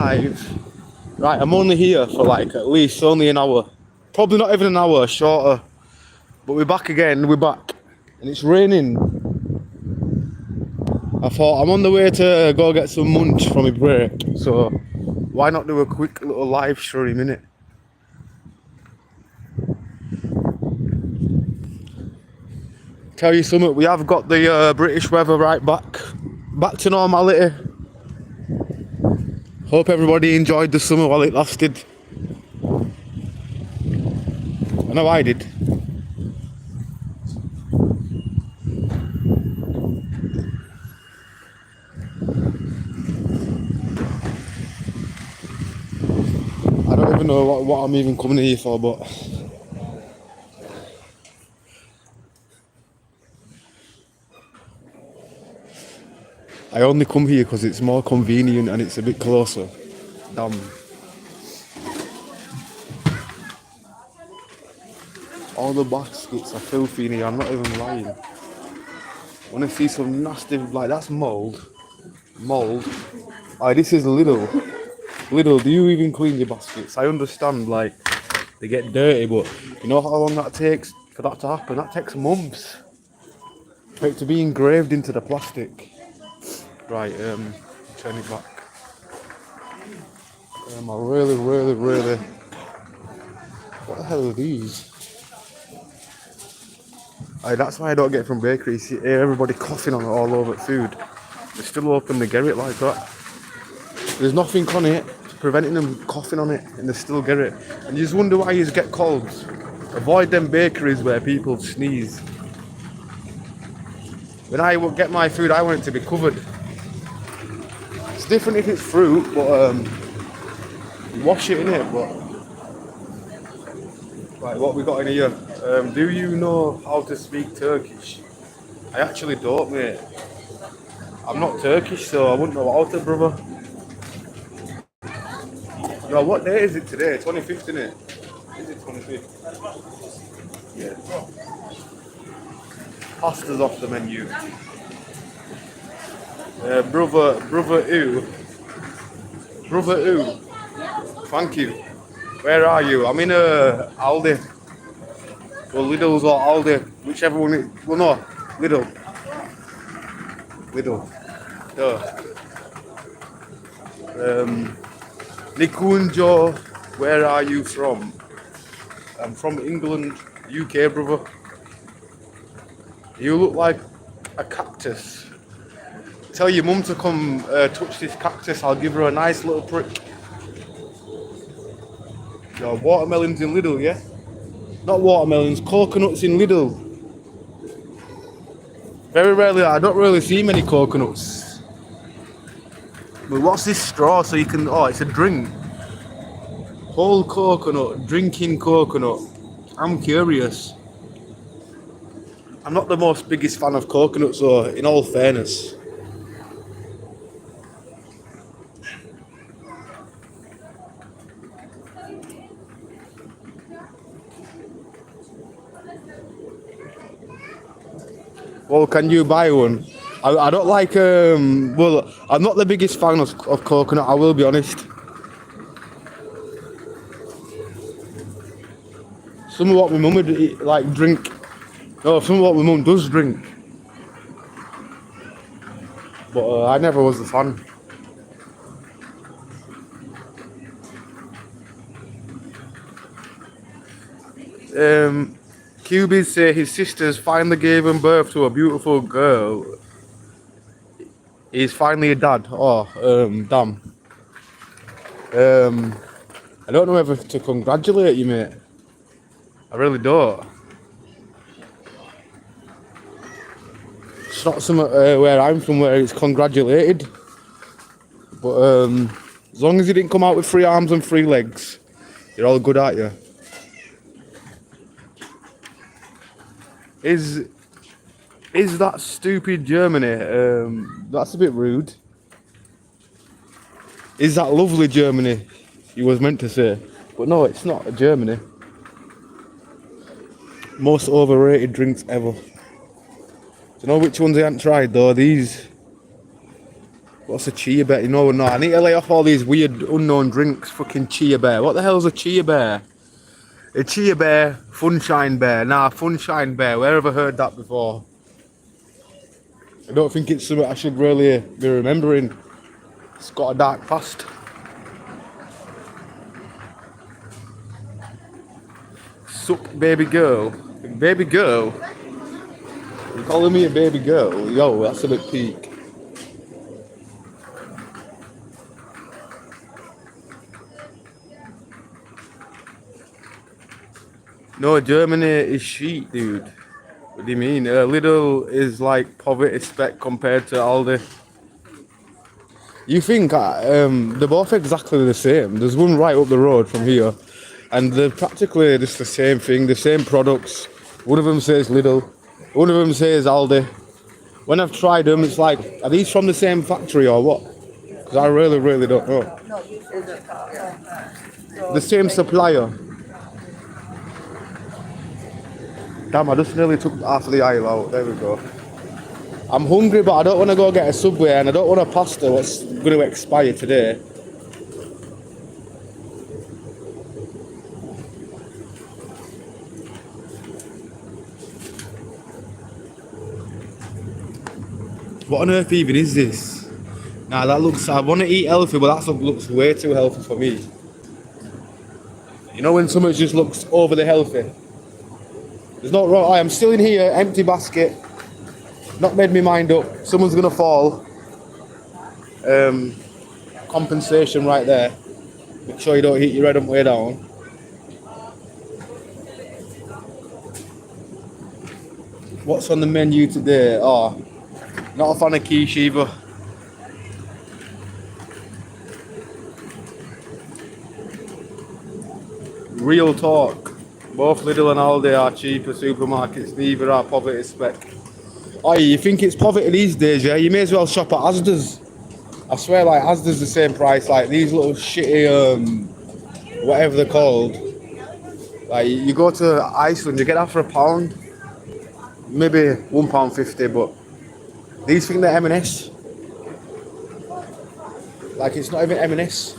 Right, I'm only here for like at least only an hour. Probably not even an hour, shorter. But we're back again, we're back. And it's raining. I thought I'm on the way to go get some munch from my break. So why not do a quick little live stream, innit? Tell you something, we have got the British weather right back. Back to normality. Hope everybody enjoyed the summer while it lasted. I know I did. I don't even know what I'm even coming here for, but I only come here because it's more convenient and it's a bit closer. Damn. All the baskets are filthy in here, I'm not even lying. I want to see some nasty, like that's mould. Mould. Aye, this is Lidl. Lidl, do you even clean your baskets? I understand, like, they get dirty, but you know how long that takes for that to happen? That takes months. For it to be engraved into the plastic. Right, turn it back. I really... What the hell are these? Aye, that's why I don't get from bakeries. You hear everybody coughing on it all over food. They still open the get it like that. There's nothing on it preventing them coughing on it, and they still get it. And you just wonder why you get colds. Avoid them bakeries where people sneeze. When I get my food, I want it to be covered. It's different if it's fruit, but you wash it in it. But right, what we got in here? Do you know how to speak Turkish? I actually don't, mate. I'm not Turkish, so I wouldn't know how to, brother. No, what day is it today? 25th, isn't it? Is it 25th? Yeah. Pasta's off the menu. Brother ooh. Thank you. Where are you? I'm in Aldi. Well, Lidl's or Aldi, whichever one it. Well, no, Lidl. Duh. Nikunjo, where are you from? I'm from England, UK, brother. You look like a cactus. Tell your mum to come touch this cactus. I'll give her a nice little prick. Yo, watermelons in Lidl, yeah? Not watermelons, coconuts in Lidl. Very rarely, I don't really see many coconuts. But what's this straw so you can, oh, it's a drink. Whole coconut, drinking coconut. I'm curious. I'm not the most biggest fan of coconuts though, in all fairness. Well, can you buy one? I don't like, well, I'm not the biggest fan of coconut, I will be honest. Some of what my mum would eat, like drink. No, some of what my mum does drink. But I never was a fan. Cubies say his sisters finally gave him birth to a beautiful girl. He's finally a dad. Oh, damn. I don't know whether to congratulate you, mate. I really don't. It's not something where I'm from where it's congratulated. But as long as you didn't come out with 3 arms and 3 legs, you're all good, aren't you? Is that stupid Germany? That's a bit rude. Is that lovely Germany? He was meant to say. But no, it's not Germany. Most overrated drinks ever. Do you know which ones I haven't tried though? These. What's a chia bear? No, I need to lay off all these weird unknown drinks. Fucking chia bear. What the hell's a chia bear? A chia bear, funshine bear. Nah, funshine bear. Where have I heard that before? I don't think it's something I should really be remembering. It's got a dark past. Sup, baby girl. Baby girl? You're calling me a baby girl? Yo, that's a bit peak. No, Germany is shit, dude. What do you mean? Lidl is like poverty spec compared to Aldi. You think they're both exactly the same? There's one right up the road from here, and they're practically just the same thing, the same products. One of them says Lidl, one of them says Aldi. When I've tried them, it's like, are these from the same factory or what? Because I really don't know. The same supplier. Damn, I just nearly took half of the aisle out. There we go. I'm hungry, but I don't want to go get a Subway, and I don't want a pasta what's going to expire today. What on earth even is this? Nah, that looks... I want to eat healthy, but that looks way too healthy for me. You know when something just looks overly healthy? There's no wrong. I'm still in here, empty basket. Not made my mind up. Someone's gonna fall. Compensation right there. Make sure you don't hit your head on the way down. What's on the menu today? Oh, not a fan of quiche either. Real talk. Both Lidl and Aldi are cheaper supermarkets, neither are poverty spec. Oh, you think it's poverty these days, yeah? You may as well shop at Asda's. I swear, like, Asda's the same price, like these little shitty, whatever they're called. Like, you go to Iceland, you get that for £1. Maybe £1.50, but these things are M&S. Like, it's not even M&S.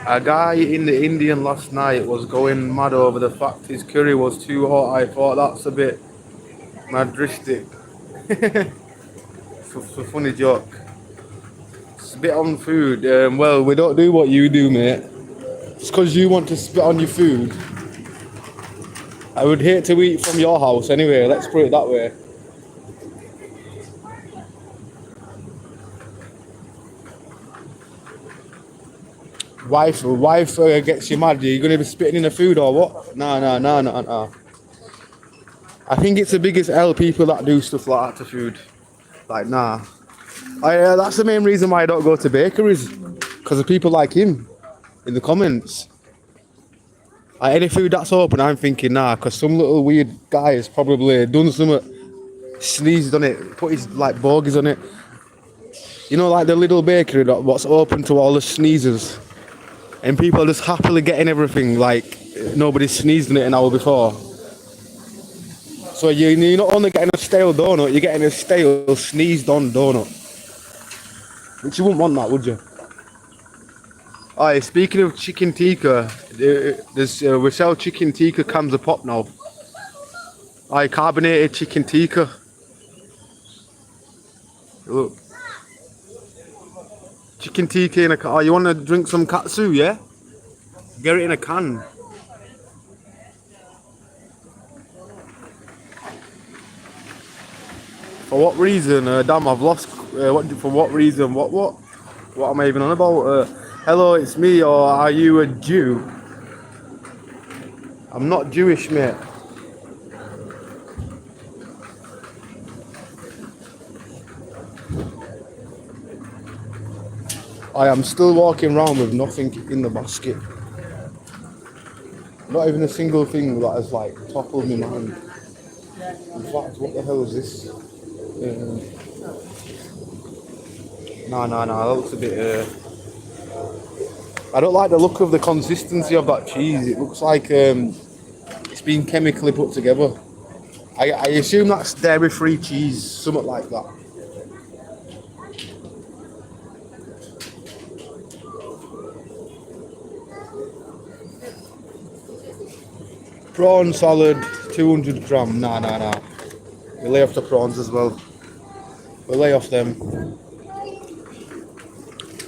A guy in the Indian last night was going mad over the fact his curry was too hot. I thought that's a bit madristic. It's a funny joke. It's a bit on food. Well, we don't do what you do, mate. It's because you want to spit on your food. I would hate to eat from your house anyway, let's put it that way. Wife gets you mad. Are you going to be spitting in the food or what? No. I think it's the biggest L people that do stuff like that to food. Like, nah. That's the main reason why I don't go to bakeries. Because of people like him in the comments. Like, any food that's open, I'm thinking, nah. Because some little weird guy has probably done something, sneezed on it, put his, like, bogies on it. You know, like the little bakery what's open to all the sneezers. And people are just happily getting everything like nobody sneezed in it an hour before. So you're not only getting a stale donut, you're getting a stale sneezed on donut. Which you wouldn't want that, would you? Alright, speaking of chicken tikka, we sell chicken tikka cans a pop now. Alright, carbonated chicken tikka. Look. Chicken tikka in a can. Oh, you want to drink some katsu, yeah? Get it in a can. For what reason? Damn, I've lost. For what reason? What am I even on about? Hello, it's me, or are you a Jew? I'm not Jewish, mate. I am still walking around with nothing in the basket. Not even a single thing that has like toppled my mind. In fact, what the hell is this? Nah, that looks a bit... I don't like the look of the consistency of that cheese. It looks like it's been chemically put together. I assume that's dairy-free cheese, something like that. Prawn salad, 200 gram. Nah, nah, nah. We lay off the prawns as well. We lay off them.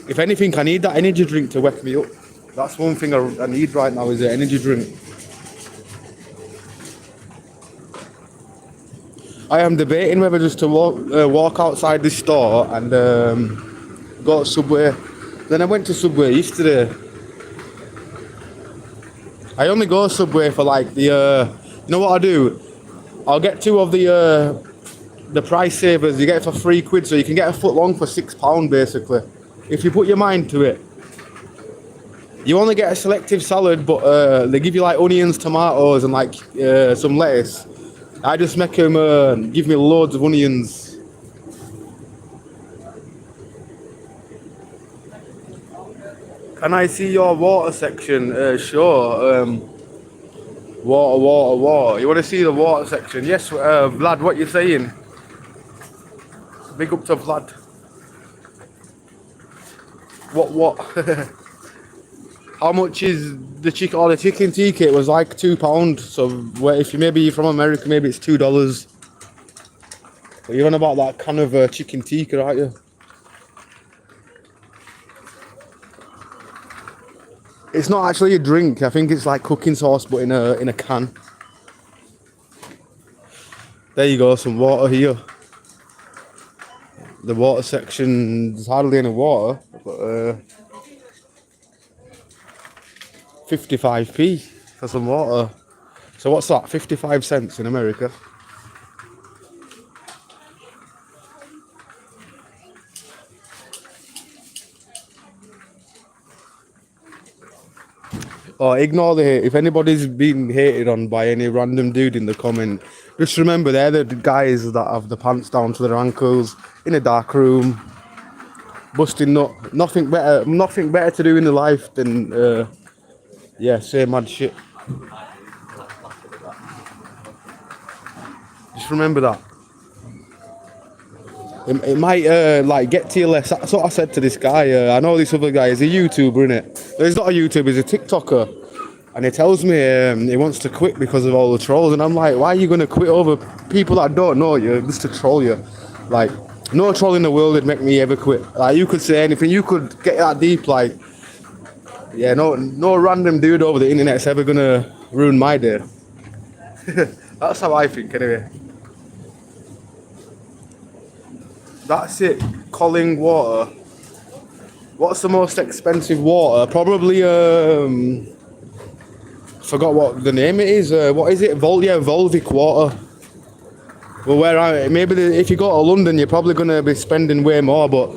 If anything, I need that energy drink to wake me up. That's one thing I need right now is an energy drink. I am debating whether just to walk outside the store and go to Subway. Then I went to Subway yesterday. I only go Subway for like the, you know what I do? I'll get two of the price savers. You get it for £3, so you can get a foot long for £6 basically. If you put your mind to it. You only get a selective salad, but they give you like onions, tomatoes, and like some lettuce. I just make them give me loads of onions. Can I see your water section? Sure. Water. You want to see the water section? Yes, Vlad, what you saying? Big up to Vlad. What? How much is the chicken? Oh, the chicken tikka was like £2. So if you maybe you're from America, maybe it's $2. But you're on about that kind of chicken tikka, aren't you? It's not actually a drink. I think it's like cooking sauce, but in a can. There you go. Some water here. The water section, there's hardly any water, but 55p for some water. So what's that? 55 cents in America. Oh, ignore the hate. If anybody's been hated on by any random dude in the comment, just remember they're the guys that have the pants down to their ankles in a dark room, busting nut. Nothing better to do in the life than yeah, say mad shit. Just remember that. It might like get to your less. That's what I said to this guy. I know this other guy is a YouTuber, innit? No, he's not a YouTuber, he's a TikToker. And he tells me he wants to quit because of all the trolls. And I'm like, why are you going to quit over people that don't know you just to troll you? Like, no troll in the world would make me ever quit. Like, you could say anything, you could get that deep, like, yeah, no random dude over the internet's ever going to ruin my day. That's how I think, anyway. That's it. Calling water. What's the most expensive water? Probably forgot what the name it is. What is it? Volvic water. Well, if you go to London, you're probably gonna be spending way more. But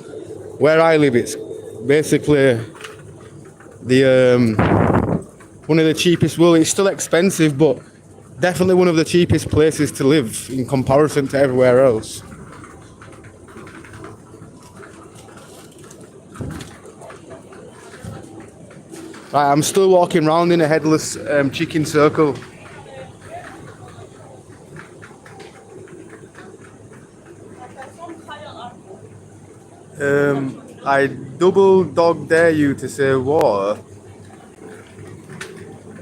where I live, it's basically the one of the cheapest. Well, it's still expensive, but definitely one of the cheapest places to live in comparison to everywhere else. Right, I'm still walking around in a headless chicken circle. I double dog dare you to say water.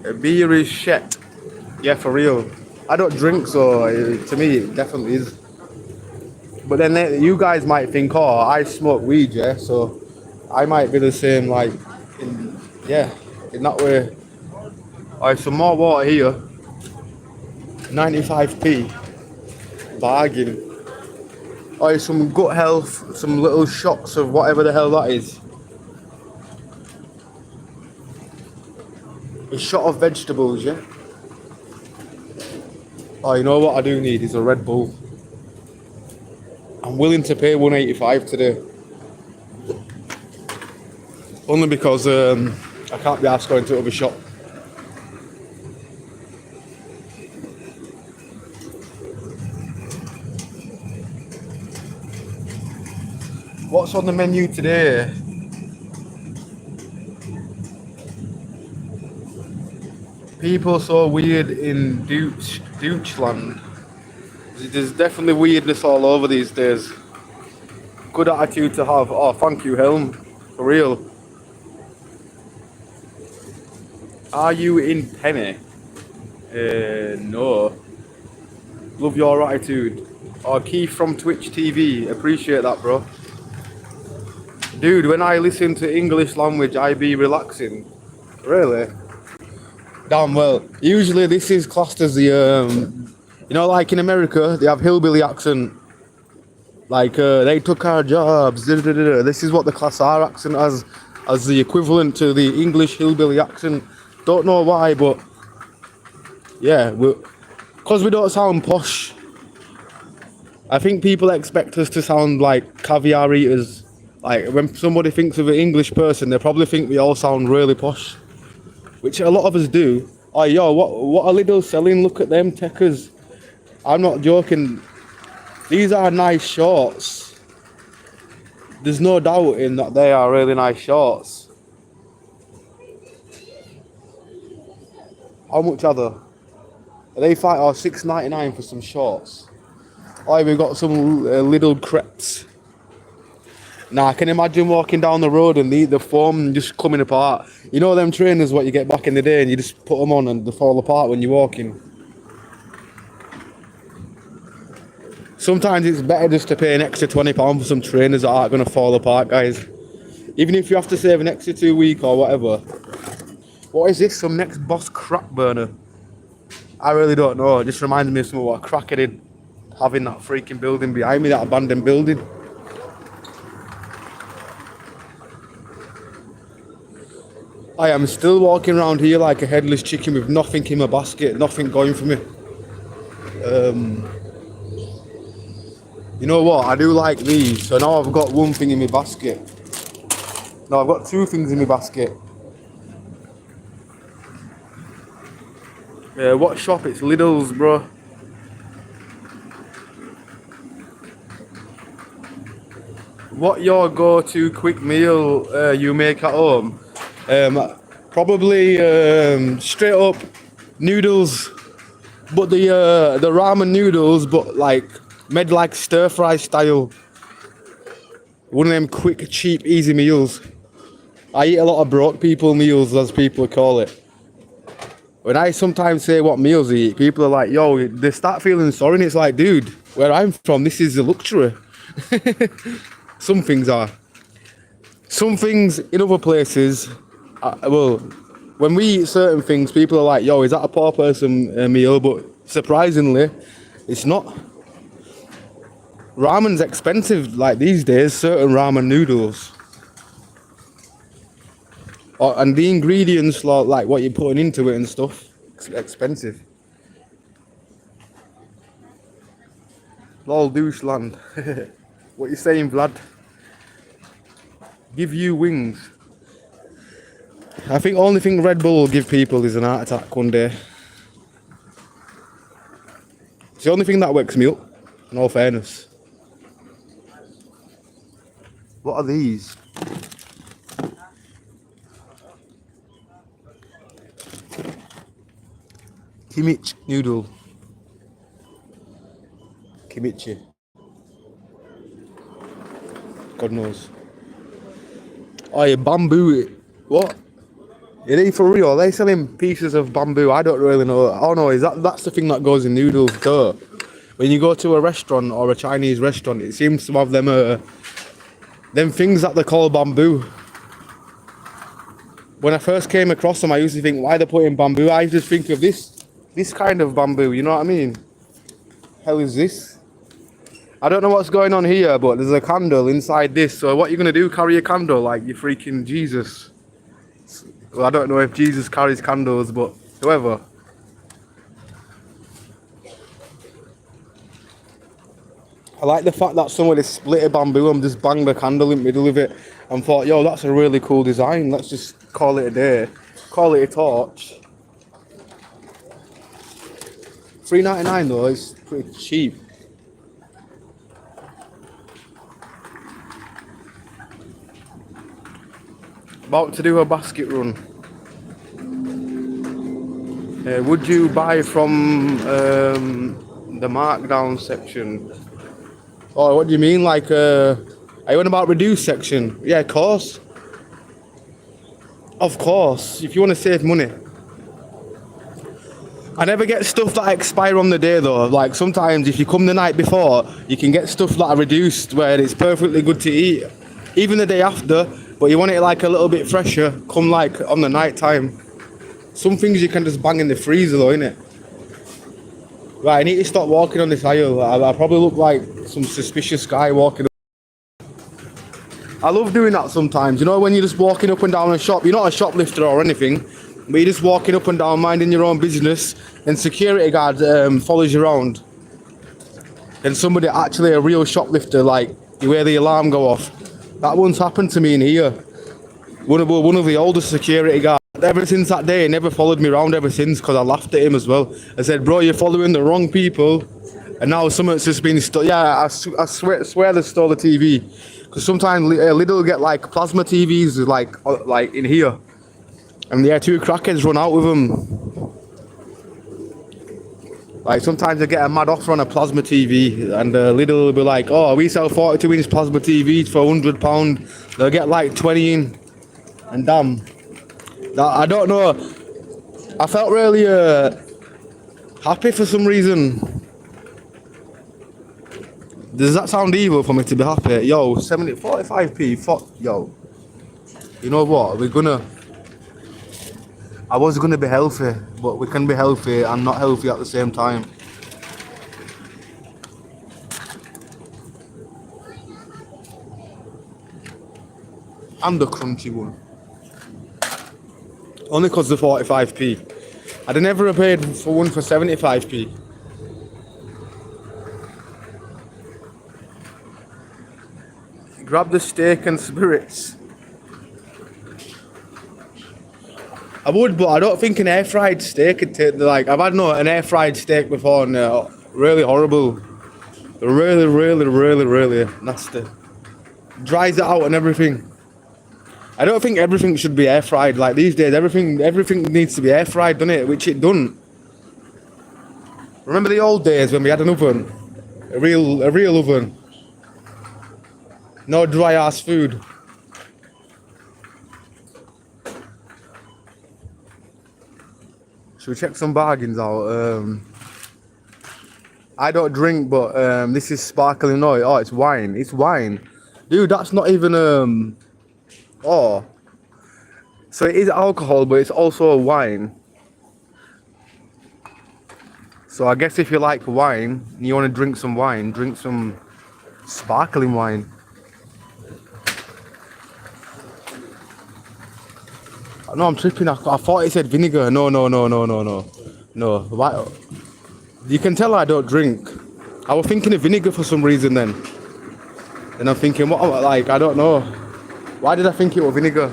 A beer is shit. Yeah, for real. I don't drink, so to me it definitely is. But then you guys might think, oh, I smoke weed, yeah, so I might be the same, like, yeah, in that way. Alright, some more water here. 95p. Bargain. Alright, some gut health, some little shots of whatever the hell that is. A shot of vegetables, yeah? Oh, you know what I do need is a Red Bull. I'm willing to pay $1.85 today. Only because I can't be asked going to other shop. What's on the menu today? People so weird in Deutschland. There's definitely weirdness all over these days. Good attitude to have. Oh, thank you, Helm. For real. Are you in Penny? No. Love your attitude. Oh, Keith from Twitch TV. Appreciate that, bro. Dude, when I listen to English language, I be relaxing. Really? Damn well. Usually this is classed as the, you know, like in America, they have hillbilly accent. Like, they took our jobs. Da, da, da, da. This is what the class R accent as the equivalent to the English hillbilly accent. Don't know why, but yeah, because we don't sound posh. I think people expect us to sound like caviar eaters. Like when somebody thinks of an English person, they probably think we all sound really posh, which a lot of us do. Oh, yo, what are Lidl selling? Look at them techers. I'm not joking. These are nice shorts. There's no doubt in that they are really nice shorts. How much are they? Are they $6.99 for some shorts? Oh, we've got some Lidl crepes. Now I can imagine walking down the road and the foam just coming apart. You know them trainers what you get back in the day and you just put them on and they fall apart when you're walking. Sometimes it's better just to pay an extra £20 for some trainers that aren't going to fall apart, guys. Even if you have to save an extra 2 weeks or whatever. What is this? Some next boss crack burner? I really don't know. It just reminds me of some of what a cracker did having that freaking building behind me, that abandoned building. I am still walking around here like a headless chicken with nothing in my basket, nothing going for me. You know what? I do like these. So now I've got one thing in my basket. No, I've got two things in my basket. What shop? It's Lidl's, bro. What your go-to quick meal you make at home? Probably straight up noodles, but the ramen noodles, but like made like stir fry style. One of them quick, cheap, easy meals. I eat a lot of broke people meals, as people call it. When I sometimes say what meals I eat, people are like, yo, they start feeling sorry, and it's like, dude, where I'm from, this is a luxury. Some things are. Some things in other places, well, when we eat certain things, people are like, yo, is that a poor person meal? But surprisingly, it's not. Ramen's expensive, like these days, certain ramen noodles. And the ingredients, like what you're putting into it and stuff, it's expensive. Lol, douche land. What you saying, Vlad? Give you wings. I think the only thing Red Bull will give people is an heart attack one day. It's the only thing that wakes me up, in all fairness. What are these? Kimchi noodle. Kimchi. God knows. Oh, yeah, bamboo. What? Are they for real? Are they selling pieces of bamboo? I don't really know. Oh no, that's the thing that goes in noodles too. When you go to a restaurant or a Chinese restaurant, it seems to have them things that they call bamboo. When I first came across them, I used to think, why they're putting bamboo? I just think of this kind of bamboo, you know what I mean? Hell is this? I don't know what's going on here, but there's a candle inside this. So what you're gonna do? Carry a candle like you're freaking Jesus? Well, I don't know if Jesus carries candles, but whoever. I like the fact that somebody split a bamboo and just banged a candle in the middle of it and thought, yo, that's a really cool design. Let's just call it a day. Call it a torch. $3.99 though, it's pretty cheap. About to do a basket run. Would you buy from The markdown section. Oh, what do you mean? Like, are you on about reduced section? Yeah, of course. Of course. If you want to save money. I never get stuff that expire on the day though. Like sometimes if you come the night before, you can get stuff that are reduced where it's perfectly good to eat. Even the day after, but you want it like a little bit fresher, come like on the night time. Some things you can just bang in the freezer though, innit? Right, I need to stop walking on this aisle. I probably look like some suspicious guy walking up. I love doing that sometimes, you know, when you're just walking up and down a shop. You're not a shoplifter or anything, but you're just walking up and down, minding your own business, and security guard follows you around. And somebody, actually a real shoplifter, like, you hear the alarm go off. That once happened to me in here. One of the oldest security guards. Ever since that day, he never followed me around ever since, because I laughed at him as well. I said, bro, you're following the wrong people. And now something's just been stolen. Yeah, I swear they stole the TV. Because sometimes Lidl get like plasma TVs like in here. And yeah, 2 crackheads run out with them. Like sometimes they get a mad offer on a plasma TV, and Lidl will be like, oh, we sell 42-inch plasma TVs for £100. They'll get like 20 in. And damn. I don't know. I felt really happy for some reason. Does that sound evil for me to be happy? Yo, 45p, fuck, yo. You know what, I was gonna be healthy, but we can be healthy and not healthy at the same time. And the crunchy one. Only because the 45p. I'd never paid for one for 75p. Grab the steak and spirits. I would, but I don't think an air fried steak would take, like, I've had an air fried steak before and really horrible. Really nasty. Dries it out and everything. I don't think everything should be air fried. Like these days, everything needs to be air fried, doesn't it? Which it doesn't. Remember the old days when we had an oven? A real oven. No dry ass food. Should we check some bargains out? I don't drink, but this is sparkling oil. Oh, it's wine. It's wine. Dude, that's not even oh. So it is alcohol, but it's also a wine. So I guess if you like wine and you want to drink some wine, drink some sparkling wine. No, I'm tripping. I thought it said vinegar. No. No. Why? You can tell I don't drink. I was thinking of vinegar for some reason then. And I'm thinking, what? Like, I don't know. Why did I think it was vinegar?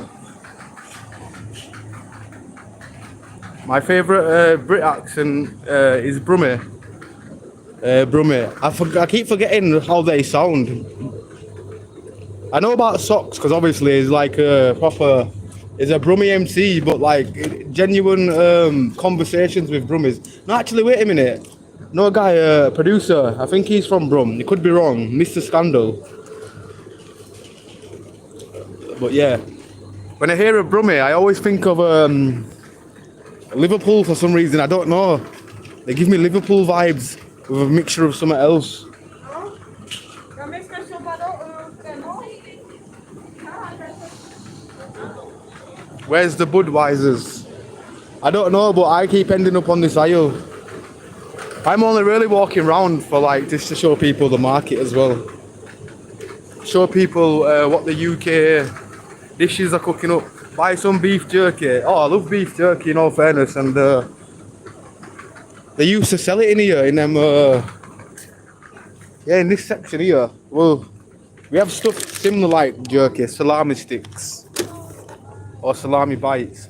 My favourite Brit accent is Brummie. Brummie. I keep forgetting how they sound. I know about socks because obviously it's like a proper. Is a Brummie MC, but like genuine conversations with Brummies. No, actually, wait a minute. No guy, producer. I think he's from Brum. You could be wrong, Mr. Scandal. But yeah, when I hear of Brummie, I always think of Liverpool for some reason. I don't know. They give me Liverpool vibes with a mixture of something else. Where's the Budweisers? I don't know, but I keep ending up on this aisle. I'm only really walking around for like just to show people the market as well. Show people what the UK dishes are cooking up. Buy some beef jerky. Oh, I love beef jerky in all fairness, and they used to sell it in here in them. Yeah, in this section here. Well, we have stuff similar like jerky, salami sticks. Or salami bites.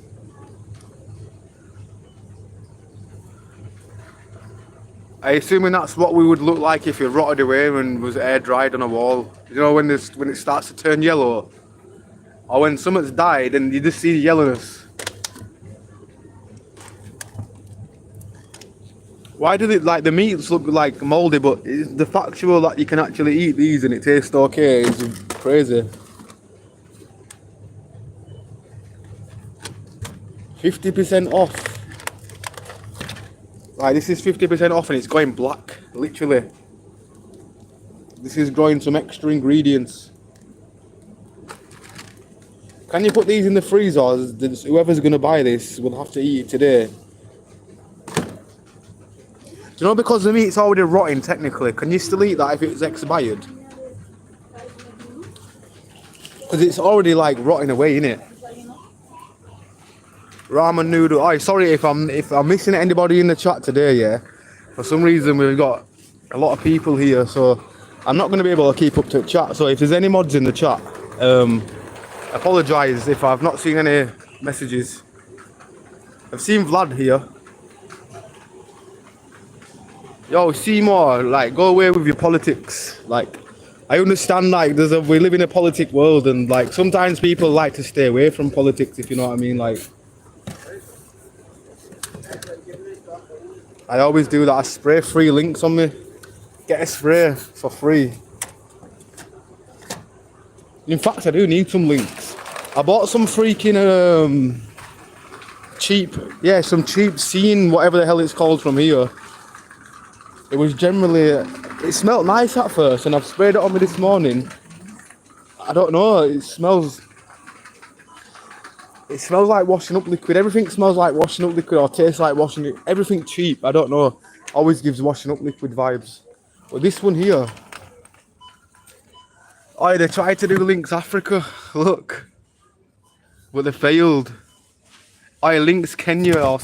I assuming that's what we would look like if it rotted away and was air dried on a wall. You know, when it starts to turn yellow, or when something's died and you just see the yellowness. Why do it like the meats look like mouldy, but it's the factual that you can actually eat these and it tastes okay is crazy. 50% off. Right, this is 50% off and it's going black, literally. This is growing some extra ingredients. Can you put these in the freezer? Whoever's going to buy this will have to eat it today. Do you know, because the meat's already rotting technically, can you still eat that if it's expired? Because it's already like rotting away, innit? Ramen noodle. Oh, sorry if I'm missing anybody in the chat today, yeah. For some reason we've got a lot of people here, so I'm not going to be able to keep up to the chat. So if there's any mods in the chat, apologise if I've not seen any messages. I've seen Vlad here. Yo, Seymour, like, go away with your politics. Like, I understand, like, we live in a politic world, and like sometimes people like to stay away from politics, if you know what I mean. Like, I always do that. I spray free links on me. Get a spray for free. In fact, I do need some links. I bought some freaking some cheap scene, whatever the hell it's called, from here. It was generally, it smelled nice at first, and I've sprayed it on me this morning. I don't know, it smells like washing up liquid. Everything smells like washing up liquid or tastes like washing it. Everything cheap, I don't know. Always gives washing up liquid vibes. But this one here, oh, they tried to do Links Africa, look. But they failed. Oh, Links Kenya or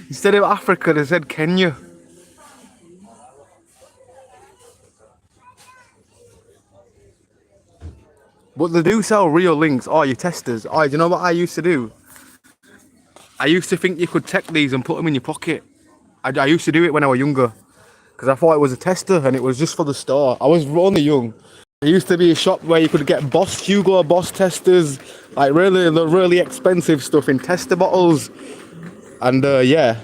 instead of Africa, they said Kenya. But they do sell real links. Oh, your testers. Oh, do you know what I used to do? I used to think you could take these and put them in your pocket. I used to do it when I was younger. Because I thought it was a tester and it was just for the store. I was only young. There used to be a shop where you could get Hugo Boss testers. Like really expensive stuff in tester bottles. And yeah.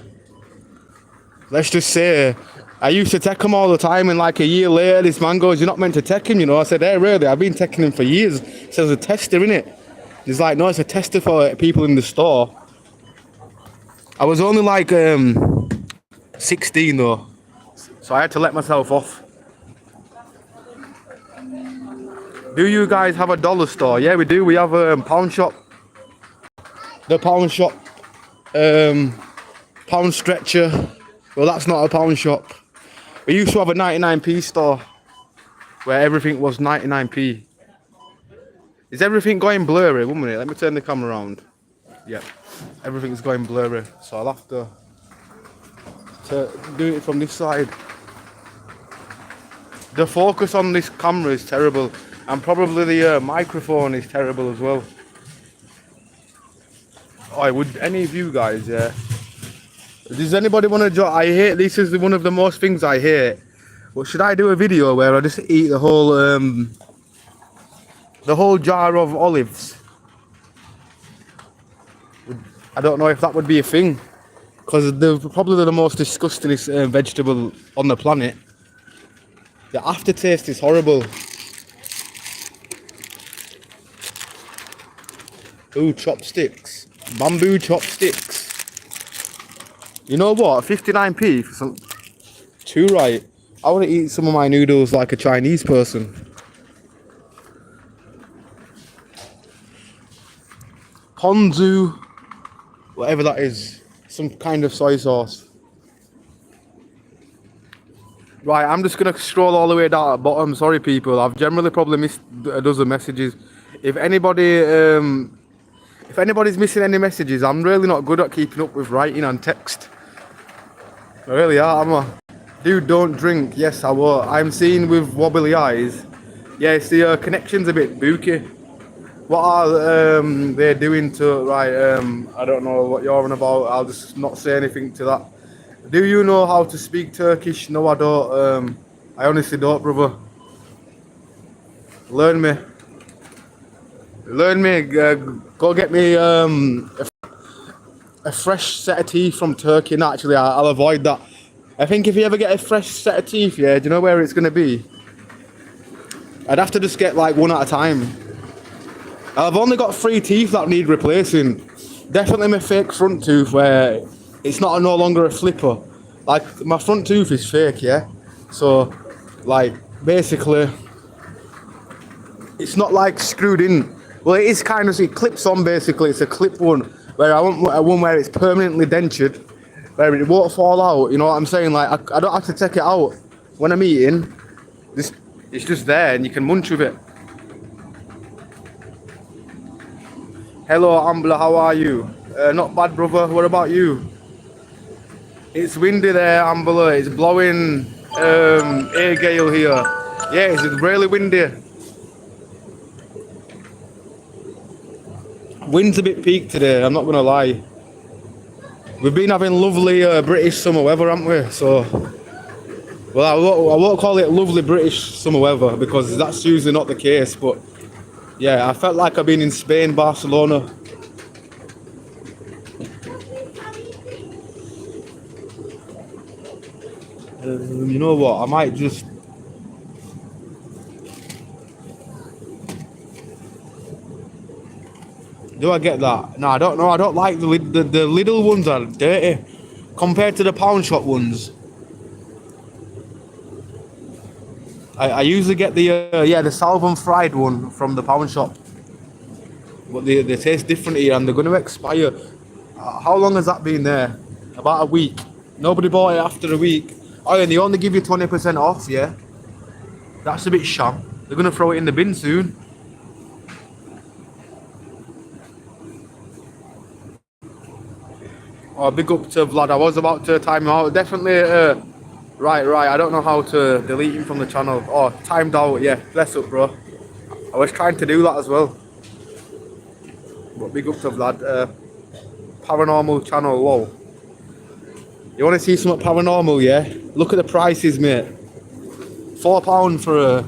Let's just say, I used to take him all the time, and like a year later, this man goes, "You're not meant to take him," you know. I said, "Hey, really? I've been taking him for years." It says a tester, innit? He's like, "No, it's a tester for people in the store." I was only like 16 though, so I had to let myself off. Do you guys have a dollar store? Yeah, we do. We have a pound shop. The pound shop. Pound stretcher. Well, that's not a pound shop. We used to have a 99p store where everything was 99p. Is everything going blurry? 1 minute, let me turn the camera around. Yeah, everything's going blurry, so I'll have to do it from this side. The focus on this camera is terrible, and probably the microphone is terrible as well. Oh, would any of you guys, yeah? Does anybody want to join? I hate, this is one of the most things I hate. But should I do a video where I just eat the whole jar of olives? I don't know if that would be a thing, because they're probably the most disgusting vegetable on the planet. The aftertaste is horrible. Ooh, chopsticks. Bamboo chopsticks. You know what? 59p for some. Too right. I want to eat some of my noodles like a Chinese person. Ponzu, whatever that is, some kind of soy sauce. Right, I'm just gonna scroll all the way down at the bottom. Sorry, people. I've generally probably missed a dozen messages. If anybody's missing any messages, I'm really not good at keeping up with writing and text. I really are, Dude, don't drink. Yes, I will. I'm seeing with wobbly eyes. Yes, the connection's a bit booky. What are they doing to, right, I don't know what you're on about. I'll just not say anything to that. Do you know how to speak Turkish? No, I don't. I honestly don't, brother. Learn me. Go get me a fresh set of teeth from Turkey. No, actually, I'll avoid that. I think if you ever get a fresh set of teeth, yeah, do you know where it's gonna be? I'd have to just get like one at a time. I've only got 3 teeth that need replacing. Definitely my fake front tooth where it's not no longer a flipper. Like my front tooth is fake, yeah. So, like basically, it's not like screwed in. Well, it is kind of, it clips on basically. It's a clip one. Where I want one where it's permanently dentured, where it won't fall out. You know what I'm saying? Like I don't have to take it out when I'm eating. It's just there, and you can munch with it. Hello, Ambler. How are you? Not bad, brother. What about you? It's windy there, Ambler. It's blowing air gale here. Yeah, it's really windy. Wind's a bit peaked today, I'm not gonna lie. We've been having lovely British summer weather, haven't we? So, well, I won't call it lovely British summer weather because that's usually not the case, but yeah, I felt like I've been in Spain, Barcelona. You know what, I might just... Do I get that? No, I don't know. I don't like the little ones are dirty compared to the pound shop ones. I usually get the Salmon fried one from the pound shop, but they taste different here and they're going to expire. How long has that been there? About a week. Nobody bought it after a week. Oh, and they only give you 20% off. Yeah, that's a bit sham. They're going to throw it in the bin soon. Oh, big up to Vlad. I was about to time him out. Definitely. Right. I don't know how to delete him from the channel. Oh, timed out. Yeah, bless up, bro. I was trying to do that as well. But big up to Vlad. Paranormal channel. Whoa. You want to see something paranormal? Yeah. Look at the prices, mate. £4 for a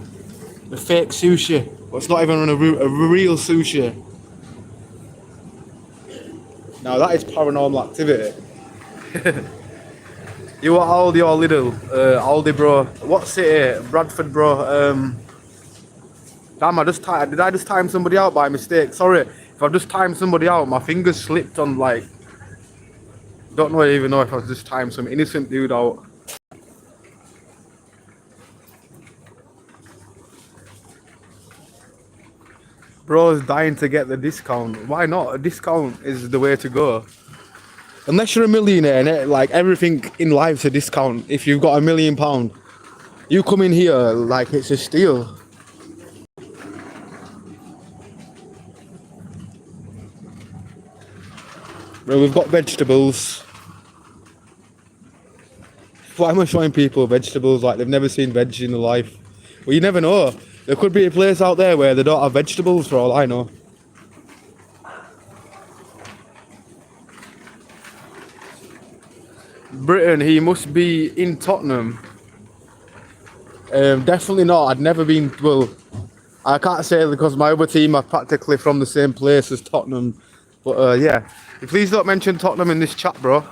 fake sushi. Well, it's not even a real sushi. Now that is paranormal activity. You are Aldi or Lidl? Aldi, bro. What city? Bradford, bro. Damn, did I just time somebody out by mistake? Sorry, if I've just timed somebody out, my fingers slipped on like... Don't even know if I've just timed some innocent dude out. Bro's dying to get the discount. Why not? A discount is the way to go. Unless you're a millionaire, like everything in life's a discount. If you've got £1 million, you come in here like it's a steal. Bro, we've got vegetables. Why am I showing people vegetables like they've never seen veg in their life? Well, you never know. There could be a place out there where they don't have vegetables for all I know. Britain, he must be in Tottenham. Definitely not. I'd never been. Well, I can't say because my other team are practically from the same place as Tottenham. But yeah, please don't mention Tottenham in this chat, bro.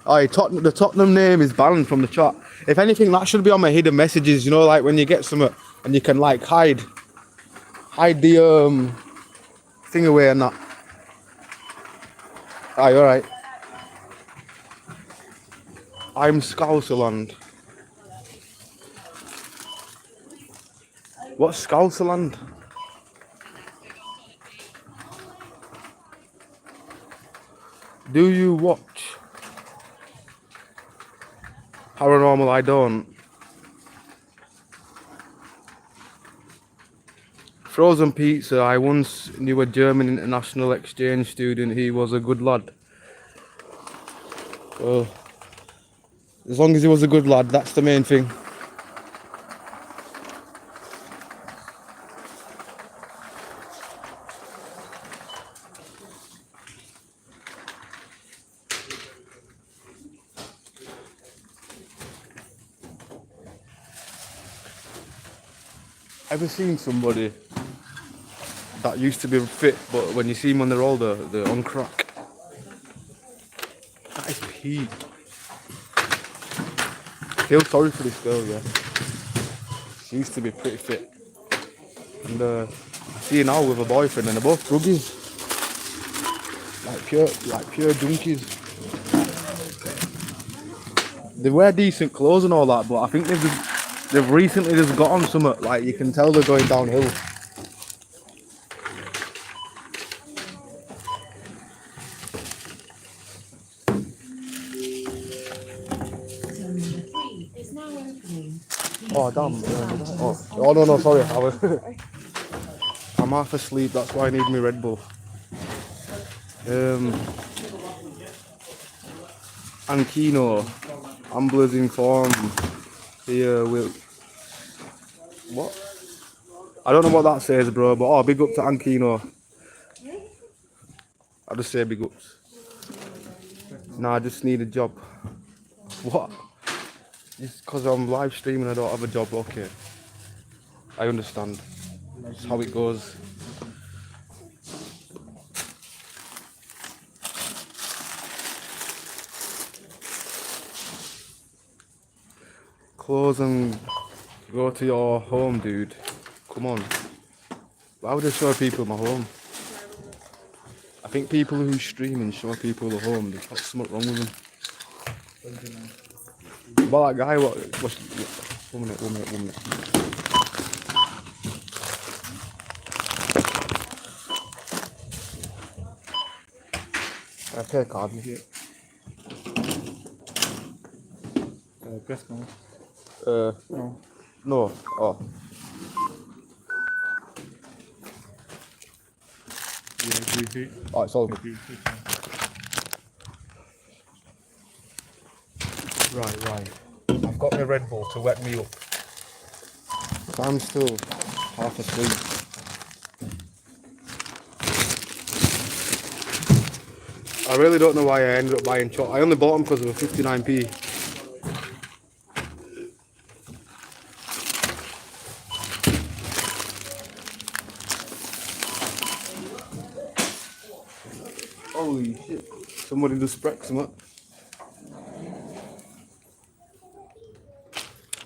Aye, the Tottenham name is banned from the chat. If anything, that should be on my hidden messages. You know, like when you get something and you can like hide the thing away and that. Aye, all right. I'm Scouserland. What's Scouserland? Do you watch paranormal? I don't. Frozen pizza. I once knew a German international exchange student. He was a good lad. Well, as long as he was a good lad, that's the main thing. Ever seen somebody that used to be fit, but when you see them when they're older, they're on crack? That is peak. feel sorry for this girl, yeah. She used to be pretty fit. And I see her now with a boyfriend and they're both druggies. Like pure junkies. They wear decent clothes and all that, but I think they've recently just got on something, like you can tell they're going downhill. Oh damn. Oh no, sorry. I'm half asleep, that's why I need my Red Bull. Ankino, Ambler's in form. Here will. What? I don't know what that says, bro, but big up to Ankino. I just say big ups. Nah, I just need a job. What? Just because I'm live streaming, I don't have a job. Okay, I understand. That's how it goes. Close and go to your home, dude. Come on. Why would I show people my home? I think people who stream and show people the home, there's something wrong with them. But that guy, one minute. I pay a card. Press no. No. No. Oh. Yeah, Oh, it's all good. Right. I've got my Red Bull to wet me up. I'm still half asleep. I really don't know why I ended up buying chocolate. I only bought them because of a 59p. Holy shit. Somebody just spread some up.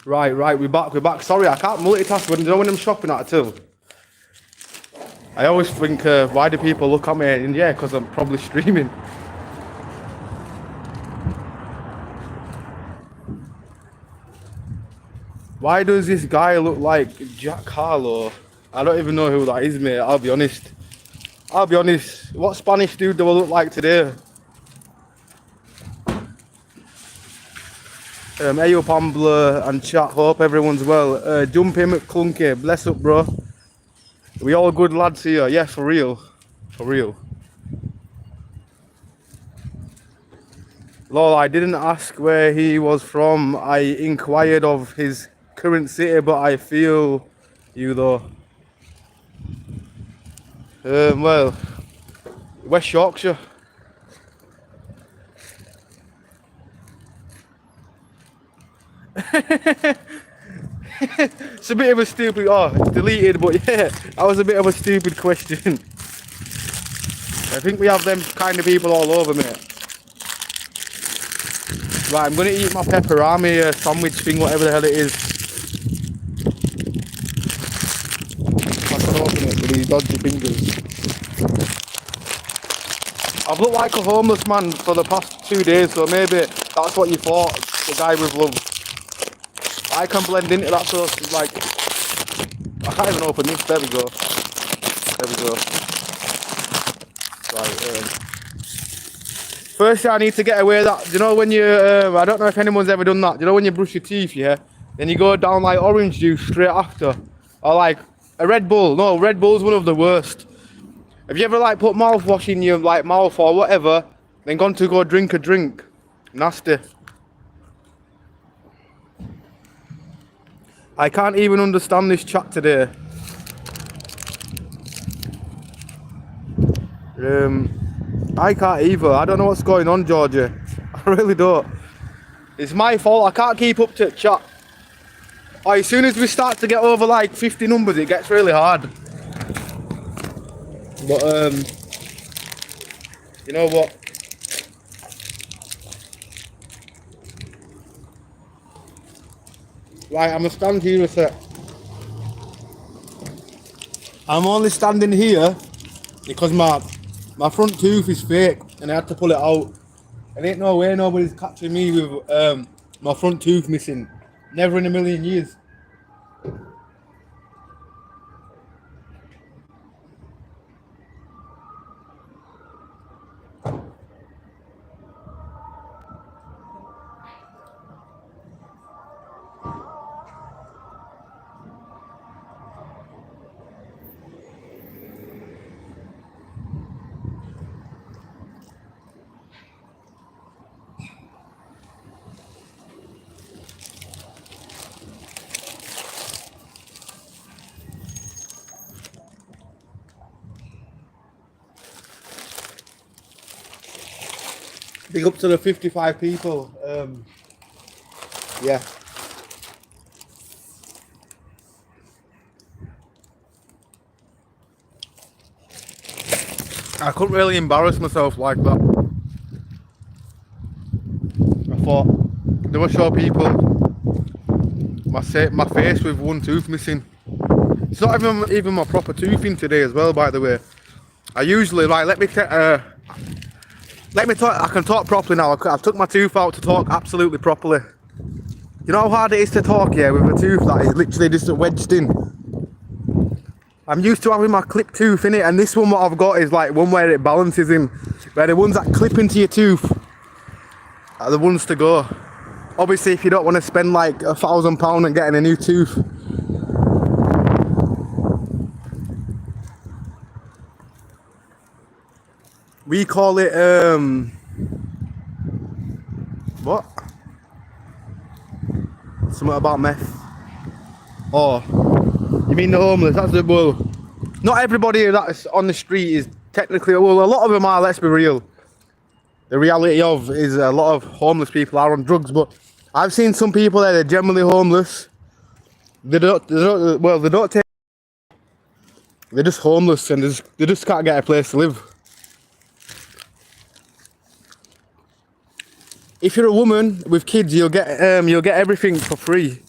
Right, we're back. Sorry, I can't multitask when I'm shopping at a till. I always think, why do people look at me? And yeah, because I'm probably streaming. Why does this guy look like Jack Harlow? I don't even know who that is, mate. I'll be honest. What Spanish dude do I look like today? Hey up Ambler and chat, hope everyone's well. Jumpy McClunky, bless up bro. We all good lads here, yeah, for real. Lol, I didn't ask where he was from, I inquired of his current city, but I feel you though. Well, West Yorkshire. It's a bit of a stupid, it's deleted, but yeah, that was a bit of a stupid question. I think we have them kind of people all over, mate. Right, I'm going to eat my pepperami sandwich thing, whatever the hell it is. I can open it with these dodgy fingers. I've looked like a homeless man for the past 2 days, so maybe that's what you thought, the guy with love. I can blend into that, so like, I can't even open this. There we go. Right. First, I need to get away that. Do you know when you? I don't know if anyone's ever done that. Do you know when you brush your teeth, yeah? Then you go down like orange juice straight after, or like a Red Bull. No, Red Bull's one of the worst. Have you ever like put mouthwash in your like mouth or whatever, then gone to go drink a drink? Nasty. I can't even understand this chat today. I can't either. I don't know what's going on, Georgia. I really don't. It's my fault. I can't keep up to chat. As soon as we start to get over like 50 numbers, it gets really hard. But you know what? Right, I'm gonna stand here a sec. I'm only standing here because my front tooth is fake and I had to pull it out. And ain't no way nobody's catching me with my front tooth missing. Never in a million years. Big up to the 55 people. Yeah. I couldn't really embarrass myself like that. I thought they were show people my face with one tooth missing. It's not even my proper tooth in today as well, by the way. I usually like let me talk. I can talk properly now. I've took my tooth out to talk absolutely properly. You know how hard it is to talk here with a tooth that is literally just wedged in. I'm used to having my clip tooth in it, and this one what I've got is like one where it balances in. Where the ones that clip into your tooth are the ones to go. Obviously, if you don't want to spend like £1,000 on getting a new tooth. We call it what? Something about meth. Oh, you mean the homeless? That's the well. Not everybody that's on the street is technically, well, a lot of them are. Let's be real. The reality of is a lot of homeless people are on drugs, but I've seen some people that are generally homeless. They don't take. They're just homeless and they just can't get a place to live. If you're a woman with kids, you'll get everything for free.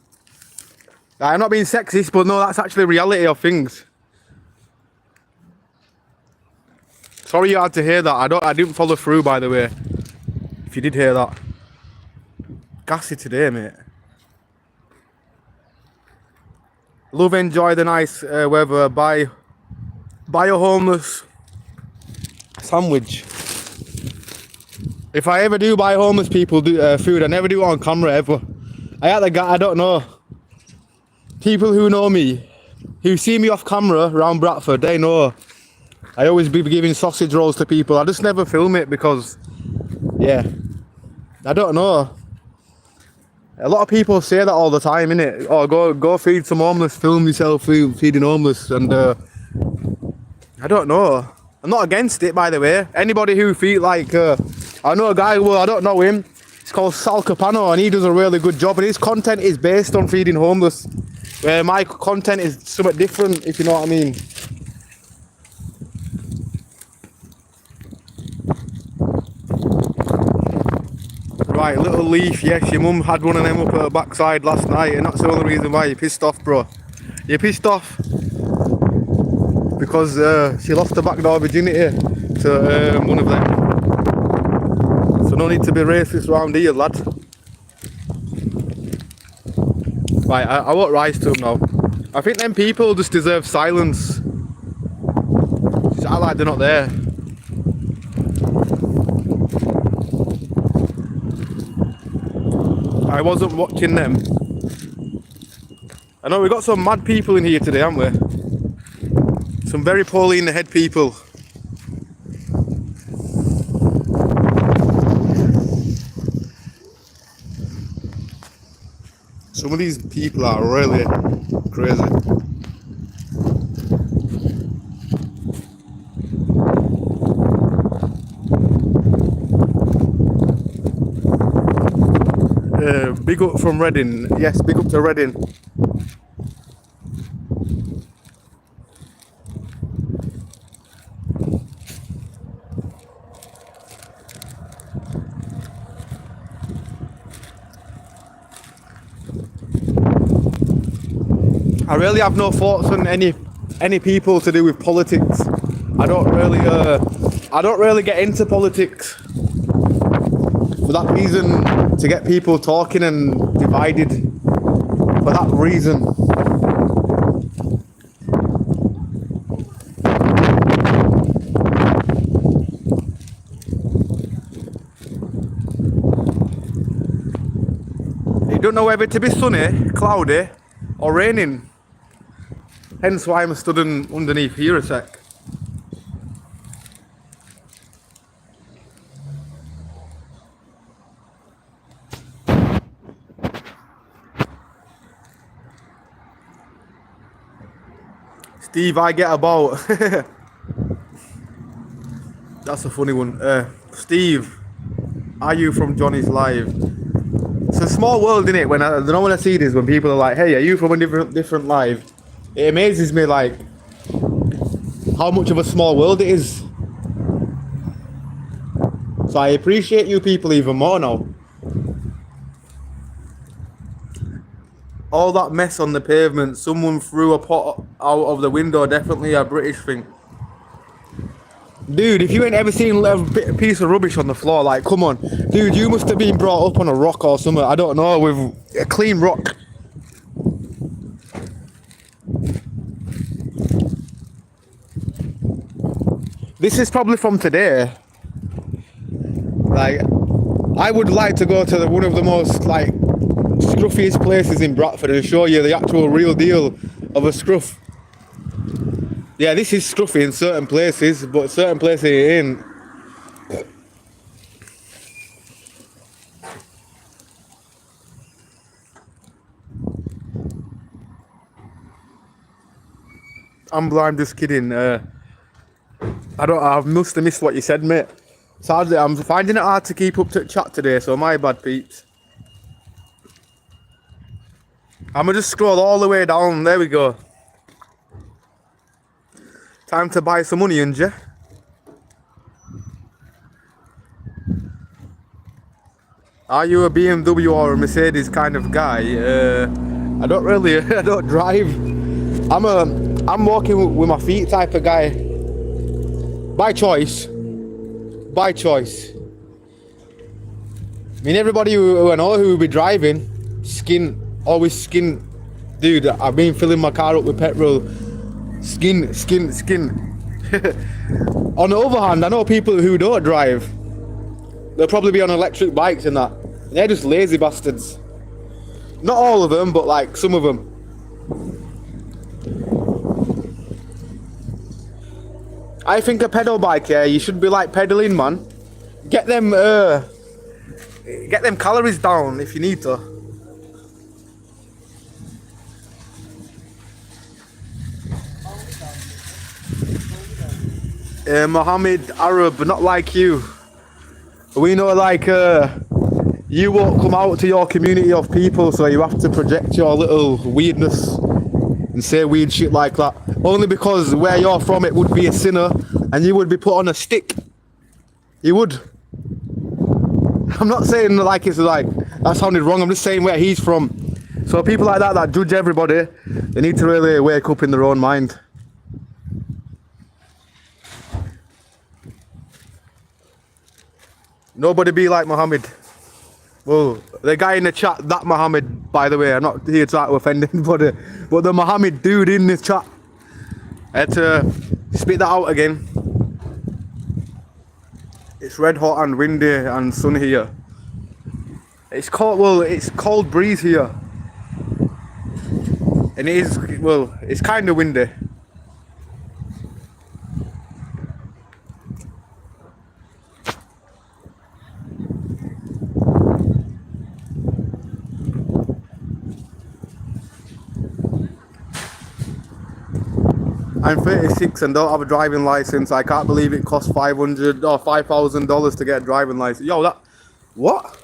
I'm not being sexist, but no, that's actually the reality of things. Sorry you had to hear that. I didn't follow through, by the way. If you did hear that. Gassy today, mate. Love, enjoy the nice weather. Buy a homeless sandwich. If I ever do buy homeless people food, I never do it on camera ever. I don't know. People who know me, who see me off camera around Bradford, they know. I always be giving sausage rolls to people. I just never film it because, yeah, I don't know. A lot of people say that all the time, innit? Oh, go feed some homeless, film yourself feeding homeless, and I don't know. I'm not against it, by the way. Anybody who feed like, I know a guy, well, I don't know him. It's called Sal Capano, and he does a really good job. And his content is based on feeding homeless, where my content is somewhat different, if you know what I mean. Right, little leaf. Yes, your mum had one of them up her backside last night, and that's the only reason why you're pissed off, bro. You're pissed off because she lost the backdoor virginity to one of them. So no need to be racist around here, lad. Right, I won't rise to them now. I think them people just deserve silence. Just act like they're not there. I wasn't watching them. I know we've got some mad people in here today, haven't we? Some very poorly in the head people. Some of these people are really crazy. Big up from Reading. Yes, big up to Reading. I really have no thoughts on any people to do with politics. I don't really get into politics for that reason, to get people talking and divided for that reason. You don't know whether to be sunny, cloudy or raining. Hence why I'm stood underneath here a sec. Steve, I get about. That's a funny one. Steve, are you from Johnny's Live? It's a small world, innit? When I see this, when people are like, "Hey, are you from a different live?" It amazes me, like, how much of a small world it is. So I appreciate you people even more now. All that mess on the pavement, someone threw a pot out of the window, definitely a British thing. Dude, if you ain't ever seen a piece of rubbish on the floor, like, come on. Dude, you must have been brought up on a rock or something, I don't know, with a clean rock. This is probably from today. Like, I would like to go to one of the most, like, scruffiest places in Bradford and show you the actual real deal of a scruff. Yeah, this is scruffy in certain places, but certain places it ain't. Ambler, I'm just kidding. I must have missed what you said, mate. Sadly, I'm finding it hard to keep up to chat today, so my bad, peeps. I'm gonna just scroll all the way down. There we go. Time to buy some onions, yeah? Are you a BMW or a Mercedes kind of guy? I don't really. I don't drive. I'm walking with my feet type of guy. By choice. By choice. I mean, everybody who I know who will be driving, always skin. Dude, I've been filling my car up with petrol. Skin. On the other hand, I know people who don't drive. They'll probably be on electric bikes and that. They're just lazy bastards. Not all of them, but like some of them. I think a pedal bike, yeah, you should be like pedaling, man. Get them calories down if you need to. Mohammed Arab, not like you. We know, like, you won't come out to your community of people, so you have to project your little weirdness and say weird shit like that. Only because where you're from, it would be a sinner, and you would be put on a stick. You would. I'm not saying like it's like that sounded wrong. I'm just saying where he's from. So people like that judge everybody, they need to really wake up in their own mind. Nobody be like Mohammed. Well, the guy in the chat, that Mohammed, by the way, I'm not here to try to offend anybody, but the Mohammed dude in this chat, I had to spit that out again. It's red hot and windy and sunny here. It's cold breeze here. And it is, well, it's kind of windy. I'm 36 and don't have a driving license. I can't believe it costs $500 or $5,000 to get a driving license. Yo, what?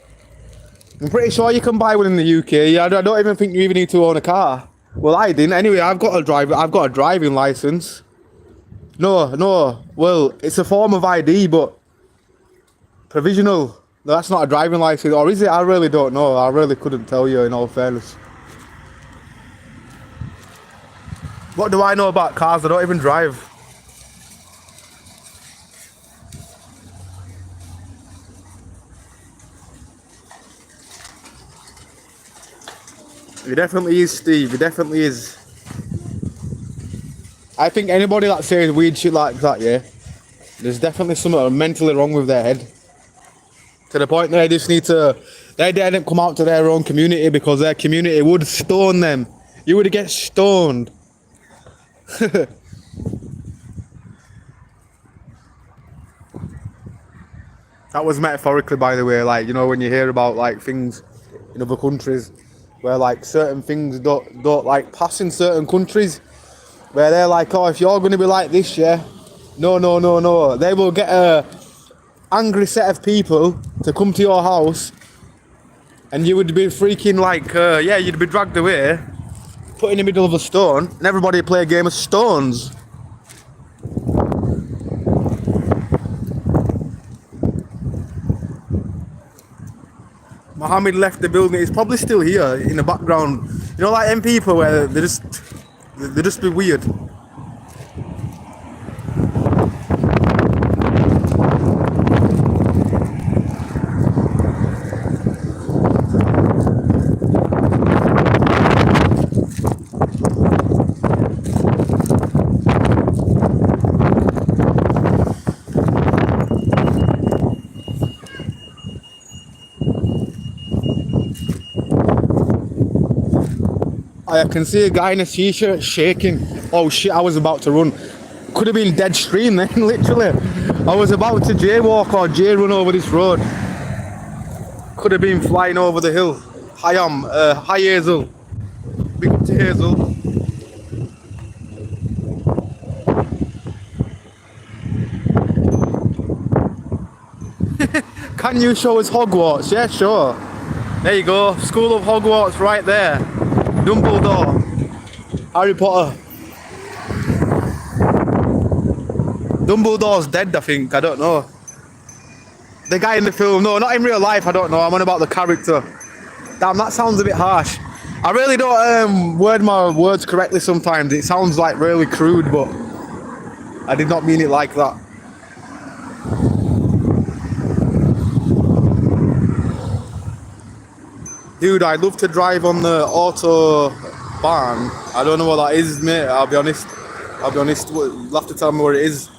I'm pretty sure you can buy one in the UK. I don't even think you even need to own a car. Well, I didn't. Anyway, I've got a driving license. No. Well, it's a form of ID, but provisional. No, that's not a driving license, or is it? I really don't know. I really couldn't tell you, in all fairness. What do I know about cars? I don't even drive. He definitely is, Steve. He definitely is. I think anybody that says weird shit like that, yeah, there's definitely something mentally wrong with their head. To the point they just need to, they didn't come out to their own community because their community would stone them. You would get stoned. That was metaphorically, by the way, like, you know, when you hear about like things in other countries where like certain things don't like pass in certain countries, where they're like, oh, if you're going to be like this, yeah, no, they will get a angry set of people to come to your house, and you would be freaking like, yeah, you'd be dragged away, put in the middle of a stone, and everybody would play a game of stones. Mohammed left the building. He's probably still here in the background. You know, like them people where they just be weird. I can see a guy in a t-shirt shaking. Oh shit, I was about to run. Could have been dead stream then, literally. I was about to jaywalk or J-run over this road. Could have been flying over the hill. Hi Hazel. Big up to Hazel. Can you show us Hogwarts? Yeah, sure. There you go. School of Hogwarts right there. Dumbledore. Harry Potter. Dumbledore's dead, I think. I don't know. The guy in the film. No, not in real life. I don't know. I'm on about the character. Damn, that sounds a bit harsh. I really don't word my words correctly sometimes. It sounds like really crude, but I did not mean it like that. Dude, I'd love to drive on the Autobahn. I don't know what that is, mate. I'll be honest. You'll have to tell me what it is.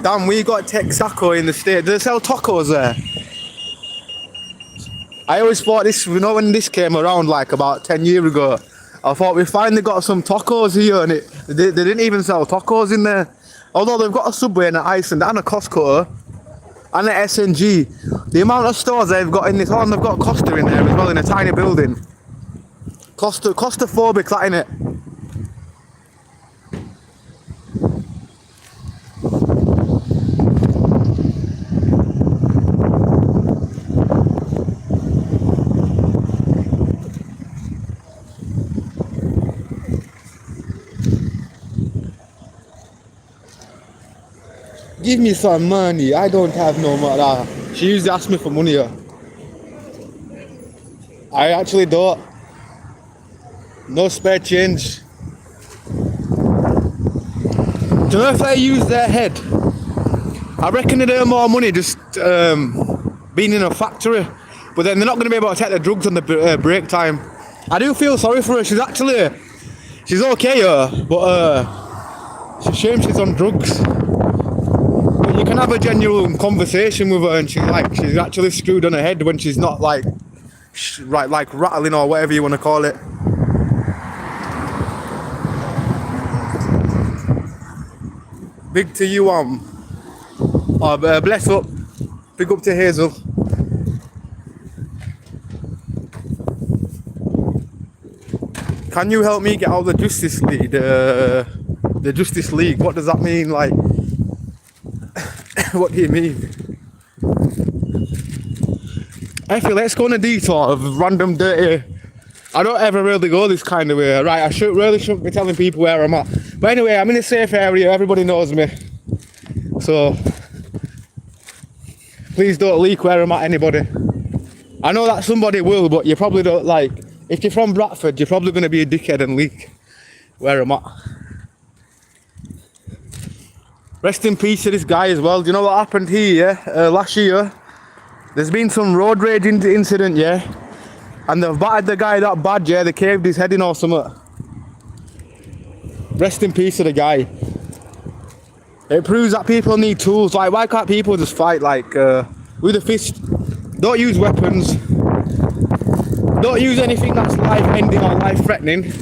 Damn, we got Texaco in the state. Do they sell tacos there? I always thought this, you know, when this came around like about 10 years ago, I thought we finally got some tacos here, and they didn't even sell tacos in there. Although they've got a Subway in Iceland and a Costco. And the SNG, the amount of stores they've got in this one, they've got Costa in there as well in a tiny building. Claustrophobic, that innit? Give me some money. I don't have no money. She usually asks me for money. Yeah. I actually don't. No spare change. Do you know if they use their head? I reckon they'd earn more money just being in a factory. But then they're not going to be able to take the drugs on the break time. I do feel sorry for her. She's okay, but it's a shame she's on drugs. You can have a genuine conversation with her, and she's actually screwed on her head when she's not like rattling or whatever you want to call it. Big to you, bless up. Big up to Hazel. Can you help me get out of the Justice League? The Justice League. What does that mean? Like. What do you mean? I feel let's go on a detour of random dirty. I don't ever really go this kind of way, right? I shouldn't be telling people where I'm at. But anyway, I'm in a safe area, everybody knows me. So please don't leak where I'm at, anybody. I know that somebody will, but you probably don't If you're from Bradford, you're probably going to be a dickhead and leak where I'm at. Rest in peace to this guy as well. Do you know what happened here, yeah? Last year, there's been some road rage incident, yeah? And they've battered the guy that bad, yeah? They caved his head in or something. Rest in peace to the guy. It proves that people need tools. Like, why can't people just fight, like, with a fist? Don't use weapons. Don't use anything that's life-ending or life-threatening.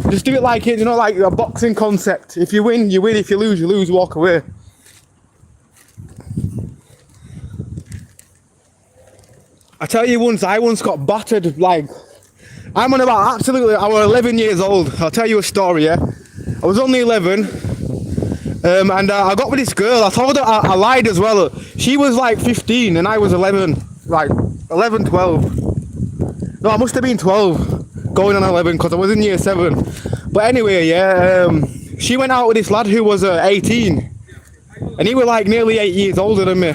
Just do it like it, you know, like a boxing concept. If you win, you win. If you lose, walk away. I tell you I once got battered, like, I'm on about absolutely, I was 11 years old. I'll tell you a story, yeah? I was only 11, and I got with this girl. I told her, I lied as well. She was like 15 and I was 11, like 11, 12. No, I must have been 12, going on 11, because I was in year 7. But anyway, yeah, she went out with this lad who was 18, and he was like nearly 8 years older than me.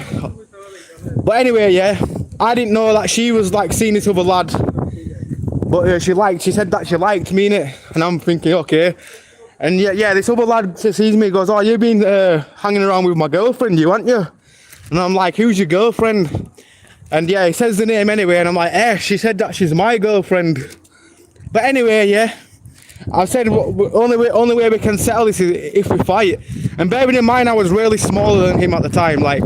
But anyway, yeah, I didn't know that she was like seeing this other lad, but she said that she liked me, innit? And I'm thinking, okay. And yeah, this other lad sees me, goes, oh, you've been hanging around with my girlfriend, aren't you? And I'm like, who's your girlfriend? And yeah, he says the name anyway, and I'm like, she said that she's my girlfriend. But anyway, yeah, I said, only way we can settle this is if we fight. And bearing in mind, I was really smaller than him at the time, like,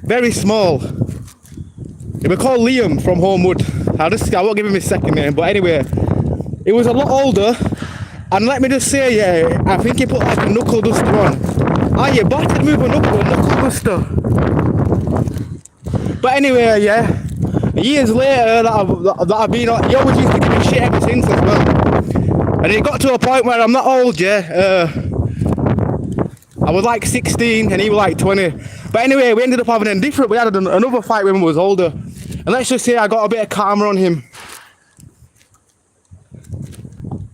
very small. He was called Liam from Homewood. I won't give him his second name, but anyway, he was a lot older. And let me just say, yeah, I think he put like a knuckle duster on. Ah, you battered me with a knuckle duster. But anyway, yeah, years later that I've been on, he always used to give me shit ever since as well. And it got to a point where I'm not old, yeah. I was like 16 and he was like 20. But anyway, we ended up having we had another fight when we was older. And let's just say I got a bit of karma on him.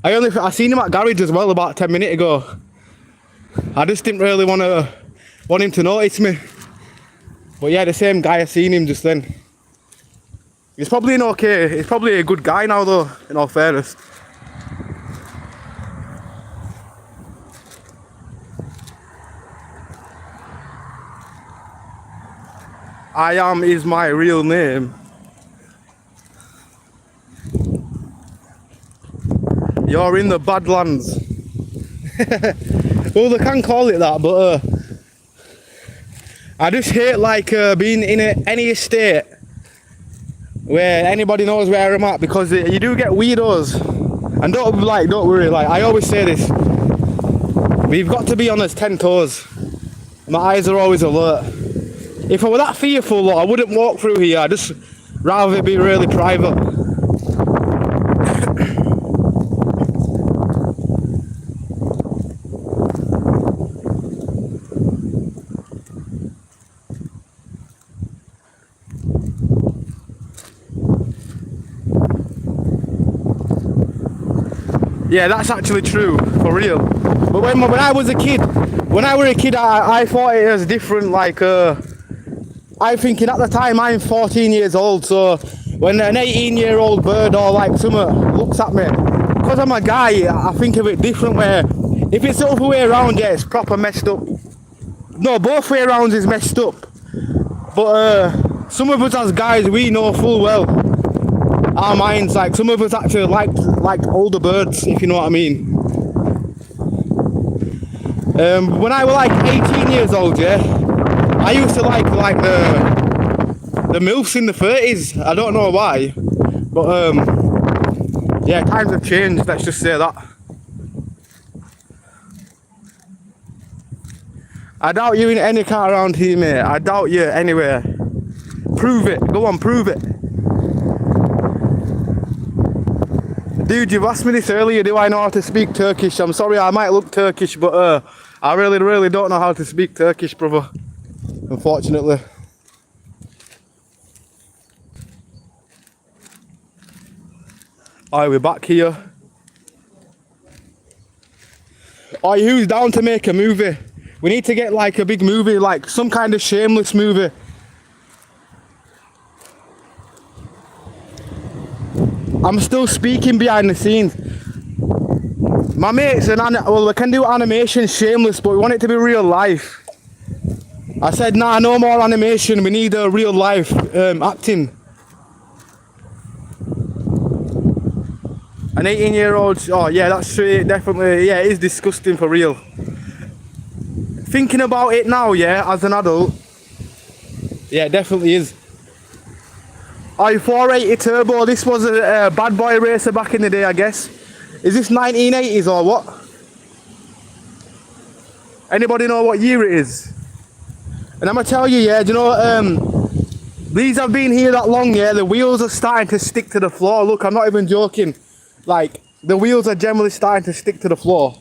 I seen him at garage as well about 10 minutes ago. I just didn't really want him to notice me. But yeah, the same guy, I seen him just then. He's probably he's probably a good guy now though, in all fairness. I am is my real name. You're in the Badlands. Well, they can call it that, but I just hate like being in any estate where anybody knows where I'm at, because you do get weirdos. And don't worry, like I always say this, we've got to be on us 10 toes. My eyes are always alert. If I were that fearful, I wouldn't walk through here. I'd just rather it be really private. Yeah, that's actually true, for real. But when I was a kid, I thought it was different. Like, I'm thinking at the time I'm 14 years old, so when an 18-year-old bird or like someone looks at me, because I'm a guy, I think of it different. Where if it's the other way around, yeah, it's proper messed up. No, both way around is messed up. But some of us as guys, we know full well our minds, like some of us actually like older birds, if you know what I mean. When I was like 18 years old, yeah, I used to like the MILFs in the 30s. I don't know why, but yeah, times have changed, let's just say that. I doubt you in any car around here, mate. I doubt you anywhere. Prove it, go on, prove it. Dude, you've asked me this earlier, do I know how to speak Turkish? I'm sorry, I might look Turkish, but I really don't know how to speak Turkish, brother. Unfortunately. Alright, we're back here. Alright, who's down to make a movie? We need to get like a big movie, like some kind of shameless movie. I'm still speaking behind the scenes. My mate's well, we can do animation shameless, but we want it to be real life. I said, nah, no more animation. We need a real life acting. An 18-year-old, oh yeah, that's definitely, yeah, it is disgusting for real. Thinking about it now, yeah, as an adult, yeah, it definitely is. Oh, 480 turbo, this was a bad boy racer back in the day, I guess. Is this 1980s or what? Anybody know what year it is? And I'm gonna tell you, yeah, do you know, these have been here that long, yeah, the wheels are starting to stick to the floor. Look, I'm not even joking. Like, the wheels are generally starting to stick to the floor.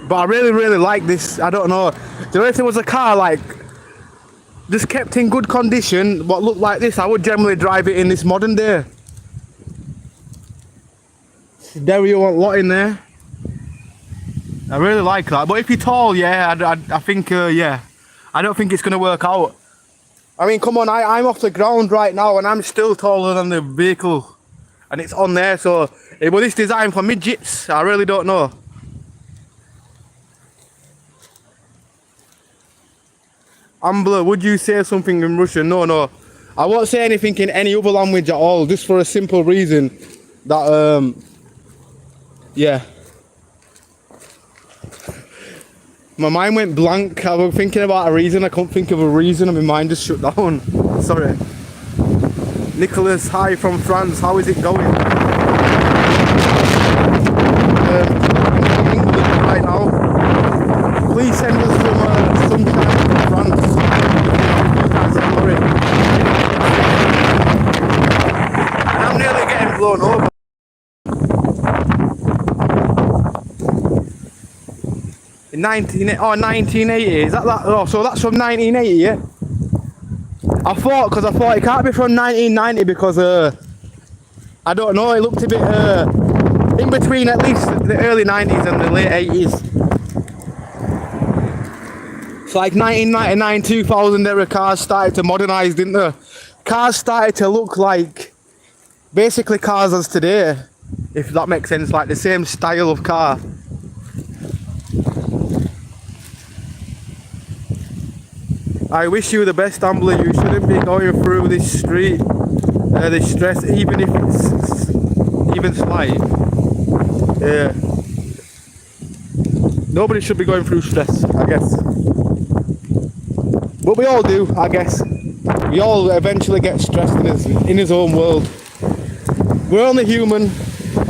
But I really, really like this. I don't know. Do you know if there was a car, like, just kept in good condition, what looked like this, I would generally drive it in this modern day. Stereo a lot in there. I really like that. But if you're tall, yeah, I think, yeah, I don't think it's going to work out. I mean, come on, I'm off the ground right now and I'm still taller than the vehicle. And it's on there, so, was this designed for midgets? I really don't know. Ambler, would you say something in Russian? No. I won't say anything in any other language at all, just for a simple reason that, yeah. My mind went blank. I was thinking about a reason. I couldn't think of a reason and my mind just shut down. Sorry. Nicholas, hi from France. How is it going? In England right now. Please send us some sunshine from France. Sorry. I'm nearly getting blown over. In 1980, is that? Oh, so that's from 1980, yeah? I thought it can't be from 1990 because, I don't know, it looked a bit, in between at least the early 90s and the late 80s. It's like 1999, 2000 era cars started to modernise, didn't they? Cars started to look like, basically cars as today, if that makes sense, like the same style of car. I wish you the best, Ambler. You shouldn't be going through this street, this stress, even if it's even slight. Yeah. Nobody should be going through stress, I guess. But we all do, I guess. We all eventually get stressed in his own world. We're only human,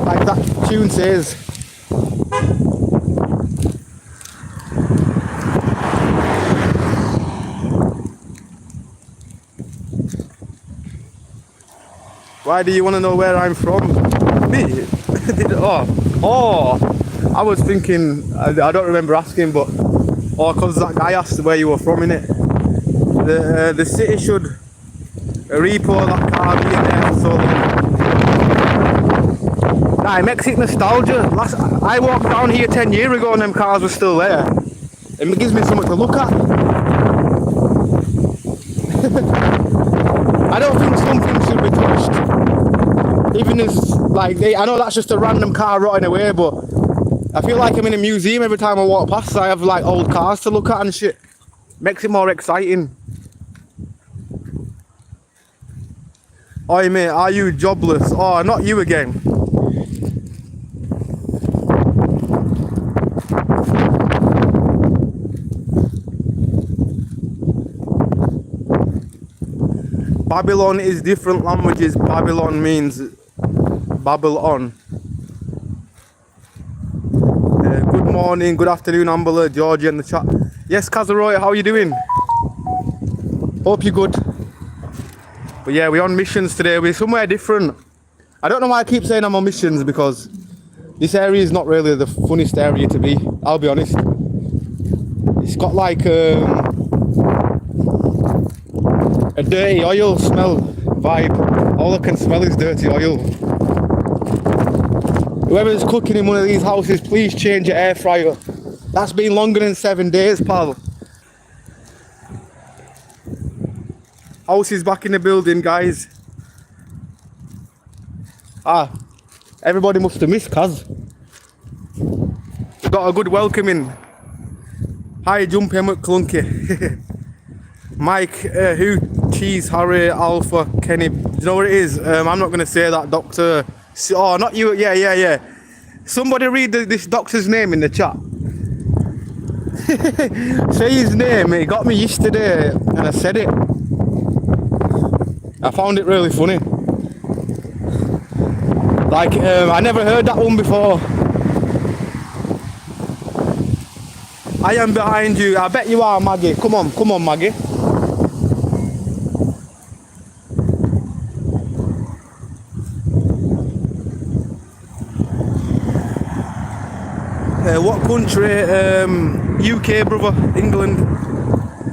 like that tune says. Why do you want to know where I'm from? Me? I was thinking, I don't remember asking, but, because that guy asked where you were from, innit? The city should repo that car being there for so long. Nah, it makes it nostalgia. I walked down here 10 years ago and them cars were still there. It gives me something to look at. I don't think something should be touched. Even as, like, I know that's just a random car rotting away, but I feel like I'm in a museum every time I walk past. I have, like, old cars to look at and shit. Makes it more exciting. Oi, mate, are you jobless? Oh, not you again. Babylon is different languages. Babylon means Babylon. Good morning, good afternoon, Ambler, Georgie in the chat. Yes, Kazaroy, how are you doing? Hope you're good. But yeah, we're on missions today. We're somewhere different. I don't know why I keep saying I'm on missions because this area is not really the funniest area to be. I'll be honest. It's got like a dirty oil smell vibe. All I can smell is dirty oil. Whoever's cooking in one of these houses, please change your air fryer. That's been longer than 7 days, pal. House is back in the building, guys. Everybody must have missed, cuz. We got a good welcoming. Hi, Jumpy McClunky. Mike, who? Cheese, Harry, Alpha, Kenny. Do you know what it is? I'm not going to say that, Doctor. Oh, not you. Yeah. Somebody read this doctor's name in the chat. Say his name. He got me yesterday and I said it. I found it really funny. Like, I never heard that one before. I am behind you. I bet you are, Maggie. Come on, Maggie. What country? UK, brother. England.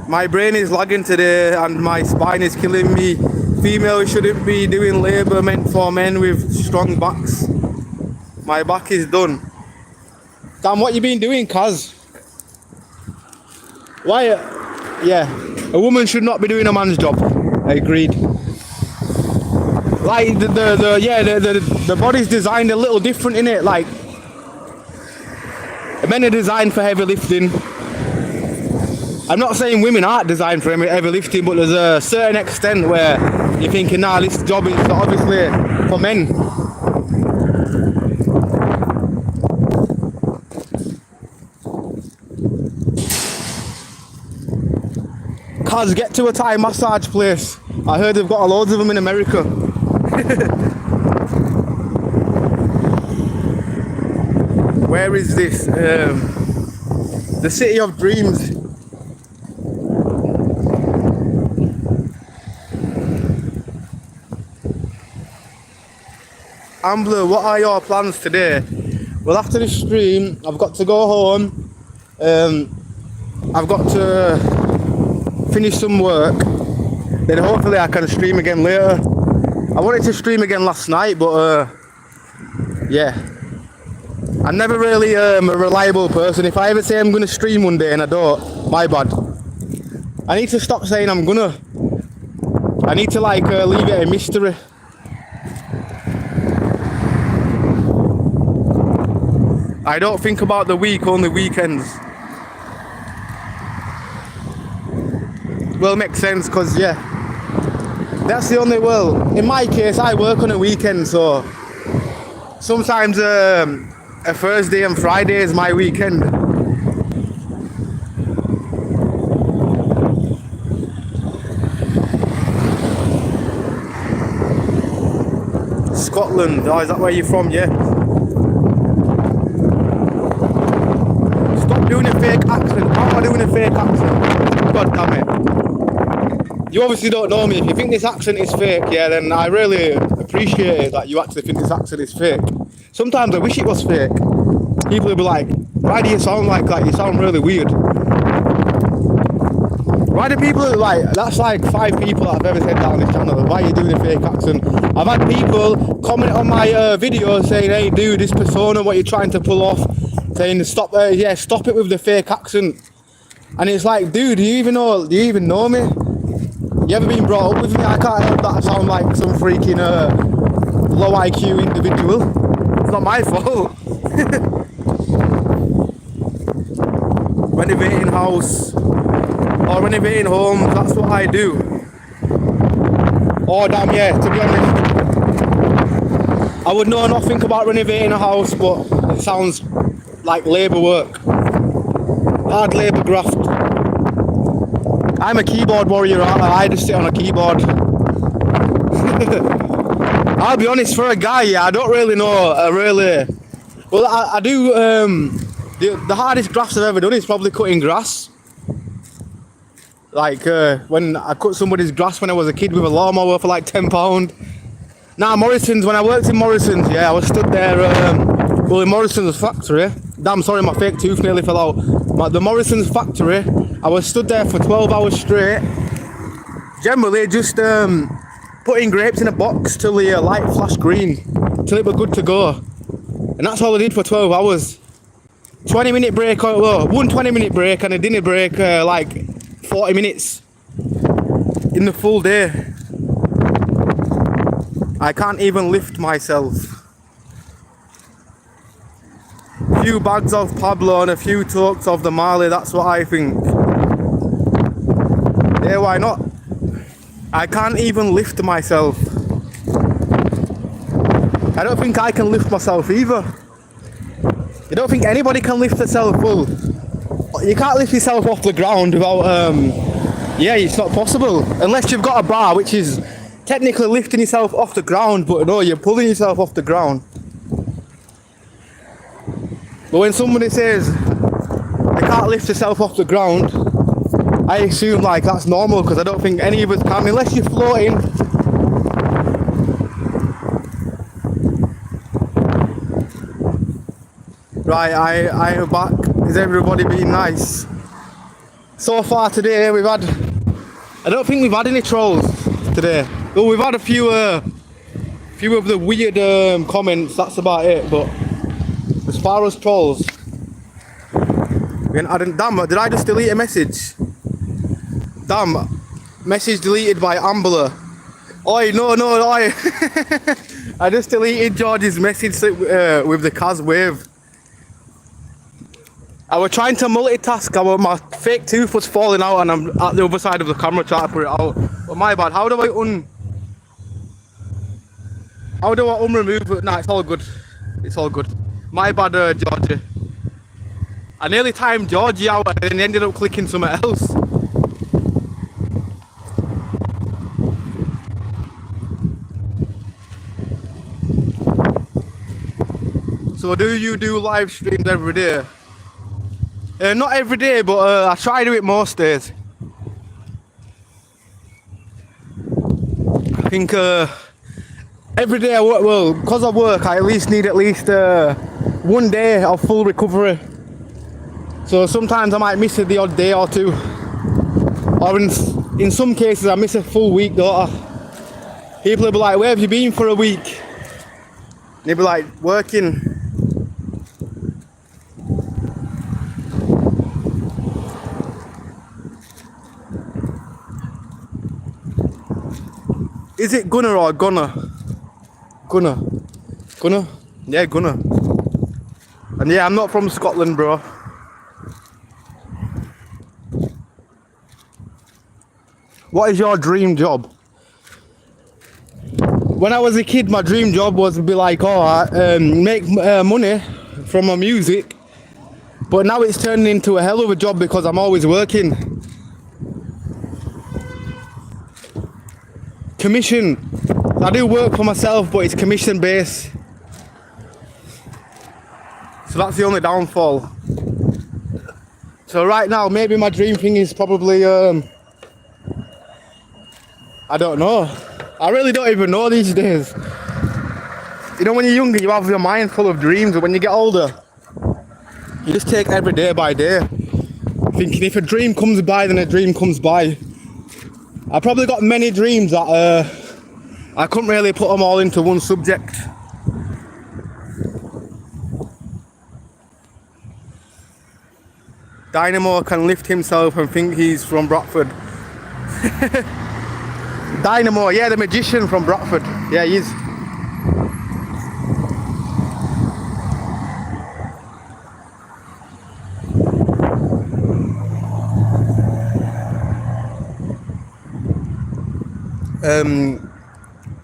My brain is lagging today and my spine is killing me. Female shouldn't be doing labour meant for men with strong backs. My back is done. Damn, what you been doing, cuz? Why? Yeah, a woman should not be doing a man's job. I agreed. Like the body's designed a little different, innit? Like, men are designed for heavy lifting. I'm not saying women aren't designed for heavy lifting, but there's a certain extent where you're thinking, nah, this job is obviously for men. Cuz, get to a Thai massage place. I heard they've got loads of them in America. Where is this? The City of Dreams. Ambler, what are your plans today? Well, after this stream, I've got to go home. I've got to finish some work. Then hopefully I can stream again later. I wanted to stream again last night, but yeah. I'm never really a reliable person. If I ever say I'm going to stream one day and I don't, my bad. I need to stop saying I'm gonna. I need to like leave it a mystery. I don't think about the week, only weekends. Well, makes sense, because yeah, that's the only, well, in my case, I work on a weekend, so sometimes a Thursday and Friday is my weekend. Scotland, oh, is that where you're from? Yeah. Stop doing a fake accent. How am I doing a fake accent? God damn it. You obviously don't know me. If you think this accent is fake, yeah, then I really appreciate it that you actually think this accent is fake. Sometimes I wish it was fake. People will be like, why do you sound like that? You sound really weird. Why do people, like, that's like 5 people that I've ever said that on this channel. Why are you doing a fake accent? I've had people comment on my videos saying, hey dude, this persona, what you're trying to pull off, saying stop stop it with the fake accent. And it's like, dude, do you even know me? You ever been brought up with me? I can't help that I sound like some freaking low IQ individual. It's not my fault. Renovating house or renovating homes, that's what I do. Oh damn, yeah, to be honest, I would know nothing about renovating a house, but it sounds like labour work. Hard labour graft. I'm a keyboard warrior, I just sit on a keyboard. I'll be honest, for a guy, yeah, I don't really know, well, I do, the hardest grafts I've ever done is probably cutting grass. Like, when I cut somebody's grass when I was a kid with a lawnmower for like £10. Nah, Morrison's, when I worked in Morrison's, yeah, I was stood there, well, in Morrison's factory. Damn, sorry, my fake tooth nearly fell out. The Morrison's factory, I was stood there for 12 hours straight. Generally, just putting grapes in a box till the light flashed green, till it was good to go. And that's all I did for 12 hours. 20-minute break, well, one 20-minute break and a dinner break, like 40 minutes. in the full day. I can't even lift myself. A few bags of Pablo and a few talks of the Marley, that's what I think. Yeah, why not? I can't even lift myself. I don't think I can lift myself either. I don't think anybody can lift themselves full. You can't lift yourself off the ground without, yeah, it's not possible. Unless you've got a bar, which is technically lifting yourself off the ground, but no, you're pulling yourself off the ground. But when somebody says, I can't lift yourself off the ground, I assume like that's normal, because I don't think any of us can, unless you're floating. Right, I am back. Is everybody being nice? So far today we've had, I don't think we've had any trolls today. Well, we've had a few of the weird comments, that's about it, but as far as trolls, damn, did I just delete a message? Damn, message deleted by Ambler. Oi, no, oi. I just deleted George's message with the Kaz wave. I was trying to multitask, my fake tooth was falling out and I'm at the other side of the camera trying to put it out. But my bad, how do I unremove it? Nah, it's all good. It's all good. My bad, Georgie. I nearly timed Georgie out and then ended up clicking something else. So do you do live streams every day? Not every day, but I try to do it most days. I think every day I work, well, because I work, I need at least 1 day of full recovery. So sometimes I might miss it the odd day or two. Or in some cases I miss a full week, don't I? People will be like, where have you been for a week? They'll be like, working. Is it Gunner or Gunner? Gunner. Gunner? Yeah, Gunner. And yeah, I'm not from Scotland, bro. What is your dream job? When I was a kid, my dream job was to be like, make money from my music. But now it's turning into a hell of a job because I'm always working. Commission. I do work for myself, but it's commission based. So that's the only downfall. So right now, maybe my dream thing is probably, I don't know. I really don't even know these days. You know, when you're younger, you have your mind full of dreams, but when you get older, you just take every day by day. Thinking if a dream comes by, then a dream comes by. I probably got many dreams that I couldn't really put them all into one subject. Dynamo can lift himself and think he's from Bradford. Dynamo, yeah, the magician from Bradford. Yeah, he is.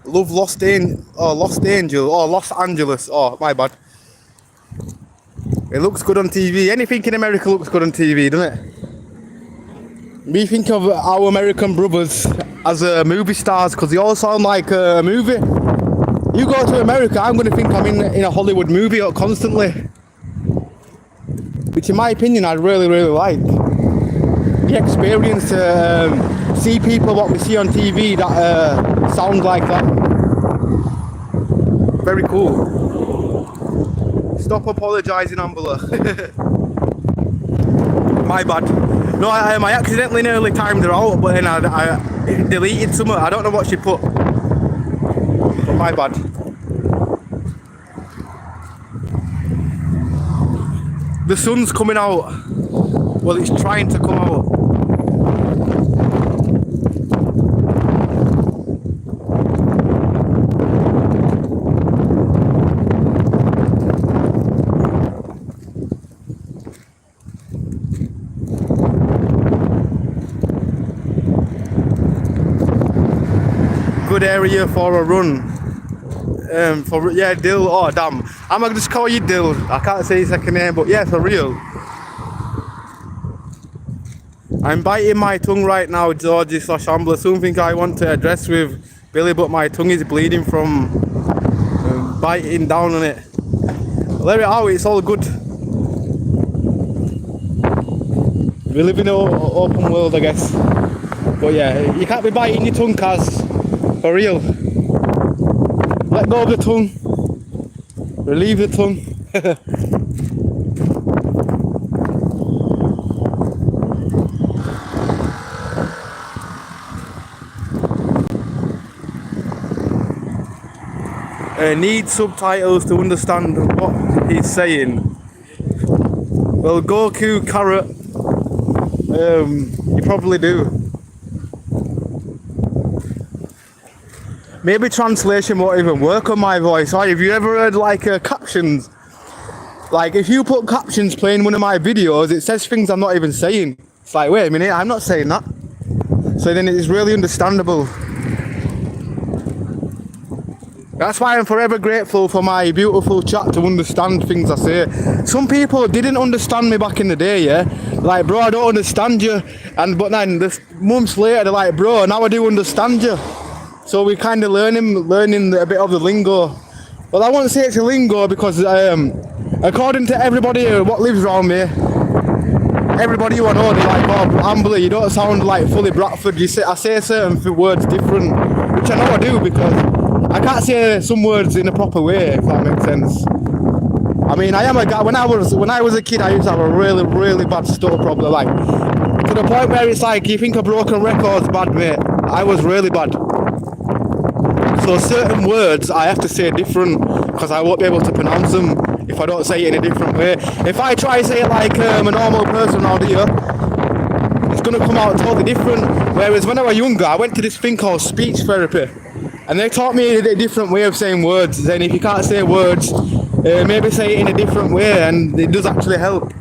Love Lost Angel, or Los Angeles. Oh, my bad. It looks good on TV. Anything in America looks good on TV, doesn't it? We think of our American brothers as movie stars because they all sound like a movie. You go to America, I'm going to think I'm in a Hollywood movie constantly. Which in my opinion, I really, really like. The experience to see people what we see on TV that sound like that. Very cool. Stop apologising, Ambler. My bad. No, I accidentally nearly timed her out, but then I deleted some. I don't know what she put. But my bad. The sun's coming out. Well, it's trying to come out. good area for a run. Yeah, Dill. Oh damn, I'm gonna just call you Dill. I can't say his second name, but yeah, for real. I'm biting my tongue right now, Georgie / Ambler. Something I want to address with Billy, but my tongue is bleeding from biting down on it. Let it out, it's all good. We live in an open world, I guess. But yeah, you can't be biting your tongue, Kaz. For real. Let go of the tongue. Relieve the tongue. Need subtitles to understand what he's saying. Well, Goku, Carrot, you probably do. Maybe translation won't even work on my voice. Right? Have you ever heard like captions? Like if you put captions playing one of my videos, it says things I'm not even saying. It's like, wait a minute, I'm not saying that. So then it's really understandable. That's why I'm forever grateful for my beautiful chat to understand things I say. Some people didn't understand me back in the day, yeah? Like, bro, I don't understand you. But then months later, they're like, bro, now I do understand you. So we're kind of learning a bit of the lingo. Well, I won't say it's a lingo because according to everybody what lives around me, everybody who I know, they're like, oh, Ambler, you don't sound like fully Bradford. I say certain words different, which I know I do because I can't say some words in a proper way, if that makes sense. I mean, I am a guy. When I was a kid, I used to have a really, really bad stutter problem, like to the point where it's like you think a broken record's bad, mate. I was really bad. So certain words I have to say different because I won't be able to pronounce them if I don't say it in a different way. If I try to say it like a normal person out here, it's gonna come out totally different. Whereas when I was younger, I went to this thing called speech therapy. And they taught me a different way of saying words. Then if you can't say words, maybe say it in a different way, and it does actually help.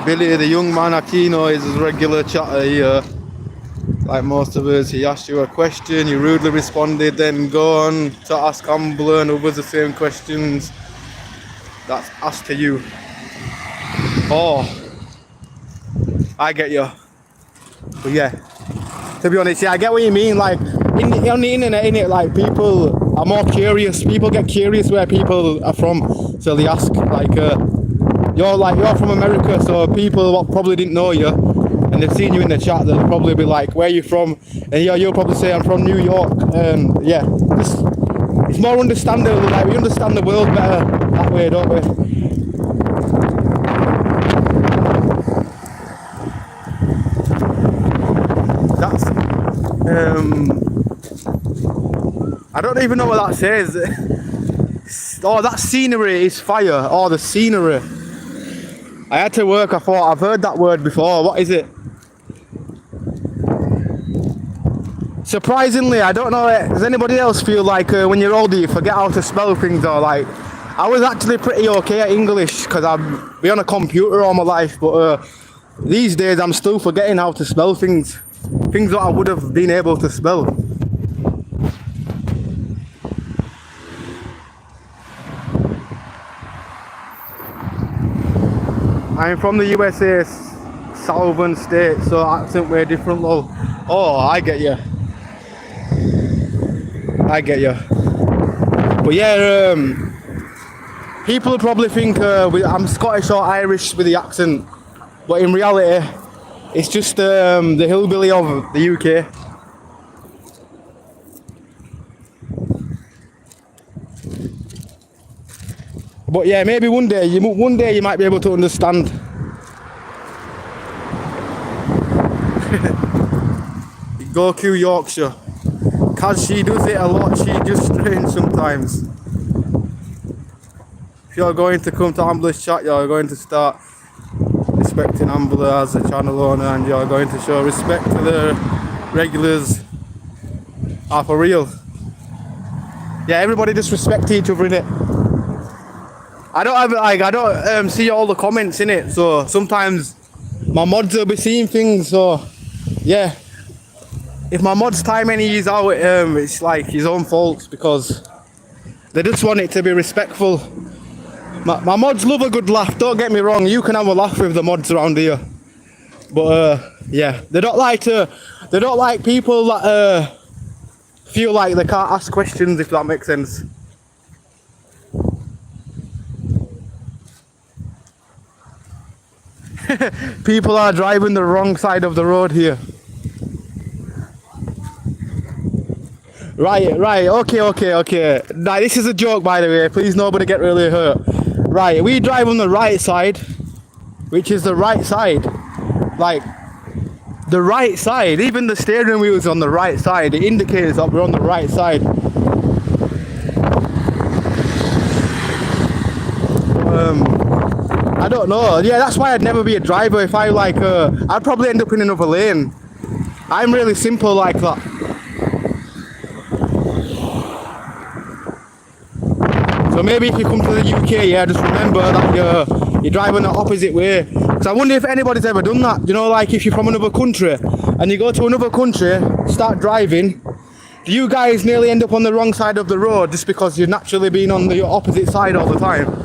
Billy, the young man Aquino, is a regular chatter here. Like most of us, he asked you a question, you rudely responded, then go on to ask Ambler and others the same questions. That's asked to you. Oh, I get you. But yeah, to be honest, yeah, I get what you mean. Like on the internet, innit, like people are more curious. People get curious where people are from, so they ask. Like you're from America, so people probably didn't know you. And they've seen you in the chat, they'll probably be like, where are you from? And you'll probably say, I'm from New York. Yeah, it's more understandable, like we understand the world better that way, don't we? That's, I don't even know what that says. Oh, that scenery is fire. Oh, the scenery. I had to work, I thought, I've heard that word before. What is it? Surprisingly, I don't know, does anybody else feel like when you're older you forget how to spell things, or like, I was actually pretty okay at English because I've been on a computer all my life, but these days I'm still forgetting how to spell things that I would have been able to spell. I'm from the USA, southern state, so accent way different, lol. Oh, I get you. I get you. But yeah, people probably think I'm Scottish or Irish with the accent, but in reality, it's just the hillbilly of the UK. But yeah, maybe one day you might be able to understand. Goku Yorkshire. Cause she does it a lot, she just strains sometimes. If you're going to come to Ambler's chat, you're going to start respecting Ambler as a channel owner, and you're going to show respect to the regulars. For real. Yeah, everybody just respect each other in it. I don't have like I don't see all the comments in it, so sometimes my mods will be seeing things. So yeah, if my mods time any is out, it's like his own fault because they just want it to be respectful. My mods love a good laugh. Don't get me wrong. You can have a laugh with the mods around here, but yeah, they don't like people that feel like they can't ask questions. If that makes sense. People are driving the wrong side of the road here. Right, okay. Now, this is a joke, by the way. Please, nobody get really hurt. Right, we drive on the right side, which is the right side. Like, the right side. Even the steering wheel is on the right side. It indicates that we're on the right side. I don't know. Yeah, that's why I'd never be a driver. If I like, I'd probably end up in another lane. I'm really simple like that. So maybe if you come to the UK, yeah, just remember that you're driving the opposite way. Because I wonder if anybody's ever done that. You know, like if you're from another country and you go to another country, start driving, do you guys nearly end up on the wrong side of the road just because you're naturally being on the opposite side all the time?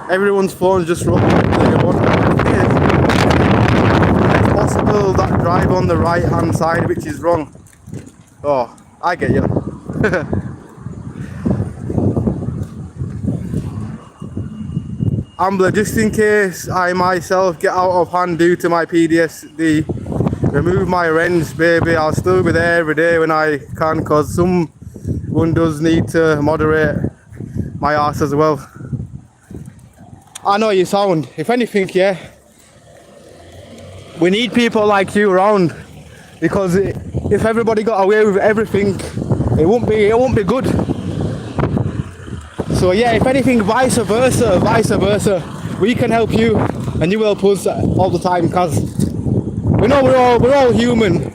Everyone's phone's just rolling. It's possible that drive on the right hand side, which is wrong. Oh, I get you. Ambler, just in case I myself get out of hand due to my PTSD, remove my wrench, baby. I'll still be there every day when I can, because someone does need to moderate my arse as well. I know you sound. If anything, yeah, we need people like you around, because if everybody got away with everything, it won't be good. So yeah, if anything, vice versa, we can help you and you help us all the time, because we know we're all human.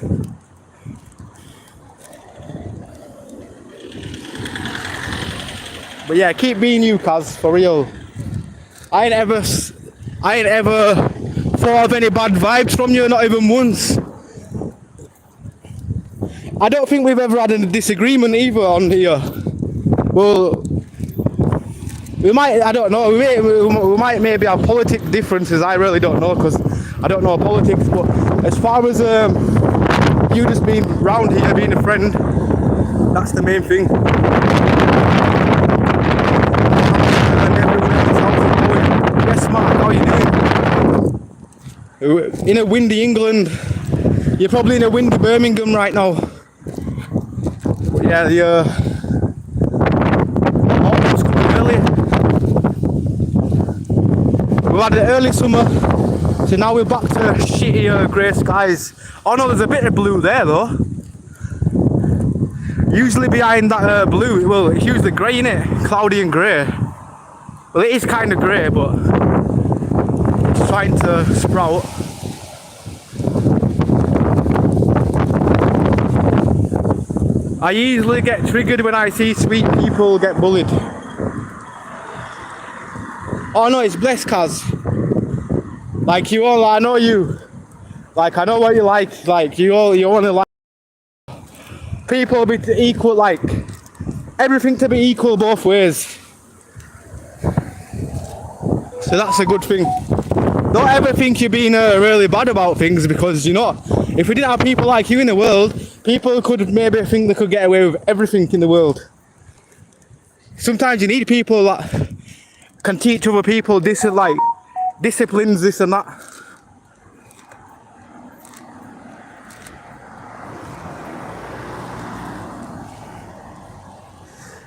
But yeah, keep being you, Kaz, for real. I ain't ever thought of any bad vibes from you, not even once. I don't think we've ever had a disagreement either on here. Well, we might, I don't know, we might maybe have politic differences. I really don't know, because I don't know politics. But as far as you just being round here, being a friend, that's the main thing. Mark, how are you doing? In a windy England. You're probably in a windy Birmingham right now. But yeah, the autumn's coming early. We've had an early summer, so now we're back to shitty grey skies. Oh no, there's a bit of blue there though. Usually behind that blue, well, it's usually grey, innit? Cloudy and grey. Well, it is kind of grey, but it's trying to sprout. I easily get triggered when I see sweet people get bullied. Oh no, it's blessed, Kaz. Like you all, I know you. Like I know what you like. Like you only like people be equal. Like everything to be equal both ways. So that's a good thing. Don't ever think you're being really bad about things, because you're not. If we didn't have people like you in the world, people could maybe think they could get away with everything in the world. Sometimes you need people that can teach other people like disciplines, this and that.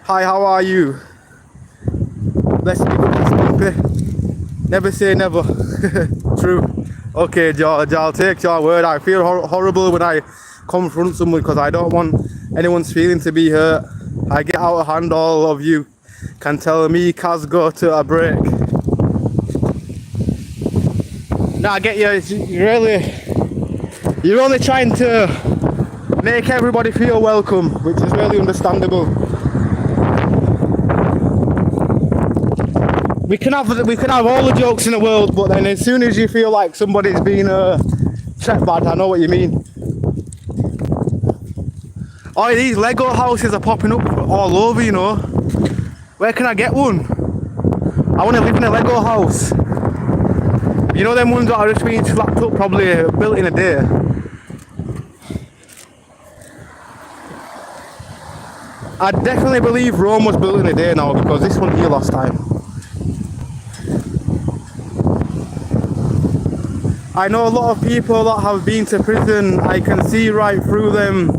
Hi, how are you? Blessed be good. Never say never. True. Okay, George, I'll take your word. I feel horrible when I confront someone, because I don't want anyone's feeling to be hurt. I get out of hand. All of you can tell me, Kaz, go to a break. No, I get you. You're only trying to make everybody feel welcome, which is really understandable. We can have all the jokes in the world, but then as soon as you feel like somebody's been treated bad, I know what you mean. Oh, these Lego houses are popping up all over, you know. Where can I get one? I want to live in a Lego house. You know them ones that are just being slapped up, probably built in a day. I definitely believe Rome was built in a day now, because this one here last time. I know a lot of people that have been to prison. I can see right through them.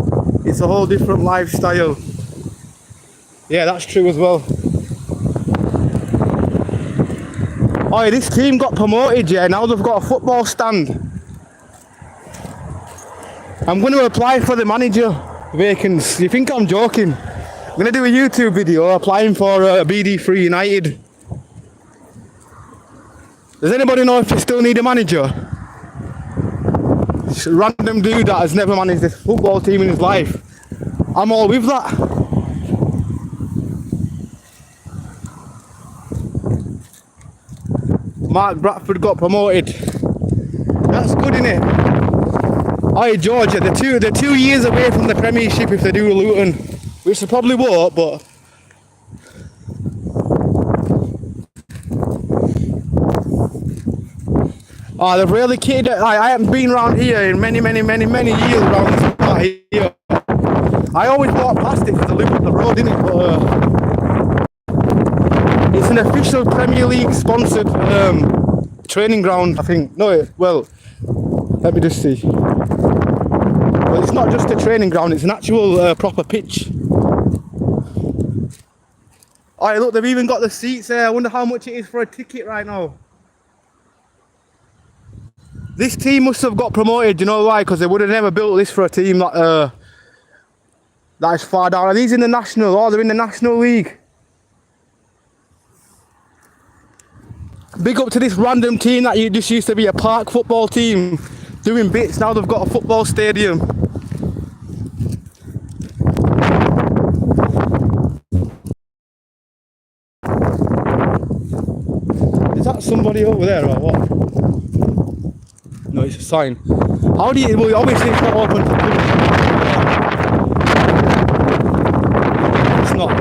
It's a whole different lifestyle. Yeah, that's true as well. Oh, this team got promoted, yeah, now they've got a football stand. I'm going to apply for the manager vacancy. You think I'm joking? I'm going to do a YouTube video applying for BD3 United. Does anybody know if they still need a manager? It's a random dude that has never managed this football team in his life. I'm all with that. Mark Bradford got promoted. That's good, innit? Oh, Georgia, they're 2 years away from the Premiership if they do Luton, which they probably won't, but oh, they've really kitted it. I haven't been around here in many years around this part here. I always walk past it because I live up the road, innit? But it's an official Premier League sponsored training ground, I think. No, well, let me just see. Well, it's not just a training ground, it's an actual proper pitch. Oh, look, they've even got the seats there. I wonder how much it is for a ticket right now. This team must have got promoted, you know why? Because they would have never built this for a team that is far down. Are these in the National? Oh, they're in the National League. Big up to this random team that just used to be a park football team doing bits. Now they've got a football stadium. Is that somebody over there or what? No, it's a sign. How do you... Well, obviously it's not open to public. It's not.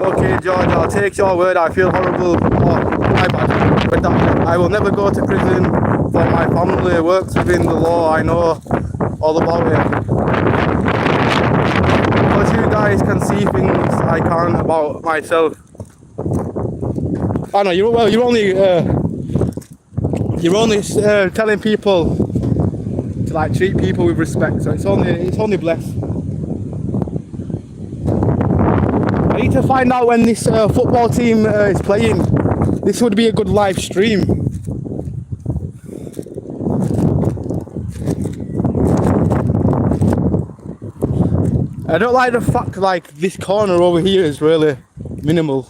Okay, George, I'll take your word. I feel horrible. Oh, my bad. But I will never go to prison for my family. Works within the law. I know all about it. Because you guys can see things I can't about myself. I know you're only telling people to like treat people with respect. So it's only blessed. I need to find out when this football team is playing. This would be a good live stream. I don't like the fact like this corner over here is really minimal.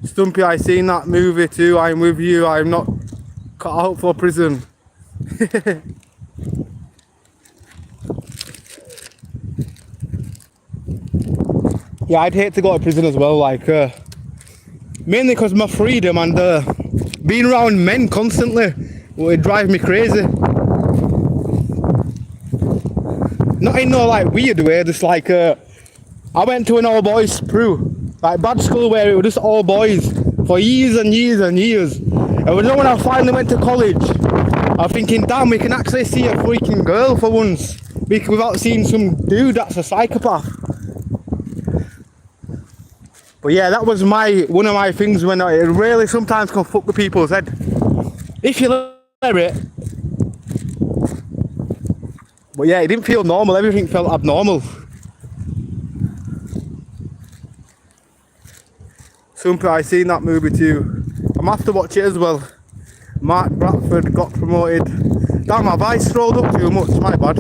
Stumpy, I seen that movie too. I'm with you. I'm not cut out for prison. Yeah, I'd hate to go to prison as well. Like, mainly because my freedom and being around men constantly would drive me crazy. Not in no like weird way. Just like I went to an all boys crew. Like bad school where it was just all boys for years and years and years. And when I finally went to college, I'm thinking, damn, we can actually see a freaking girl for once without seeing some dude that's a psychopath. But yeah, that was one of my things when it really sometimes can fuck with people's head. If you let it. But yeah, it didn't feel normal, everything felt abnormal. Something I seen that movie too. I'm gonna have to watch it as well. Mark Bradford got promoted. Damn, have I strolled up too much? My bad.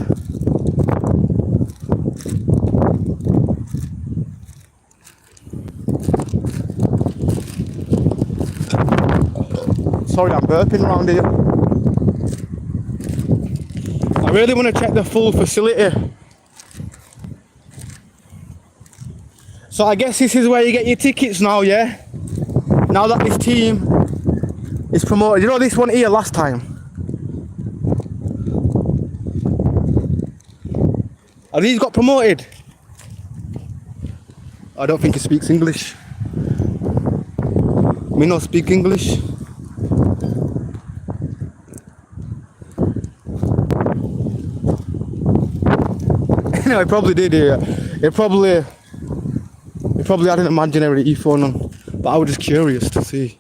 Sorry, I'm burping around here. I really want to check the full facility. So I guess this is where you get your tickets now, yeah? Now that this team is promoted. You know this one here last time? Have these got promoted? I don't think he speaks English. Me not speak English. No, he probably did. He probably had an imaginary earphone on, but I was just curious to see.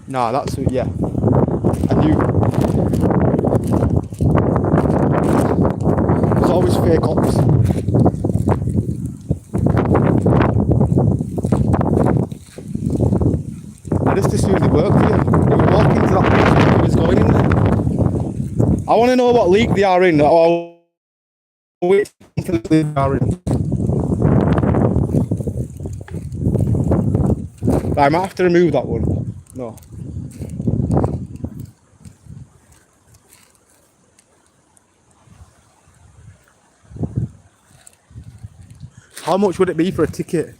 Nah, that's it, yeah. I knew. There's always fake ops. I just assumed they worked here. They were walking to that place when he was going in there. I want to know what league they are in, or which league they are in. But I might have to remove that one. No. How much would it be for a ticket?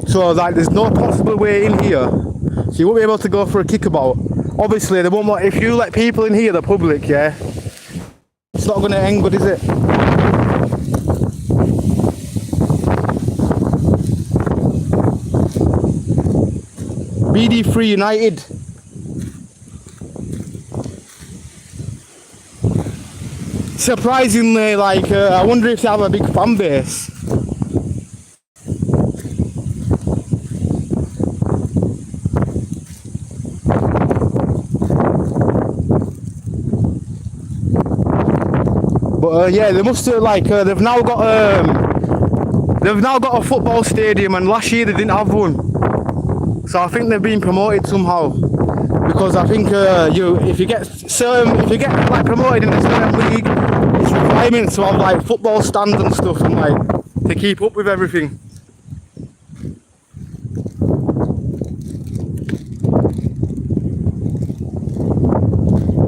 So like there's no possible way in here. So you won't be able to go for a kickabout. Obviously they won't want, if you let people in here, the public, yeah, it's not gonna end good, is it? BD3 United. Surprisingly, like, I wonder if they have a big fan base. But yeah, they must have like they've now got a football stadium, and last year they didn't have one. So I think they've been promoted somehow, because I think if you get like promoted in a certain league, it's requirements to have like football stands and stuff, and like to keep up with everything.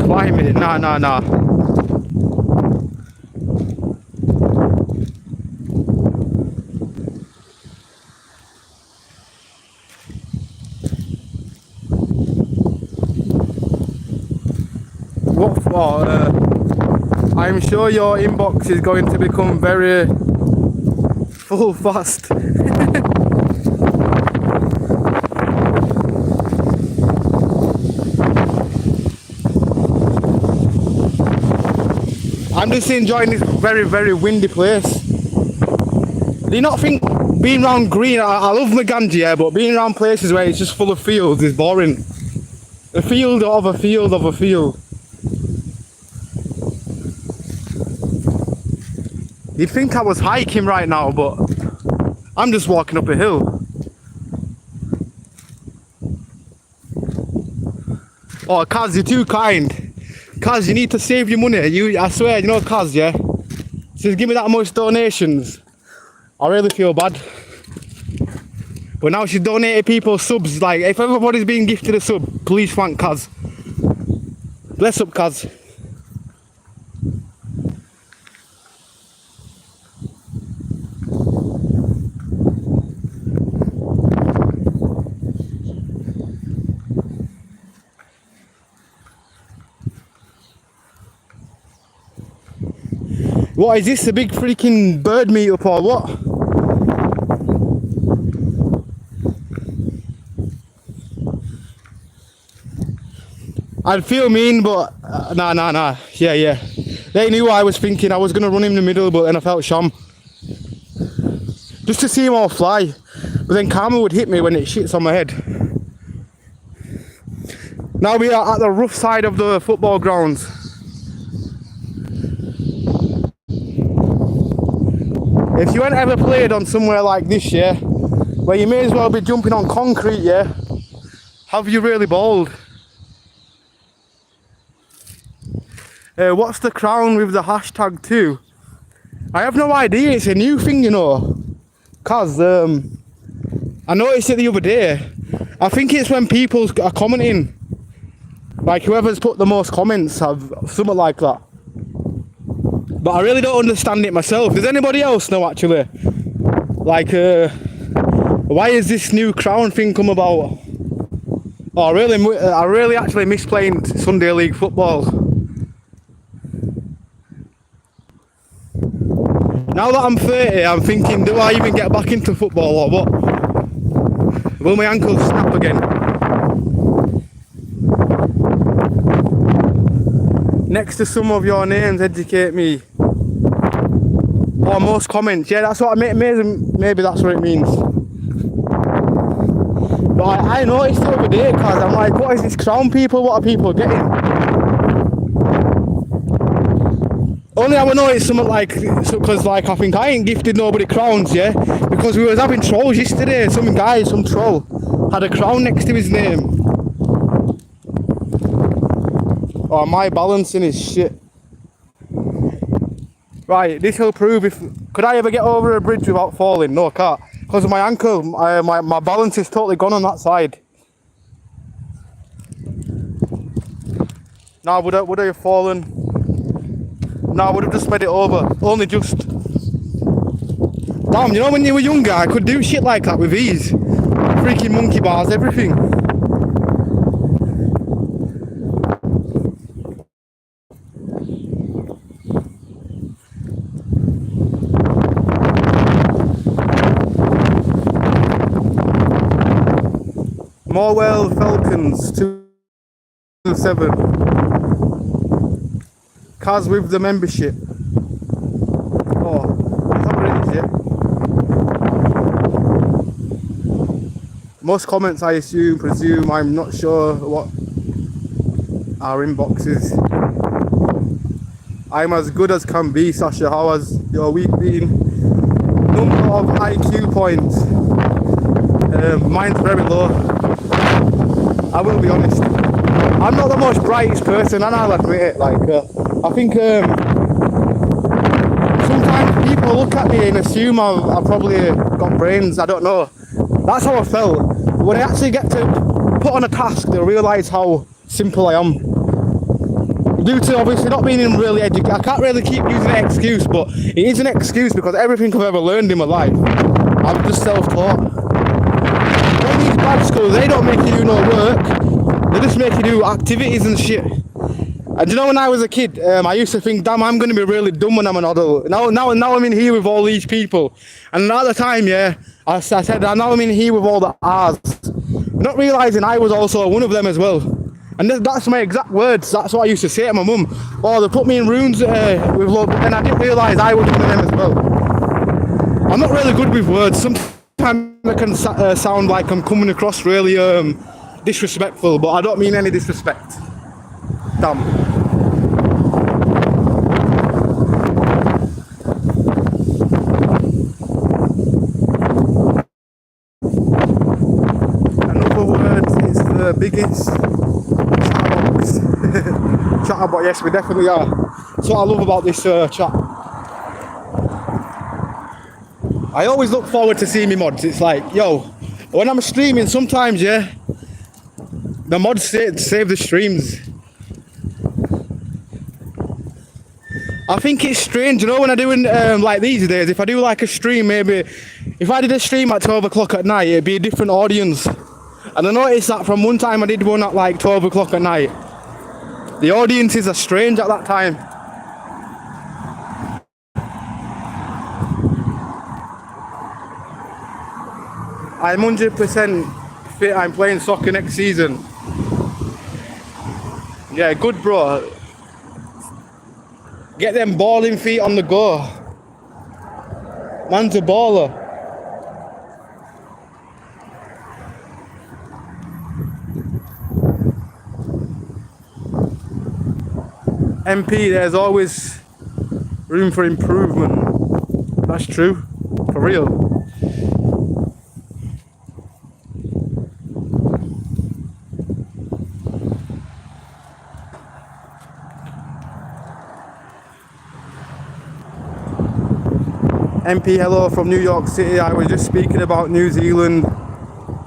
Climbing it, nah. What for? I'm sure your inbox is going to become very full fast. I'm just enjoying this very, very windy place. Do you not think being around green, I love Maganja, yeah, but being around places where it's just full of fields is boring. A field of a field of a field. You'd think I was hiking right now, but I'm just walking up a hill. Oh, Kaz, you're too kind. Kaz, you need to save your money. I swear, you know Kaz, yeah? Says give me that much donations. I really feel bad. But now she's donated people subs. Like, if everybody's being gifted a sub, please thank Kaz. Bless up, Kaz. What is this, a big freaking bird meetup or what? I'd feel mean, but nah. Yeah. They knew I was thinking. I was gonna run in the middle, but then I felt sham. Just to see him all fly. But then karma would hit me when it shits on my head. Now we are at the rough side of the football grounds. If you ain't ever played on somewhere like this, yeah, where you may as well be jumping on concrete, yeah, have you really balled? What's the crown with the hashtag too? I have no idea, it's a new thing, you know. Cause I noticed it the other day. I think it's when people are commenting. Like whoever's put the most comments have something like that. But I really don't understand it myself. Does anybody else know actually? Like, why is this new crown thing come about? Oh, I really actually miss playing Sunday League football. Now that I'm 30, I'm thinking, do I even get back into football or what? Will my ankle snap again? Next to some of your names, educate me. Or most comments, yeah, that's what I maybe that's what it means. But I noticed the other day, cause I'm like, what is this crown people? What are people getting? Only I would notice something like, because like I think I ain't gifted nobody crowns, yeah, because we was having trolls yesterday. Some guy, some troll, had a crown next to his name. Oh, my balancing is shit. Right, this will prove if... Could I ever get over a bridge without falling? No, I can't. Because of my ankle, my balance is totally gone on that side. Now, would I have fallen? No, I would have just made it over. Only just. Damn, you know when you were younger, I could do shit like that with ease. Freaking monkey bars, everything. Morwell Falcons 2-7. Cars with the membership. Oh, is that what it is, yeah? Most comments I presume, I'm not sure what our inbox is. I'm as good as can be, Sasha. How has your week been? Number of IQ points. Mine's very low. I will be honest. I'm not the most brightest person, and I'll admit it. Like, I think sometimes people look at me and assume I've probably got brains. I don't know. That's how I felt. When I actually get to put on a task, they'll realise how simple I am. Due to obviously not being really educated, I can't really keep using an excuse, but it is an excuse because everything I've ever learned in my life, I'm just self-taught. All these grad schools, they don't make you do no work, they just make you do activities and shit. And you know, when I was a kid, I used to think, damn, I'm going to be really dumb when I'm an adult. Now I'm in here with all these people. And at the time, yeah, I said, now I'm in here with all the R's. Not realising I was also one of them as well. And that's my exact words. That's what I used to say to my mum. Oh, they put me in rooms with love, and I didn't realise I was one of them as well. I'm not really good with words. Sometimes I can sound like I'm coming across really disrespectful, but I don't mean any disrespect. Damn. Another word is the biggest chatterbox. Yes, we definitely are. That's what I love about this chat. I always look forward to seeing me mods. It's like, yo, when I'm streaming sometimes, yeah, the mods save the streams. I think it's strange, you know, when I'm doing like these days, if I do like a stream, maybe if I did a stream at 12 o'clock at night, it'd be a different audience. And I noticed that from one time I did one at like 12 o'clock at night. The audiences are strange at that time. I'm 100% fit, I'm playing soccer next season. Yeah, good bro. Get them balling feet on the go. Man's a baller. MP, there's always room for improvement. That's true. For real. MP, hello from New York City. I was just speaking about New Zealand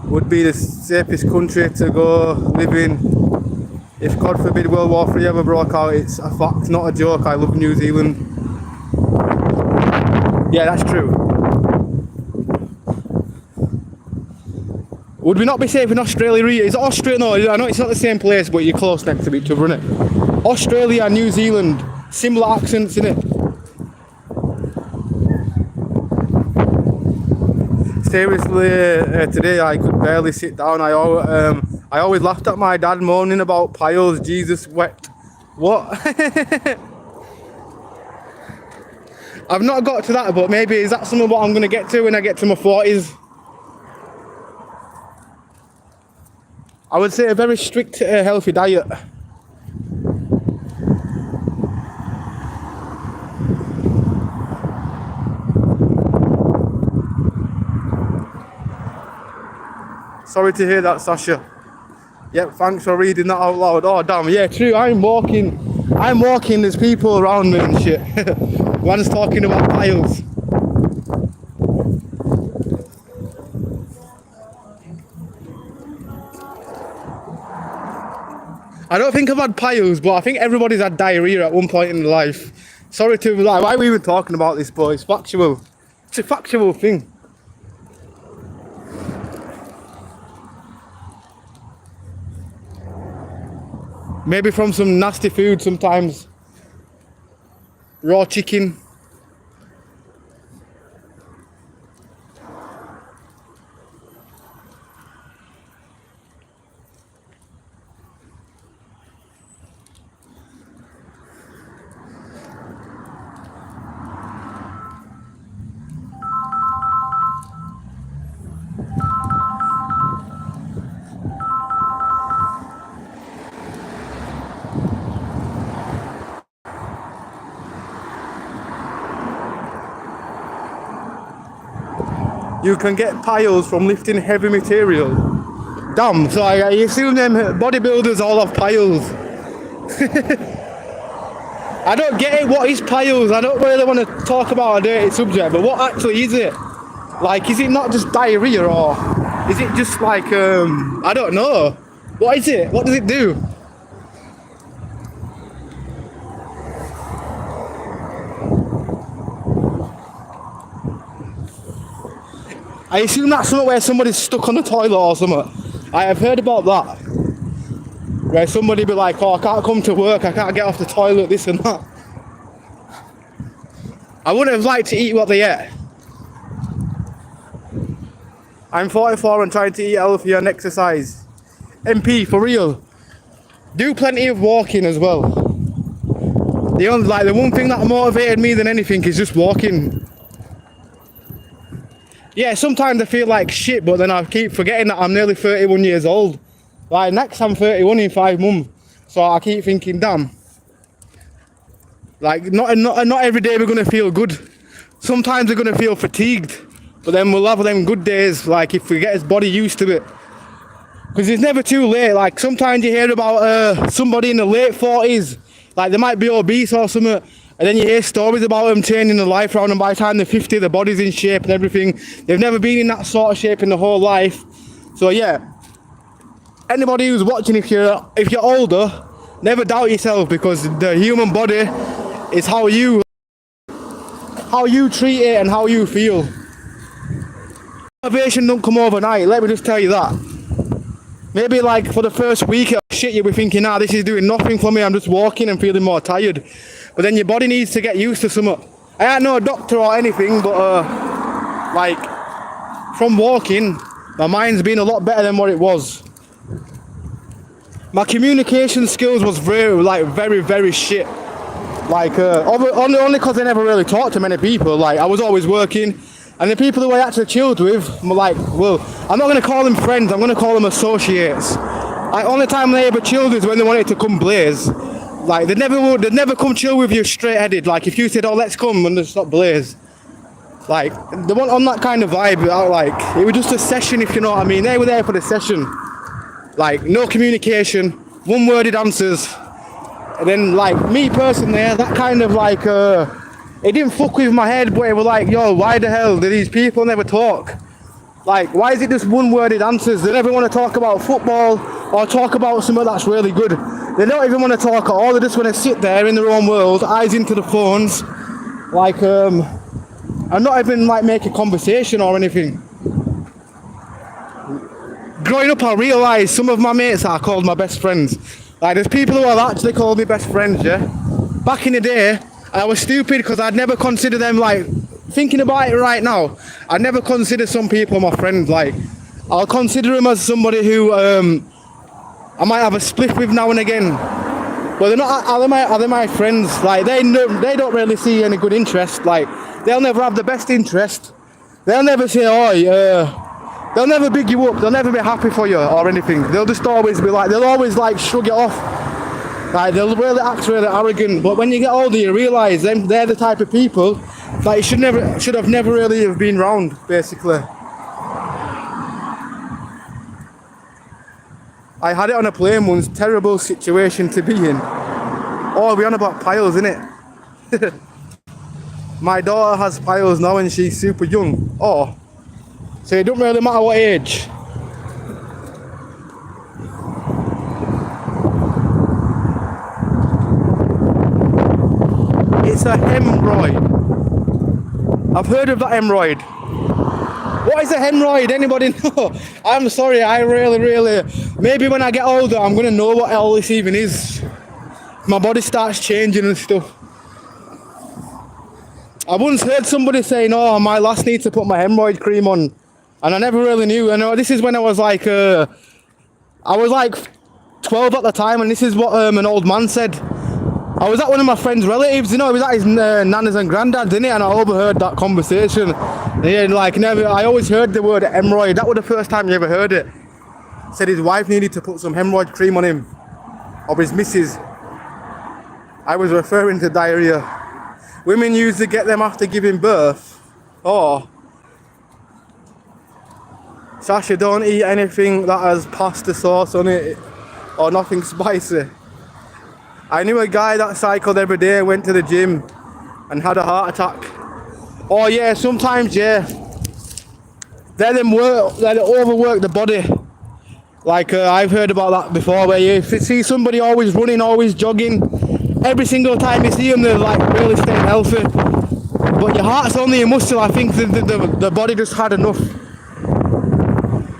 would be the safest country to go live in if God forbid World War III ever broke out. It's a fact, not a joke. I love New Zealand. Yeah, that's true. Would we not be safe in Australia? Is it Australia? No, I know it's not the same place, but you're close next to each other, innit? Australia and New Zealand, similar accents, innit? Seriously, today I could barely sit down. I always laughed at my dad moaning about piles. Jesus wept. What? I've not got to that, but maybe is that some of what I'm going to get to when I get to my 40s? I would say a very strict, healthy diet. Sorry to hear that, Sasha. Yep, thanks for reading that out loud. Oh damn, yeah, true. I'm walking. There's people around me and shit. One's talking about piles. I don't think I've had piles, but I think everybody's had diarrhea at one point in their life. Sorry to like, why are we even talking about this, boy? It's factual. It's a factual thing. Maybe from some nasty food sometimes. Raw chicken. You can get piles from lifting heavy material. Damn, so I assume them bodybuilders all have piles. I don't get it, what is piles? I don't really want to talk about a dirty subject, but what actually is it? Like, is it not just diarrhea, or is it just like, I don't know. What is it? What does it do? I assume that's something where somebody's stuck on the toilet or something. I have heard about that. Where somebody be like, oh, I can't come to work, I can't get off the toilet, this and that. I wouldn't have liked to eat what they ate. I'm 44 and trying to eat healthy and exercise. MP, for real. Do plenty of walking as well. The one thing that motivated me than anything is just walking. Yeah, sometimes I feel like shit, but then I keep forgetting that I'm nearly 31 years old. Like, next I'm 31 in 5 months. So I keep thinking, damn. Like, not every day we're going to feel good. Sometimes we're going to feel fatigued. But then we'll have them good days, like, if we get his body used to it. Because it's never too late. Like, sometimes you hear about somebody in the late 40s. Like, they might be obese or something. And then you hear stories about them changing their life around, and by the time they're 50, their body's in shape and everything. They've never been in that sort of shape in their whole life. So yeah, anybody who's watching, if you're older, never doubt yourself, because the human body is how you treat it and how you feel. Motivation don't come overnight, let me just tell you that. Maybe like for the first week of shit, you'll be thinking, this is doing nothing for me, I'm just walking and feeling more tired. But then your body needs to get used to something. I ain't no doctor or anything, but like, from walking, my mind's been a lot better than what it was. my communication skills was very shit. Like only because I never really talked to many people. Like I was always working, and the people who I actually chilled with, like, well, I'm not gonna call them friends. I'm gonna call them associates. Like only time they ever chilled is when they wanted to come blaze. Like they'd never come chill with you straight headed. Like if you said, "Oh, let's come," and just not blaze. Like they weren't on that kind of vibe. Like it was just a session, if you know what I mean. They were there for the session. Like no communication, one-worded answers. And then like me personally, that kind of like it didn't fuck with my head, but it was like, yo, why the hell do these people never talk? Like why is it just one-worded answers? They never want to talk about football or talk about something that's really good. They don't even want to talk at all. They just want to sit there in their own world, eyes into the phones, like and not even like make a conversation or anything. Growing up, I realised some of my mates are called my best friends. Like there's people who have actually called me best friends, yeah? Back in the day, I was stupid because I'd never consider them, like, thinking about it right now, I'd never consider some people my friends. Like, I'll consider them as somebody who I might have a spliff with now and again. But they're not, are they my friends? Like, they don't really see any good interest. Like, they'll never have the best interest. They'll never say, oh, they'll never big you up, they'll never be happy for you or anything. They'll just always be like, they'll always like shrug it off. Like they'll really act really arrogant. But when you get older, you realise they're the type of people that you should have never really have been round, basically. I had it on a plane once, terrible situation to be in. Oh, we're on about piles, innit? My daughter has piles now and she's super young. Oh. So it don't really matter what age. It's a hemorrhoid. I've heard of that hemorrhoid. What is a hemorrhoid? Anybody know? I'm sorry, I really... Maybe when I get older, I'm going to know what all this even is. My body starts changing and stuff. I once heard somebody saying, oh, my lass needs to put my hemorrhoid cream on. And I never really knew. And this is when I was like 12 at the time, and this is what an old man said. I was at one of my friend's relatives, you know, he was at his nana's and granddad's, didn't it? And I overheard that conversation. And he had like I always heard the word hemorrhoid. That was the first time you ever heard it. Said his wife needed to put some hemorrhoid cream on him, or his missus. I was referring to diarrhea. Women usually get them after giving birth. Oh. Sasha, don't eat anything that has pasta sauce on it or nothing spicy. I knew a guy that cycled every day, went to the gym and had a heart attack. Oh yeah, sometimes, yeah. They overwork the body. Like I've heard about that before, where you see somebody always running, always jogging. Every single time you see them, they're like really staying healthy. But your heart's only a muscle. I think the body just had enough.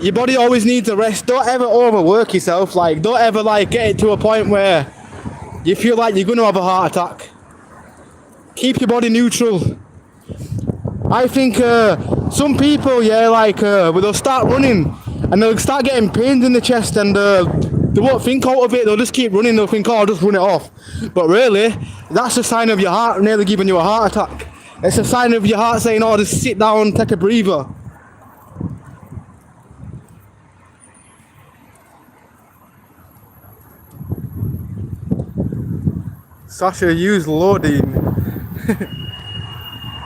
Your body always needs a rest. Don't ever overwork yourself. Like, don't ever like get it to a point where you feel like you're gonna have a heart attack. Keep your body neutral. I think some people, yeah, like they'll start running and they'll start getting pains in the chest, and they won't think out of it. They'll just keep running. They'll think, oh, I'll just run it off. But really, that's a sign of your heart nearly giving you a heart attack. It's a sign of your heart saying, oh, just sit down, take a breather. Sasha, use loading.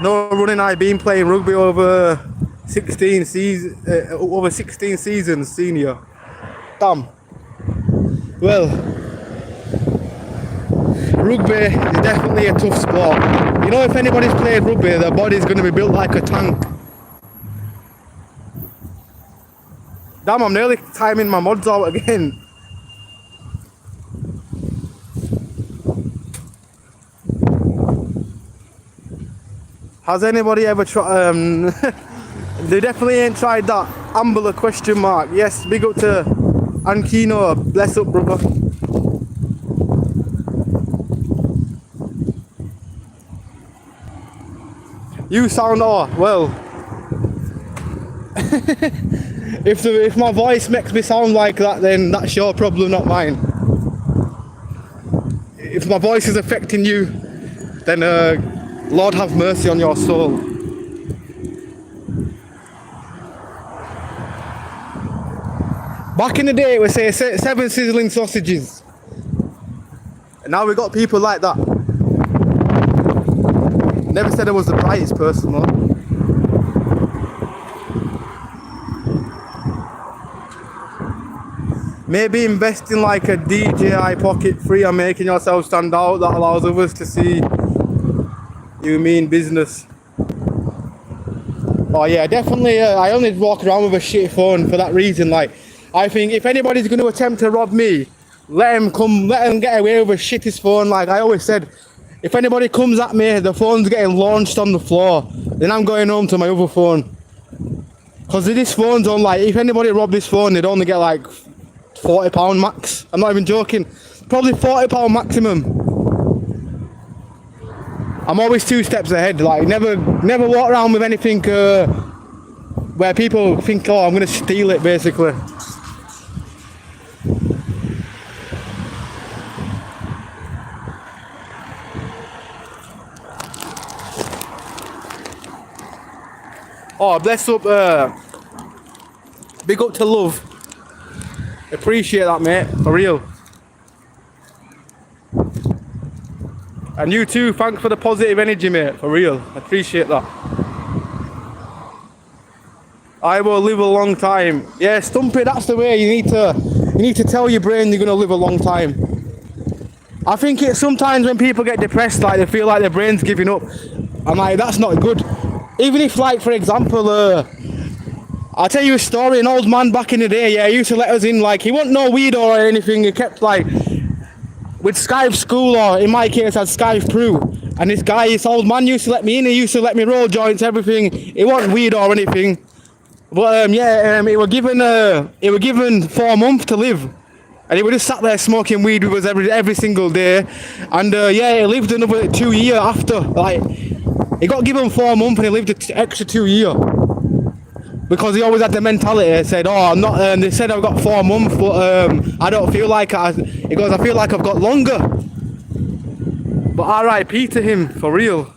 No running. I've been playing rugby over 16 seasons senior. Damn. Well, rugby is definitely a tough sport. You know, if anybody's played rugby, their body's going to be built like a tank. Damn, I'm nearly timing my mods out again. Has anybody ever tried, they definitely ain't tried that Ambler question mark. Yes, big up to Ankino, bless up brother. You sound well. If my voice makes me sound like that, then that's your problem, not mine. if my voice is affecting you, then Lord have mercy on your soul. Back in the day, we say 7 sizzling sausages. And now we got people like that. Never said I was the brightest person though. Maybe invest in like a DJI Pocket 3 and making yourself stand out. That allows others to see you mean business. Oh yeah, definitely. I only walk around with a shitty phone for that reason. Like, I think if anybody's going to attempt to rob me, let them get away with a shittest phone. Like I always said, if anybody comes at me, the phone's getting launched on the floor. Then I'm going home to my other phone. Because this phone's on, like, if anybody robbed this phone, they'd only get like £40 max. I'm not even joking. Probably £40 maximum. I'm always 2 steps ahead. Like, never walk around with anything where people think, oh, I'm going to steal it, basically. Oh, bless up, big up to Love. Appreciate that, mate, for real. And you too, thanks for the positive energy, mate, for real. I appreciate that. I will live a long time. Yeah, Stumpy, that's the way. You need to tell your brain you're gonna live a long time. I think it's sometimes when people get depressed, like they feel like their brain's giving up. I'm like, that's not good. Even if, like, for example, I'll tell you a story. An old man back in the day, yeah, he used to let us in. Like, he wasn't no weed or anything. He kept, like, with Skype school, or in my case, had Skype Pro. And this old man used to let me in. He used to let me roll joints, everything. It wasn't weed or anything. But he were given 4 months to live. And he would just sat there smoking weed with us every single day. And he lived another 2 years after. Like, he got given 4 months and he lived an extra 2 years. Because he always had the mentality, said, oh, I'm not, they said I've got 4 months, but I don't feel like he goes, I feel like I've got longer. But RIP to him, for real.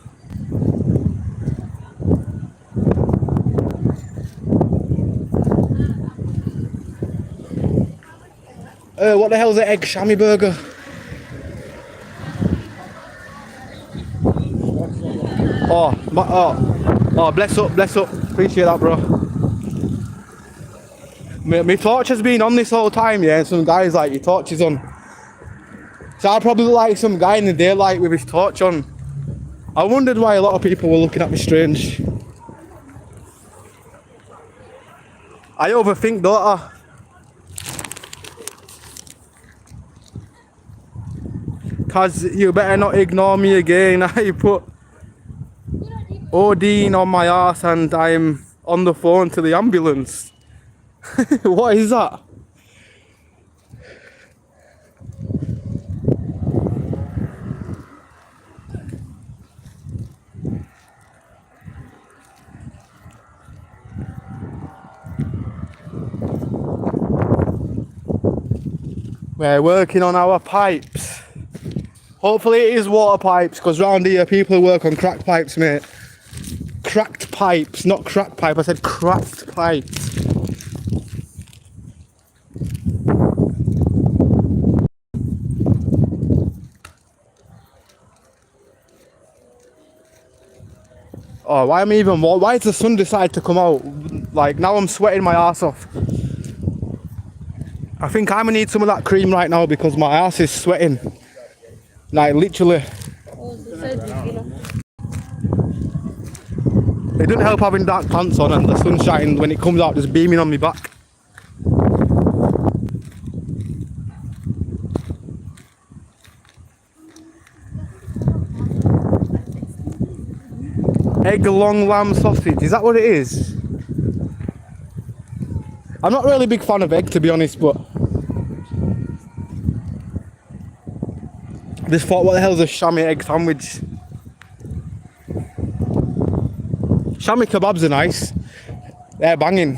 What the hell's an egg chamois burger? Oh, bless up. Appreciate that, bro. My torch has been on this whole time, yeah, and some guy's like, your torch is on. So I probably look like some guy in the daylight with his torch on. I wondered why a lot of people were looking at me strange. I overthink, don't I? Cause you better not ignore me again. I put ODing on my ass and I'm on the phone to the ambulance. What is that? We're working on our pipes. Hopefully it is water pipes, because round here people work on crack pipes, mate. Cracked pipes, not crack pipe, I said cracked pipes. Oh, why does the sun decide to come out? Like, now I'm sweating my ass off. I think I'm gonna need some of that cream right now because my ass is sweating. Like, literally. It doesn't help having dark pants on and the sunshine when it comes out just beaming on my back. Egg long lamb sausage, is that what it is? I'm not really a big fan of egg, to be honest, but I just thought, what the hell is a chamois egg sandwich? Chamois kebabs are nice. They're banging.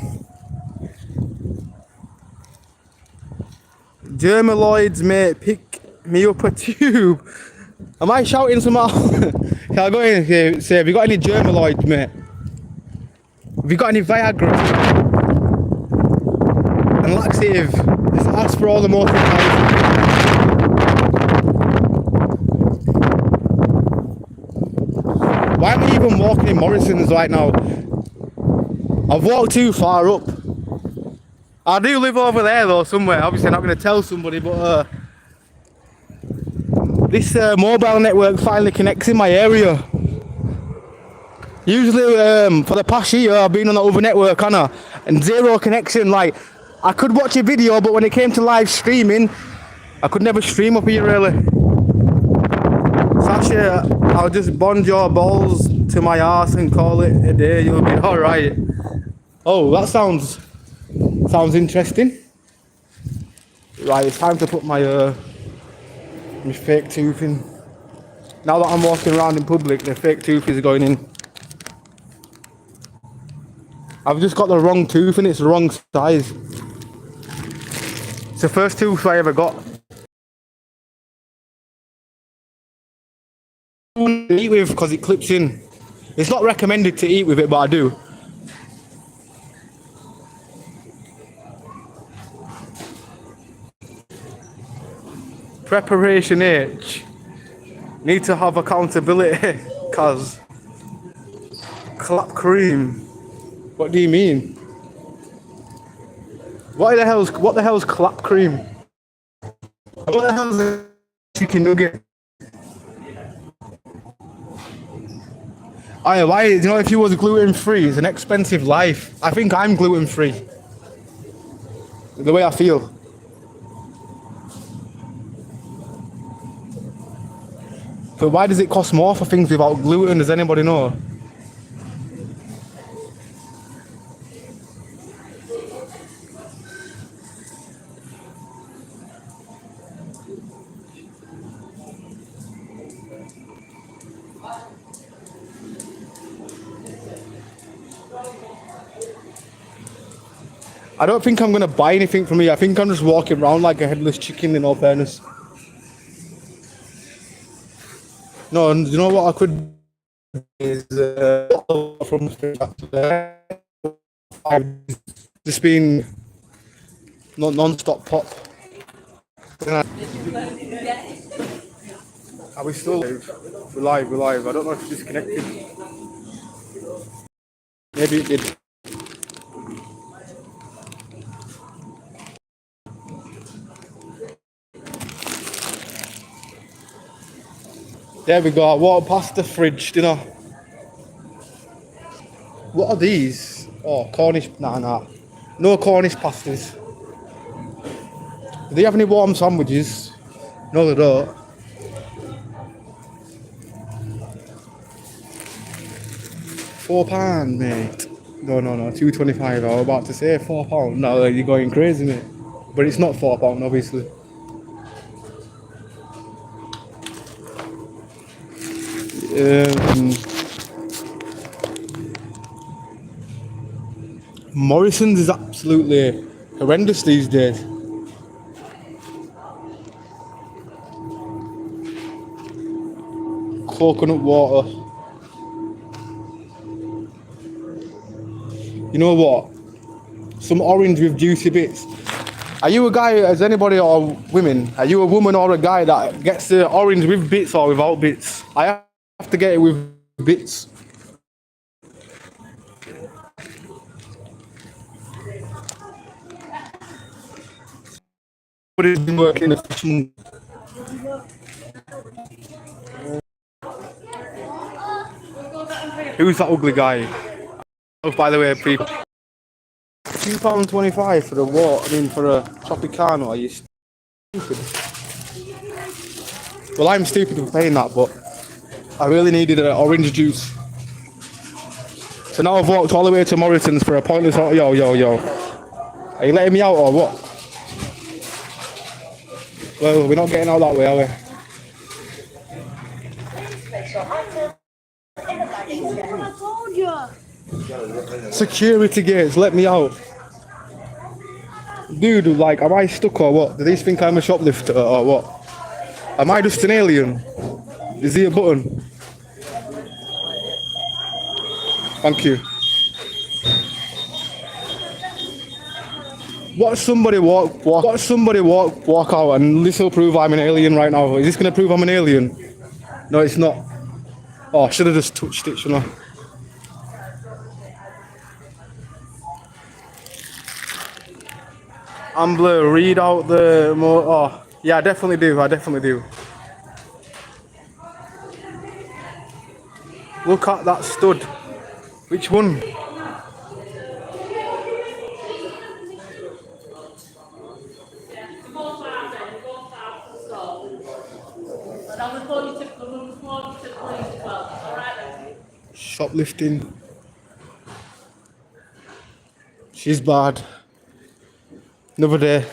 Dermaloids, mate, pick Me up a tube. Am I shouting some out? Can I go in and say, have you got any Germaloids, mate? Have you got any Viagra? And laxative? Just ask for all the most Why am I even walking in Morrison's right now? I've walked too far up. I do live over there though, somewhere. Obviously I'm not going to tell somebody, but this mobile network finally connects in my area. Usually for the past year I've been on the other network, and zero connection. Like, I could watch a video, but when it came to live streaming, I could never stream up here really. Sasha, I'll just bond your balls to my arse and call it a day. You'll be alright. Oh, that sounds interesting. Right, it's time to put my fake tooth in. Now that I'm walking around in public, the fake tooth is going in. I've just got the wrong tooth and it's the wrong size. It's the first tooth I ever got. To eat with because it clips in. It's not recommended to eat with it, but I do. Preparation H. Need to have accountability, cause clap cream. What do you mean? What the hell's clap cream? What the hell's a chicken nugget? Why? You know, if you was gluten free, it's an expensive life. I think I'm gluten free. The way I feel. But why does it cost more for things without gluten? Does anybody know? I don't think I'm gonna buy anything from here. I think I'm just walking around like a headless chicken, in all fairness. No, and you know what I could do is from just being non-stop pop. Are we still live? We're live. I don't know if it's disconnected. Maybe it did. There we go. I walked past the fridge, you know. What are these? Oh, Cornish. Nah. No Cornish pasties. Do they have any warm sandwiches? No, they don't. £4, mate. No. £2.25. I was about to say £4. No, you're going crazy, mate. But it's not £4, obviously. Morrison's is absolutely horrendous these days. Coconut water. You know what? Some orange with juicy bits. Are you a guy, as anybody or women, are you a woman or a guy that gets the orange with bits or without bits? I have to get it with bits. But it's been working in the fashion. Who's that ugly guy? Oh, by the way, people. £2.25 for a what? I mean, for a Tropicano. Are you stupid? Well, I'm stupid for paying that, but I really needed an orange juice. So now I've walked all the way to Morrison's for a pointless. Yo. Are you letting me out or what? Well, we're not getting out that way, are we? Security gates, let me out. Dude, like, am I stuck or what? Do these think I'm a shoplifter or what? Am I just an alien? Is he a button? Thank you. Watch somebody walk out, and this will prove I'm an alien right now. Is this gonna prove I'm an alien? No, it's not. Oh, I should have just touched it, shouldn't I? Ambler, read out the more. Oh, yeah, I definitely do. Look at that stud. Which one? Shoplifting. She's bad. Another day.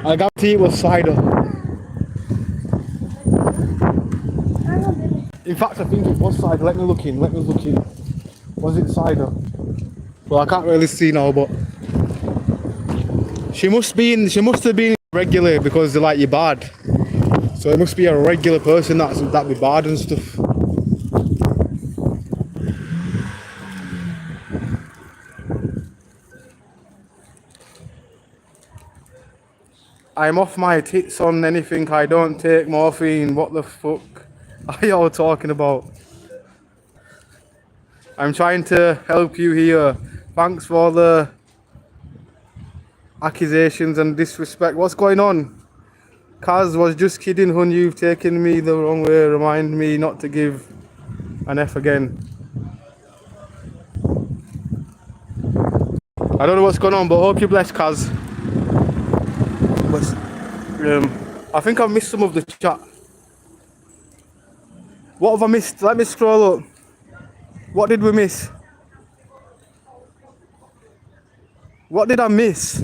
I guarantee it was cider. In fact, I think it was cider. Let me look in. Was it cider? Well, I can't really see now, but she must have been regular because they're like you're bad. So it must be a regular person that be bad and stuff. I'm off my tits on anything. I don't take morphine. What the fuck are y'all talking about? I'm trying to help you here. Thanks for the accusations and disrespect. What's going on? Kaz was just kidding, hun. You've taken me the wrong way. Remind me not to give an F again. I don't know what's going on, but hope you're blessed, Kaz. I think I've missed some of the chat. What have I missed? Let me scroll up. What did we miss? What did I miss?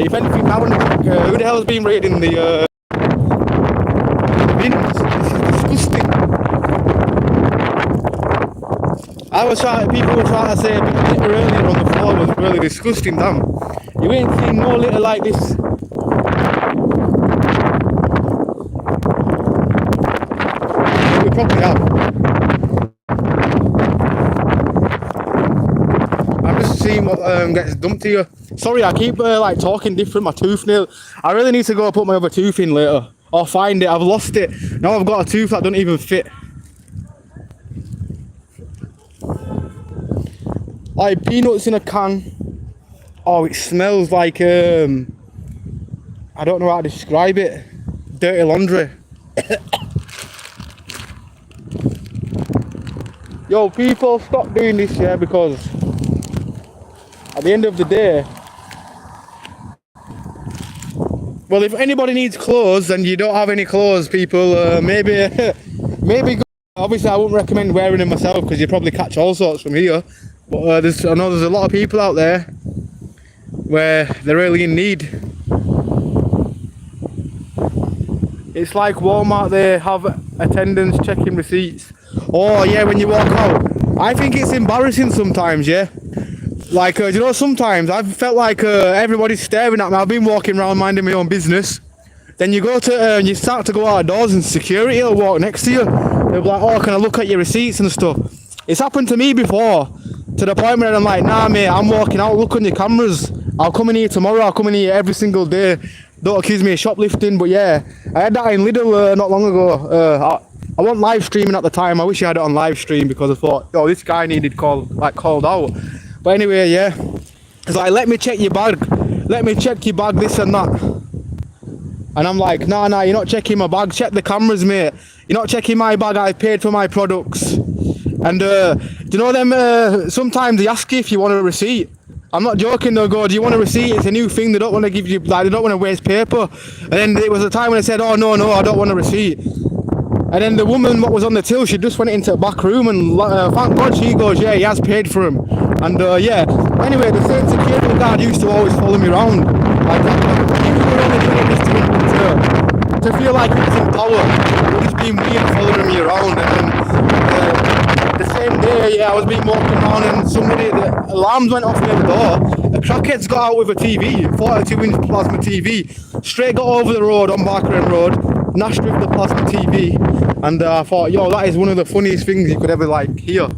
If anything, I want to look, who the hell has been raiding the bins? This is disgusting. People were trying to say a bit litter earlier on the floor was really disgusting, damn. You ain't seen no litter like this. We probably have. I'm just seeing what gets dumped here. Sorry, I keep like talking different. My tooth nail. I really need to go put my other tooth in later, or find it. I've lost it. Now I've got a tooth that doesn't even fit. Like peanuts in a can. Oh, it smells like I don't know how to describe it. Dirty laundry. Yo, people, stop doing this, yeah, because at the end of the day, well, if anybody needs clothes and you don't have any clothes, people, maybe go. Obviously I wouldn't recommend wearing them myself because you probably catch all sorts from here. But I know there's a lot of people out there where they're really in need. It's like Walmart, they have attendants checking receipts. Oh yeah, when you walk out. I think it's embarrassing sometimes, yeah. Like, you know, sometimes I've felt like everybody's staring at me. I've been walking around minding my own business. Then you go to, you start to go outdoors and security will walk next to you. They'll be like, oh, can I look at your receipts and stuff? It's happened to me before, to the point where I'm like, nah mate, I'm walking out, look on your cameras. I'll come in here tomorrow, I'll come in here every single day. Don't accuse me of shoplifting, but yeah. I had that in Lidl not long ago. I wasn't live streaming at the time. I wish I had it on live stream because I thought, oh, this guy needed called out. But anyway, yeah. It's like, let me check your bag. Let me check your bag, this and that. And I'm like, nah, you're not checking my bag. Check the cameras, mate. You're not checking my bag. I paid for my products. And do you know them? Sometimes they ask you if you want a receipt. I'm not joking. They'll go, "Do you want a receipt?" It's a new thing. They don't want to give you, like, they don't want to waste paper. And then it was a time when I said, "Oh no, I don't want a receipt." And then the woman what was on the till, she just went into the back room and thank God she goes, "Yeah, he has paid for him." And yeah. Anyway, the same security guard used to always follow me around. Like that. He was only doing this to feel like he was in power. He was just being weird following me around. And then the same day, yeah, I was being walking around and the alarms went off near the door. A crackhead's got out with a TV, 42-inch plasma TV, straight got over the road on Barker End Road, nashed with the plasma TV, and I thought, yo, that is one of the funniest things you could ever like hear.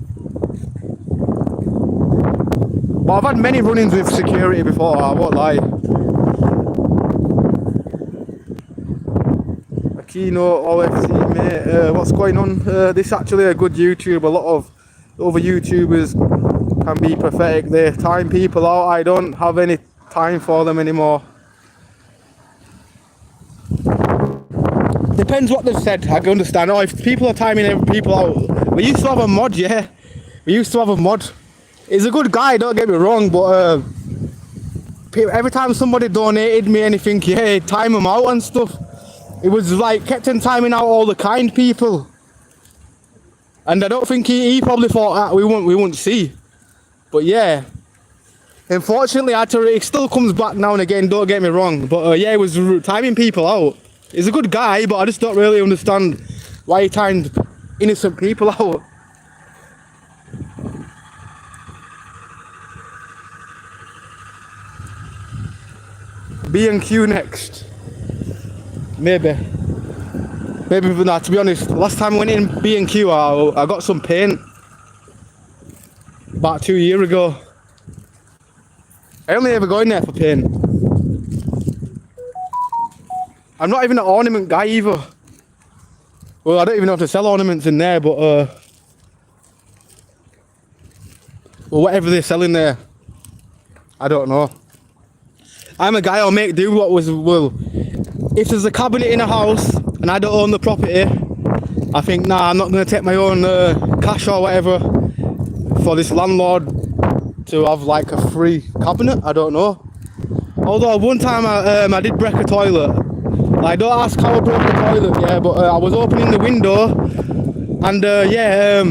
But I've had many run-ins with security before, I won't lie. Keynote OFC, mate, what's going on? This is actually a good YouTube. A lot of other YouTubers can be pathetic. They time people out. I don't have any time for them anymore. Depends what they've said. I can understand. Oh, if people are timing people out. We used to have a mod, yeah. We used to have a mod. He's a good guy, don't get me wrong, but every time somebody donated me anything, yeah, he'd time them out and stuff. It was like kept on timing out all the kind people, and I don't think he probably thought that we wouldn't see. But yeah, unfortunately, it still comes back now and again. Don't get me wrong, but yeah, he was timing people out. He's a good guy, but I just don't really understand why he timed innocent people out. B&Q next. Maybe for that, to be honest. Last time I went in B&Q, I got some paint about 2 years ago. I only ever go in there for paint. I'm not even an ornament guy either. Well, I don't even know if to sell ornaments in there, but well, whatever they're selling there, I don't know. I'm a guy, I'll make do what was, well, if there's a cabinet in a house and I don't own the property, I think, nah, I'm not going to take my own cash or whatever for this landlord to have like a free cabinet. I don't know. Although one time I did break a toilet. Like, don't ask how I broke the toilet, yeah, but I was opening the window and yeah,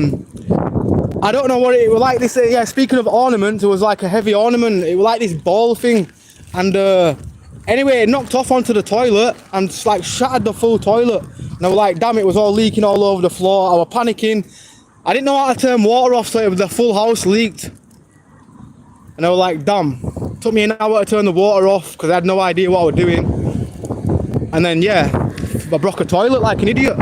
I don't know what it was like. This, yeah, speaking of ornaments, it was like a heavy ornament. It was like this ball thing. And anyway, it knocked off onto the toilet and just like shattered the full toilet. And I was like, damn, it was all leaking all over the floor. I was panicking. I didn't know how to turn water off, so it was the full house leaked. And I was like, damn. It took me an hour to turn the water off because I had no idea what I was doing. And then, yeah, I broke a toilet like an idiot.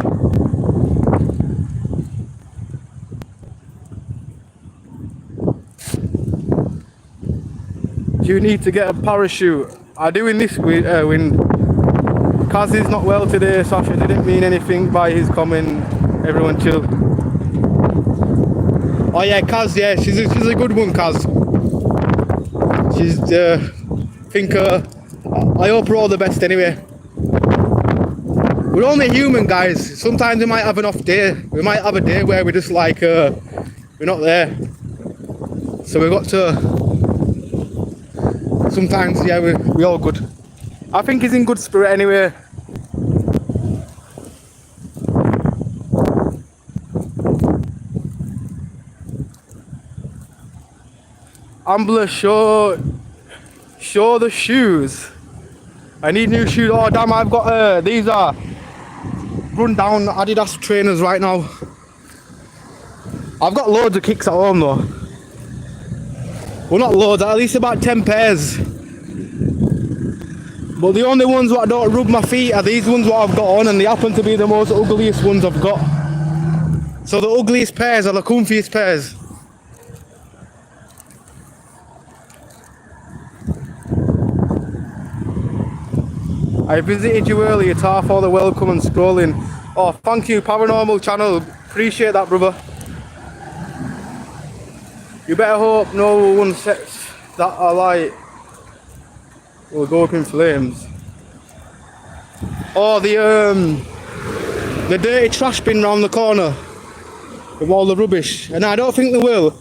You need to get a parachute. I do in this wind. Kaz is not well today, Sasha didn't mean anything by his comment. Everyone chill. Oh yeah, Kaz, yeah, she's a good one, Kaz. She's, I hope her all the best anyway. We're only human, guys. Sometimes we might have an off day. We might have a day where we're just like, we're not there. So we've got to... Sometimes, yeah, we all good. I think he's in good spirit anyway. Ambler, show the shoes. I need new shoes. Oh damn, I've got these are run down Adidas trainers right now. I've got loads of kicks at home though. Well, not loads, at least about 10 pairs. But the only ones that don't rub my feet are these ones what I've got on, and they happen to be the most ugliest ones I've got. So the ugliest pairs are the comfiest pairs. I visited you earlier, Tar, for the welcome and scrolling. Oh, thank you, Paranormal Channel. Appreciate that, brother. You better hope no one sets that alight will go up in flames. Oh, the dirty trash bin round the corner. with all the rubbish, and I don't think they will.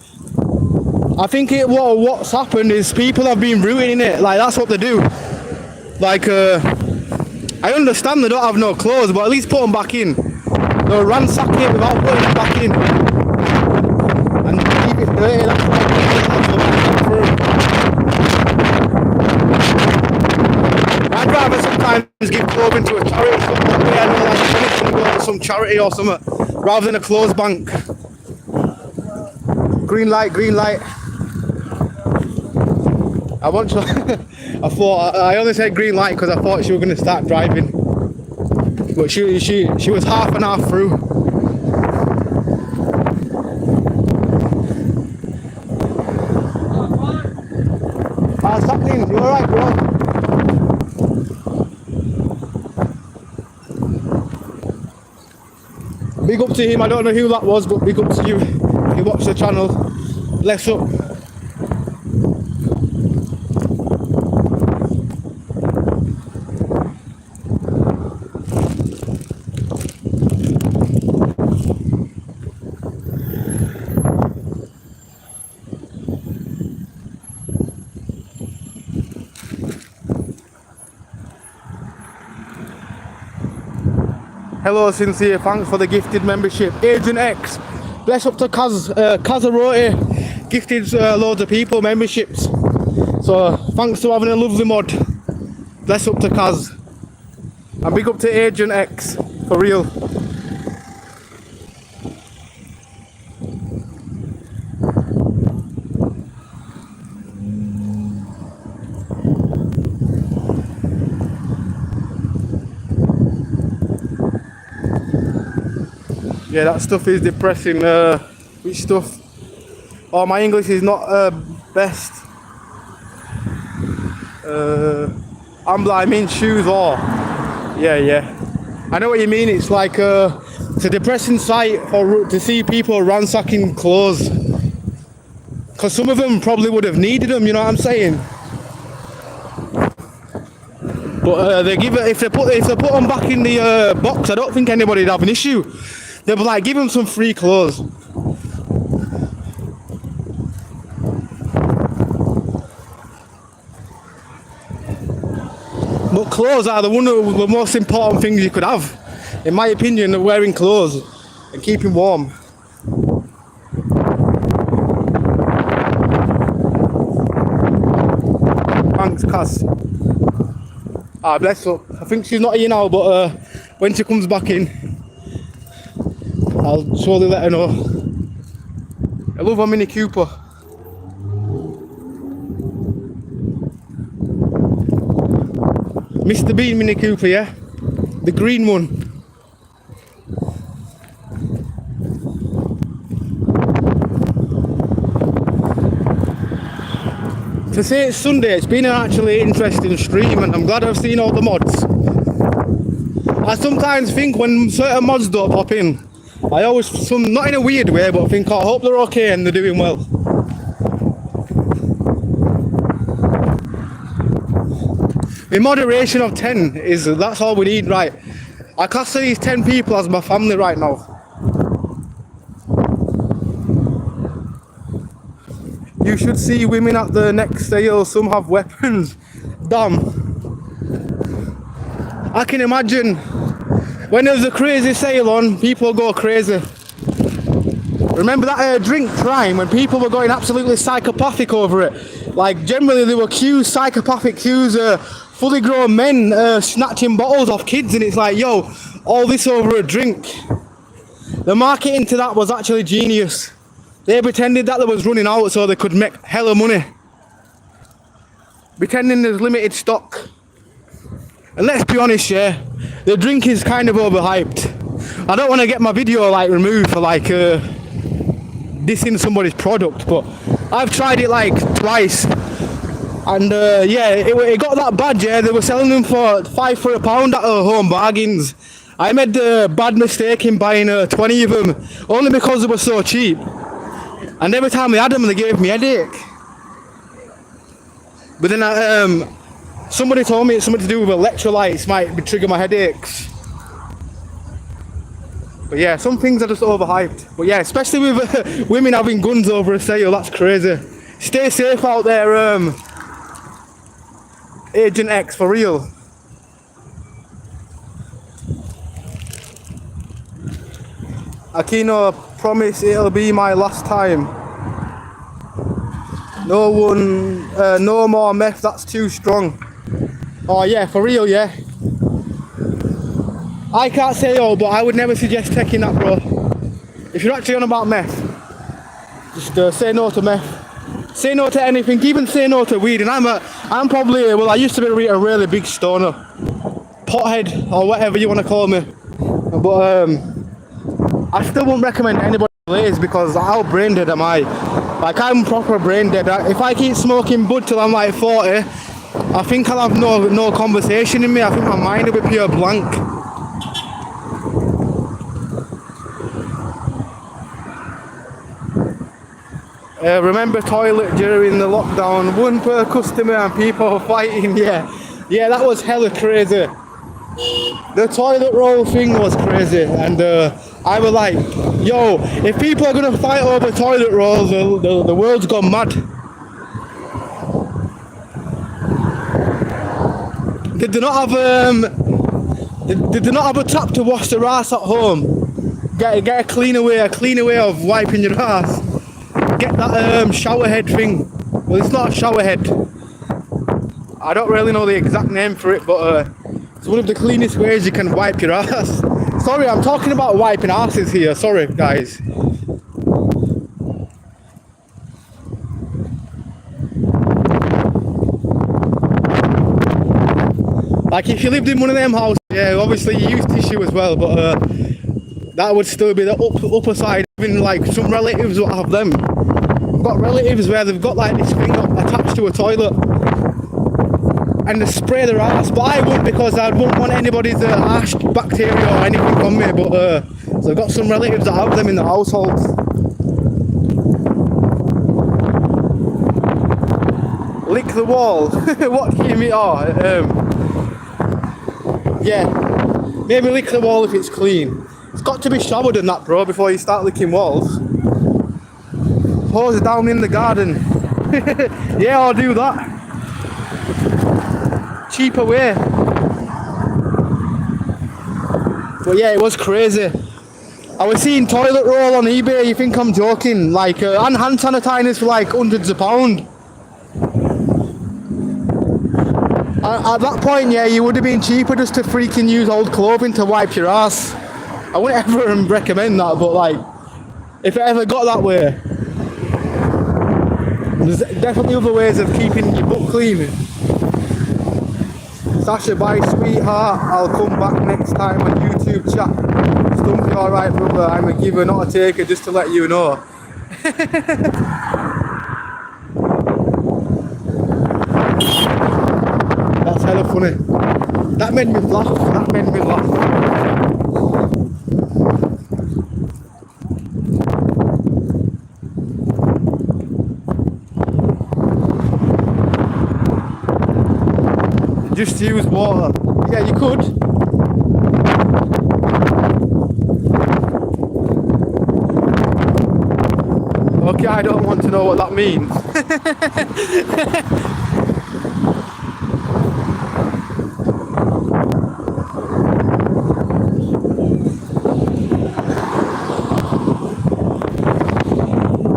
I think what's happened is people have been ruining it. Like that's what they do. Like I understand they don't have no clothes, but at least put them back in. They'll ransack it without putting them back in, and keep it dirty. That's why I'd rather sometimes give clothing to a charity or something. That way I know like money's gonna go to some charity or something, rather than a clothes bank. Green light, green light. I only said green light because I thought she was going to start driving, but she was half and half through. What's happening? You alright, bro? Big up to him. I don't know who that was, but big up to you. If you watch the channel, bless up. Hello, sincere, thanks for the gifted membership. Agent X, bless up to Kazarote, gifted loads of people memberships. So thanks to having a lovely mod. Bless up to Kaz. And big up to Agent X, for real. Yeah, that stuff is depressing. Which stuff? Oh, my English is not best. Ambler, I mean shoes or. Yeah. I know what you mean. It's like it's a depressing sight to see people ransacking clothes. Because some of them probably would have needed them, you know what I'm saying? But they give it, if they put them back in the box, I don't think anybody'd have an issue. They'll be like, give them some free clothes. But clothes are one of the most important things you could have, in my opinion, wearing clothes and keeping warm. Thanks, Cass. Ah, bless up. I think she's not here now, but when she comes back in, I'll surely let her know. I love her Mini Cooper. Mr. Bean Mini Cooper, yeah? The green one. To say it's Sunday, it's been an actually interesting stream and I'm glad I've seen all the mods. I sometimes think when certain mods don't pop in, I always, not in a weird way, but I think, I hope they're okay and they're doing well. The moderation of 10 that's all we need, right? I class these 10 people as my family right now. You should see women at the next sale, some have weapons. Damn. I can imagine when there's a crazy sale on, people go crazy. Remember that drink crime when people were going absolutely psychopathic over it? Like generally there were queues, psychopathic queues, fully grown men snatching bottles off kids, and it's like, yo, all this over a drink. The marketing to that was actually genius. They pretended that they was running out so they could make hella money. Pretending there's limited stock. And let's be honest, yeah, the drink is kind of overhyped. I don't want to get my video like removed for like dissing somebody's product, but I've tried it like twice. And yeah, it got that bad, yeah. They were selling them for £5 for a pound at Home Bargains. I made the bad mistake in buying 20 of them, only because they were so cheap. And every time they had them, they gave me a headache. But then somebody told me it's something to do with electrolytes might trigger my headaches. But yeah, some things are just overhyped. But yeah, especially with women having guns over a sale, that's crazy. Stay safe out there, Agent X, for real. Aquino, promise it'll be my last time. No one, no more meth, that's too strong. Oh yeah, for real, yeah. I can't say all, but I would never suggest taking that, bro. If you're actually on about meth, just say no to meth. Say no to anything, even say no to weed. And I'm probably, well, I used to be a really big stoner. Pothead, or whatever you want to call me. But I still wouldn't recommend anybody Blaze because how brain dead am I? Like, I'm proper brain dead. If I keep smoking bud till I'm like 40, I think I'll have no conversation in me. I think my mind will be pure blank. Remember toilet during the lockdown, one per customer and people fighting, yeah, that was hella crazy. The toilet roll thing was crazy, and I was like, yo, if people are gonna fight over toilet rolls, the world's gone mad. Did they not have a tap to wash their ass at home? Get a cleaner way of wiping your ass. Get that shower head thing. Well, it's not a shower head. I don't really know the exact name for it, but it's one of the cleanest ways you can wipe your ass. Sorry, I'm talking about wiping asses here. Sorry, guys. Like, if you lived in one of them houses, yeah, obviously you use tissue as well, but that would still be the upper side. Even like some relatives will have them. I've got relatives where they've got like this thing attached to a toilet and they spray their ass, but I wouldn't because I wouldn't want anybody's ash bacteria or anything on me, but so I've got some relatives that have them in the households. Lick the wall. What do you mean? Oh, yeah, maybe lick the wall if it's clean. It's got to be showered and that, bro, before you start licking walls. Hose down in the garden. Yeah, I'll do that. Cheaper way. But yeah, it was crazy. I was seeing toilet roll on eBay, you think I'm joking? Like, and hand sanitizers for like hundreds of pounds. At that point, yeah, you would have been cheaper just to freaking use old clothing to wipe your ass. I wouldn't ever recommend that, but like, if it ever got that way, there's definitely other ways of keeping your butt clean. Sasha, bye sweetheart, I'll come back next time on YouTube chat. Stumpy, alright brother, I'm a giver not a taker, just to let you know. That's hella funny. That made me laugh, Just use water. Yeah, you could. Okay, I don't want to know what that means.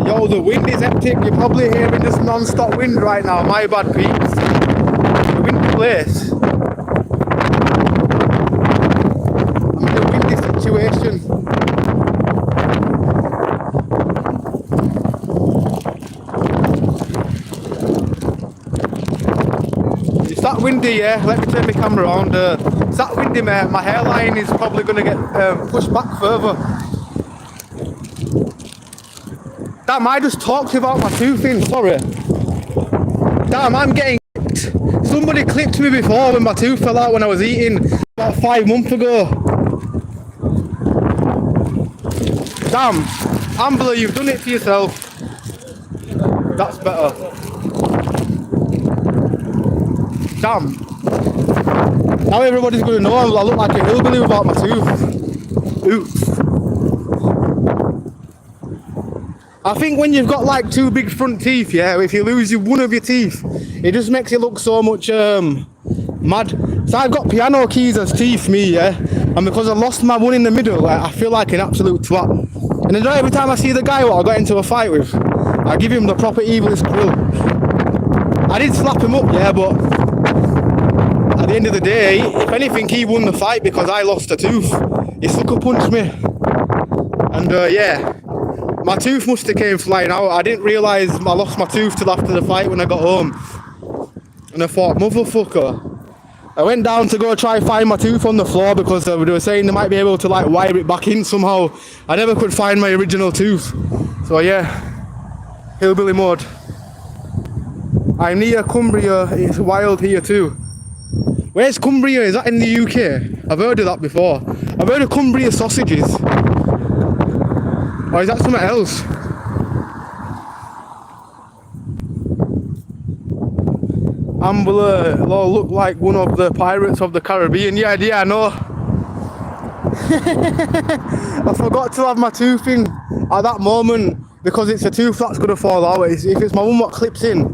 Yo, the wind is hectic. You're probably hearing this non-stop wind right now. My bad, peeps. Place. I'm in a windy situation. It's that windy, yeah. Let me turn my camera on. It's that windy, mate. My hairline is probably going to get pushed back further. Damn, I just talked about my toothing. Sorry. Damn, I'm getting. Somebody clipped me before when my tooth fell out when I was eating about 5 months ago. Damn, Ambler, you've done it to yourself. That's better. Damn. Now everybody's going to know I look like a hillbilly without my tooth. Oops. I think when you've got like two big front teeth, yeah, if you lose one of your teeth, it just makes it look so much mad. So I've got piano keys as teeth, me, yeah, and because I lost my one in the middle, like, I feel like an absolute twat. And then every time I see the guy what I got into a fight with, I give him the proper evilest grill. I did slap him up, yeah, but at the end of the day, if anything, he won the fight because I lost a tooth. He sucker punched me, and yeah, my tooth must have came flying out. I didn't realise I lost my tooth till after the fight when I got home, and I thought, motherfucker. I went down to go try find my tooth on the floor because they were saying they might be able to like wire it back in somehow. I never could find my original tooth. So yeah, hillbilly mode. I'm near Cumbria, it's wild here too. Where's Cumbria? Is that in the UK? I've heard of that before. I've heard of Cumbria sausages. Or is that something else? Ambler looked like one of the Pirates of the Caribbean. Yeah, I know. I forgot to have my tooth in at that moment because it's a tooth that's going to fall out. If it's my one what clips in,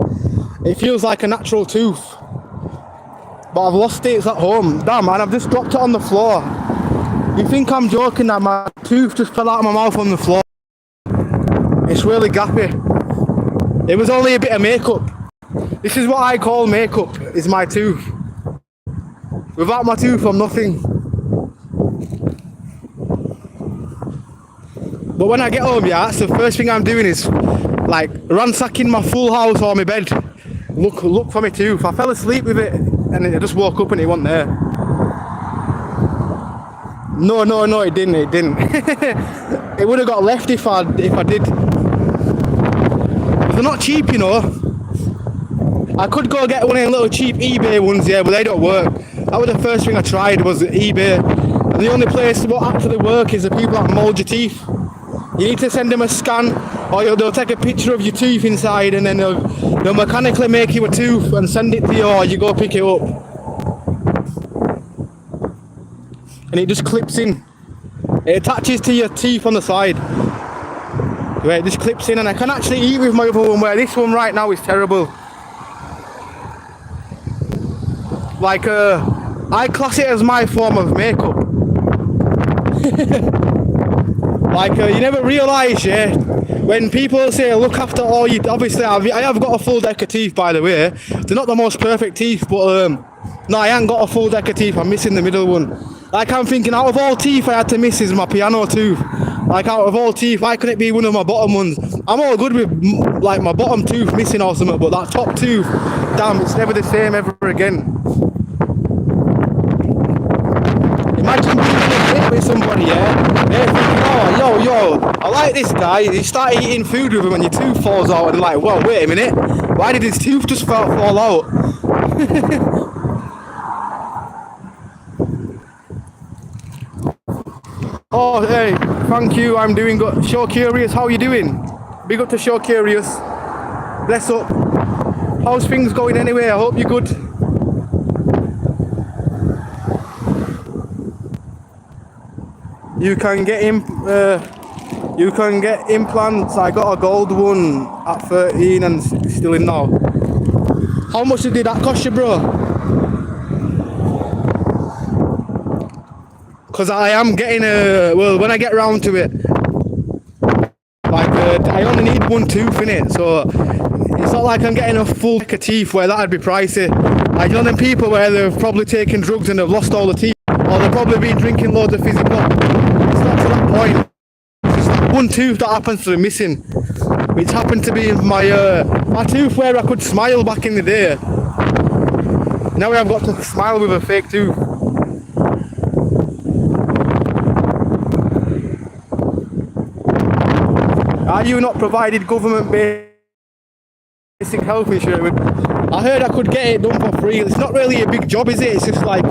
it feels like a natural tooth. But I've lost it, it's at home. Damn, man, I've just dropped it on the floor. You think I'm joking that my tooth just fell out of my mouth on the floor? It's really gappy. It was only a bit of makeup. This is what I call makeup, is my tooth. Without my tooth, I'm nothing. But when I get home, yeah, that's the first thing I'm doing is like ransacking my full house or my bed. Look for my tooth. I fell asleep with it and I just woke up and it wasn't there. No, it didn't. It would have got left if I did. They're not cheap, you know. I could go get one of the little cheap eBay ones, yeah, but they don't work. That was the first thing I tried, was eBay. And the only place that will actually work is the people that mould your teeth. You need to send them a scan, or they'll take a picture of your teeth inside, and then they'll mechanically make you a tooth and send it to you, or you go pick it up. And it just clips in. It attaches to your teeth on the side. Where it just clips in, and I can actually eat with my other one, where this one right now is terrible. Like, I class it as my form of makeup. Like, you never realise, yeah, when people say look after all you... Obviously, I have got a full deck of teeth, by the way. They're not the most perfect teeth, but no, I ain't got a full deck of teeth. I'm missing the middle one. Like, I'm thinking, out of all teeth I had to miss is my piano tooth. Like, out of all teeth, why couldn't it be one of my bottom ones? I'm all good with, like, my bottom tooth missing or something, but that top tooth, damn, it's never the same ever again. Imagine being in a date with somebody, yeah? They're thinking, oh, yo, I like this guy. You start eating food with him and your tooth falls out, and they're like, well, wait a minute. Why did his tooth just fall out? Oh, hey, thank you, I'm doing good. Show Curious, how are you doing? Big up to Show Curious. Bless up. How's things going anyway? I hope you're good. You can get implants. I got a gold one at 13 and still in now. How much did that cost you, bro? Because I am getting well, when I get round to it, like, I only need one tooth in it, so it's not like I'm getting a full deck of teeth where that'd be pricey. Like, you know them people where they've probably taken drugs and they've lost all the teeth, or they've probably been drinking loads of physical. It's not to that point. It's just like one tooth that happens to be missing, which happened to be my tooth where I could smile back in the day. Now I've got to smile with a fake tooth. Are you not provided government basic health insurance? I heard I could get it done for free. It's not really a big job, is it? It's just like,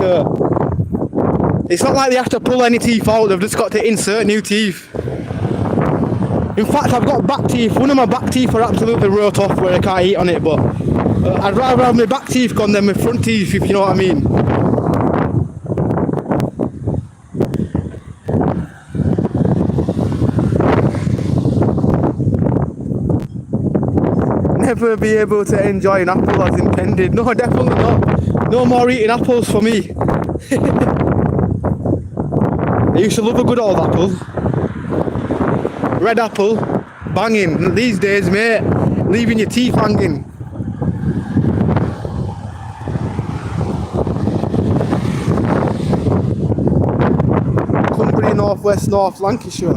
it's not like they have to pull any teeth out. They've just got to insert new teeth. In fact, I've got back teeth. One of my back teeth are absolutely wrote off where I can't eat on it, but I'd rather have my back teeth gone than my front teeth, if you know what I mean. never be able to enjoy an apple as intended. No, definitely not. No more eating apples for me. I used to love a good old apple. Red apple, banging. These days, mate, leaving your teeth hanging. Cumbria, North West, North Lancashire.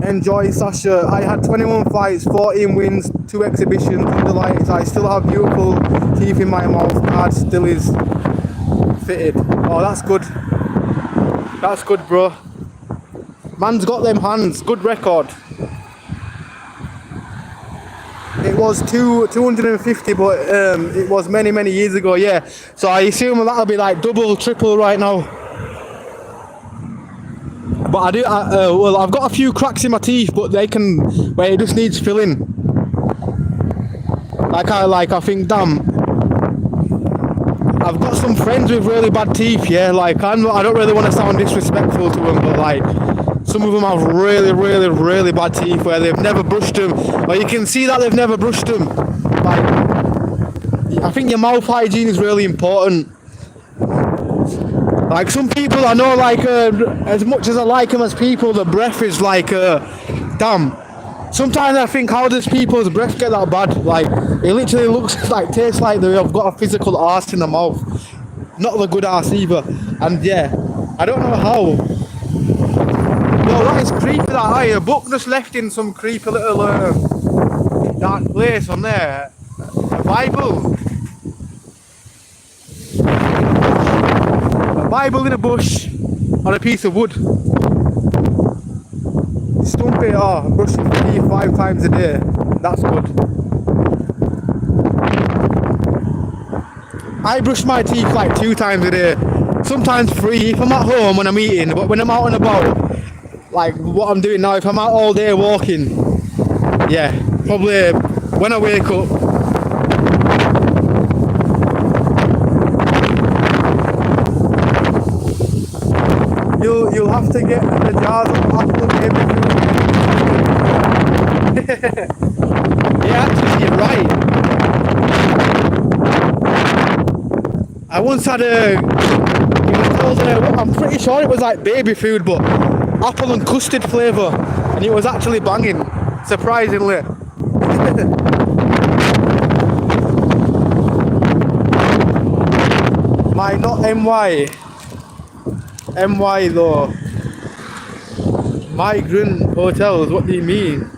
Enjoy, Sasha. I had 21 fights, 14 wins, 2 exhibitions, underlights. I still have beautiful teeth in my mouth. Card still is fitted. Oh, that's good. That's good, bro. Man's got them hands. Good record. It was 250, but it was many years ago. Yeah. So I assume that'll be like double, triple right now. But well, I've got a few cracks in my teeth, but where it just needs filling. I think, damn, I've got some friends with really bad teeth, yeah, like, I don't really want to sound disrespectful to them, but like, some of them have really bad teeth where they've never brushed them, or you can see that they've never brushed them. Like, I think your mouth hygiene is really important. Like, some people I know, like, as much as I like them as people, the breath is like, damn. Sometimes I think, how does people's breath get that bad? Like, it literally looks like, tastes like they've got a physical arse in the mouth. Not the good arse either. And yeah, I don't know how. Well, that is creepy, that. Hey, a book just left in some creepy little dark place on there. A Bible. A Bible in a bush on a piece of wood. Stump it, brushing your teeth 5 times a day. That's good. I brush my teeth like 2 times a day. Sometimes 3 if I'm at home when I'm eating, but when I'm out and about, like what I'm doing now, if I'm out all day walking, yeah, probably when I wake up. You'll have to get the jars of apple and everything. Yeah, actually, you're right. I once had I'm pretty sure it was like baby food, but apple and custard flavour, and it was actually banging, surprisingly. Not MY. MY though. Migrant hotels, what do you mean?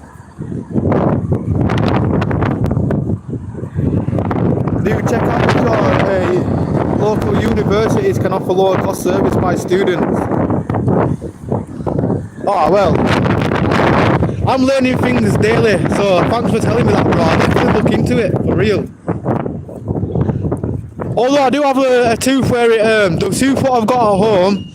Do check out your local universities can offer lower cost service by students. Oh well, I'm learning things daily, so thanks for telling me that, bro. I'll definitely look into it, for real. Although I do have a tooth where the tooth what I've got at home,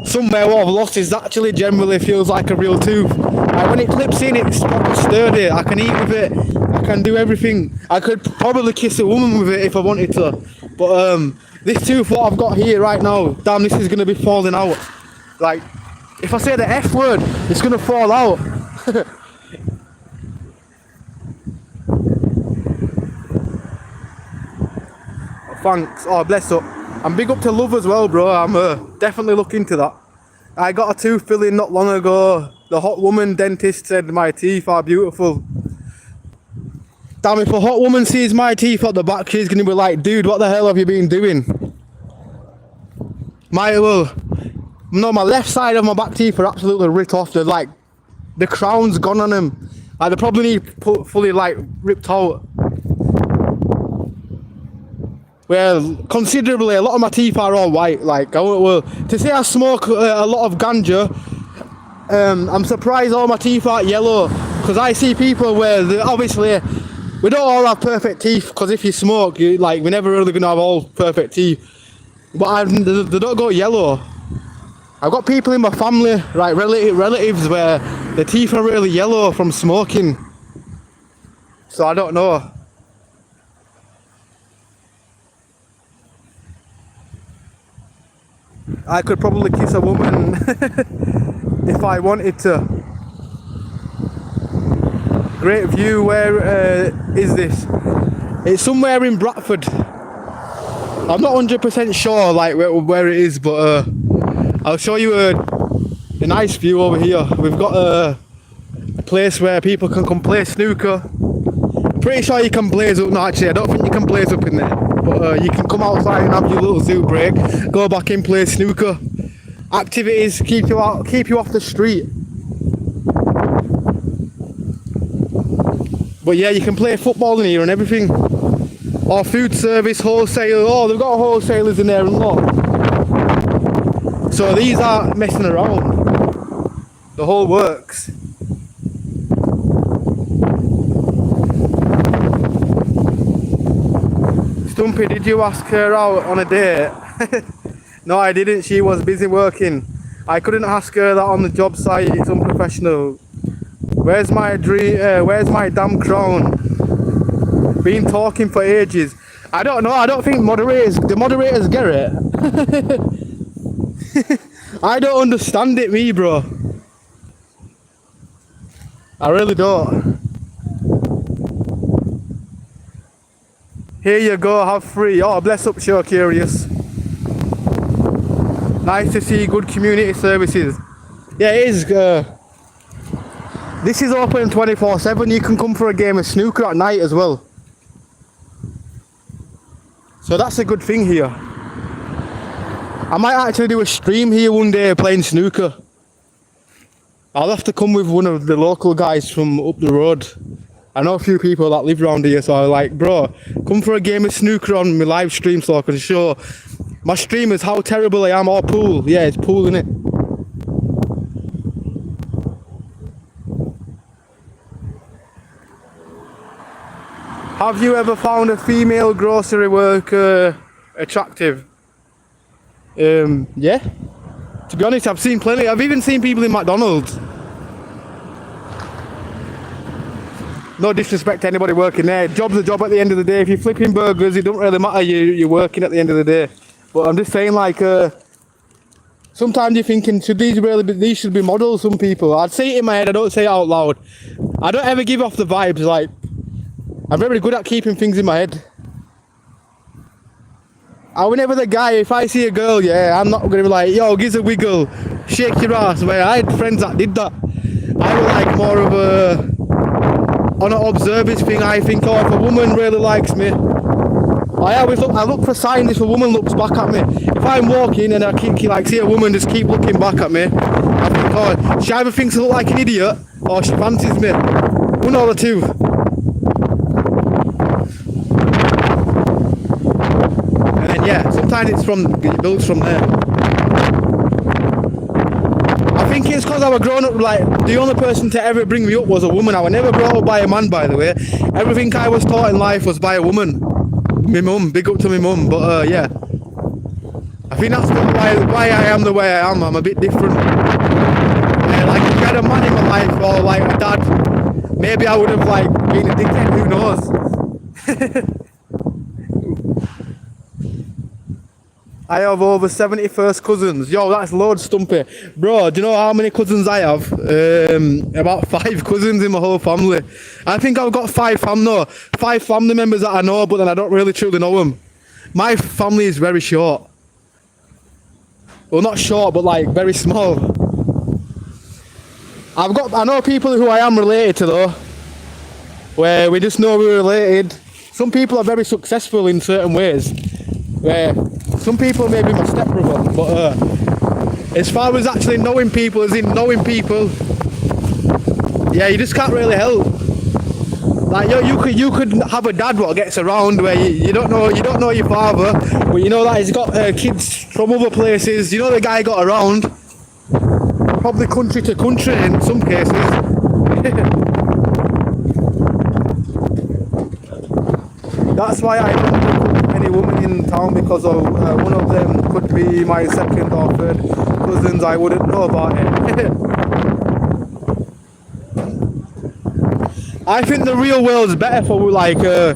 somewhere what I've lost, is actually generally feels like a real tooth. Like when it clips in, it's proper sturdy. I can eat with it. I can do everything. I could probably kiss a woman with it if I wanted to. But this tooth what I've got here right now, damn, this is gonna be falling out. Like, if I say the F word, it's gonna fall out. Thanks. Oh, bless up. And big up to Love as well, bro. I'm definitely looking into that. I got a tooth filling not long ago. The hot woman dentist said my teeth are beautiful. Damn, if a hot woman sees my teeth at the back, she's gonna be like, dude, what the hell have you been doing? My left side of my back teeth are absolutely ripped off. They're like, the crown's gone on them. Like, they probably need fully like ripped out. Well, considerably, a lot of my teeth are all white. Like, to say I smoke a lot of ganja, I'm surprised all my teeth aren't yellow. Because I see people where, obviously, we don't all have perfect teeth. Because if you smoke, we're never really gonna have all perfect teeth. But they don't go yellow. I've got people in my family, like relatives, where the teeth are really yellow from smoking. So I don't know. I could probably kiss a woman if I wanted to. great view. Where is this? It's somewhere in Bradford. I'm not 100% sure like where it is, but I'll show you a nice view over here. We've got a place where people can come play snooker. Pretty sure you can blaze up. No, actually, I don't think you can blaze up in there. But you can come outside and have your little zoo break. Go back in, play snooker. Activities keep you off the street. But yeah, you can play football in here and everything. Or food service, wholesale. Oh, they've got wholesalers in there and lot. So these aren't messing around. The whole works. Stumpy, did you ask her out on a date? No, I didn't. She was busy working. I couldn't ask her that on the job site. It's unprofessional. Where's my damn crown? Been talking for ages. I don't know. I don't think the moderators get it. I don't understand it, me, bro. I really don't. Here you go, have free. Oh, bless up, Show Curious. Nice to see good community services. Yeah, it is. This is open 24/7. You can come for a game of snooker at night as well. So that's a good thing here. I might actually do a stream here one day playing snooker. I'll have to come with one of the local guys from up the road. I know a few people that live around here, so I'm like, bro, come for a game of snooker on my live stream so I can show my streamers how terrible I am. Or pool. Yeah, it's pool, innit? Have you ever found a female grocery worker attractive? Yeah. To be honest, I've seen plenty. I've even seen people in McDonald's. No disrespect to anybody working there. Job's a job at the end of the day. If you're flipping burgers, it don't really matter. You're working at the end of the day. But I'm just saying, like, sometimes you're thinking, these should be models, some people. I'd say it in my head, I don't say it out loud. I don't ever give off the vibes, like, I'm very good at keeping things in my head. I was never the guy, if I see a girl, yeah, I'm not going to be like, yo, give us a wiggle, shake your ass. Where I had friends that did that. I was like more of a, on an observance thing. I think, oh, if a woman really likes me, I look for signs if a woman looks back at me. If I'm walking and I keep like see a woman just keep looking back at me, I think, oh, she either thinks I look like an idiot or she fancies me. One or the two. And then yeah, sometimes it builds from there. I think it's because I was grown up, like, the only person to ever bring me up was a woman. I was never brought up by a man, by the way. Everything I was taught in life was by a woman. My mum, big up to my mum, but yeah. I think that's why I am the way I am. I'm a bit different. Like, if I had a man in my life or like a dad, maybe I would have like been a dickhead, who knows? I have over 70 first cousins. Yo, that's loads, Stumpy. Bro, do you know how many cousins I have? About 5 cousins in my whole family. I think I've got 5 family members that I know, but then I don't really truly know them. My family is very short. Well, not short, but like very small. I know people who I am related to though, where we just know we're related. Some people are very successful in certain ways, where some people may be my stepbrother, but as far as actually knowing people, yeah, you just can't really help. Like, yo, you could have a dad what gets around where you don't know your father, but you know that he's got kids from other places. You know the guy got around, probably country to country in some cases. That's why I don't put any woman in town, because of, one of them could be my second or third cousins. I wouldn't know about it. I think the real world's better for like the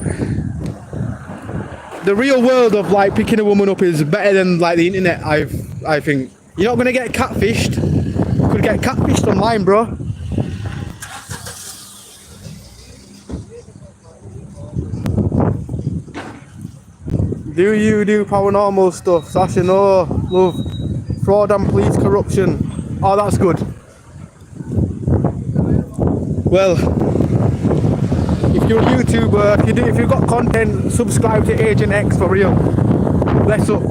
real world of like picking a woman up is better than like the internet. I think you're not gonna get catfished. You could get catfished online, bro. Do you do paranormal stuff? Sasha, no. Love. Fraud and police corruption. Oh, that's good. Well, if you're a YouTuber, if you've got content, subscribe to Agent X for real. Bless up.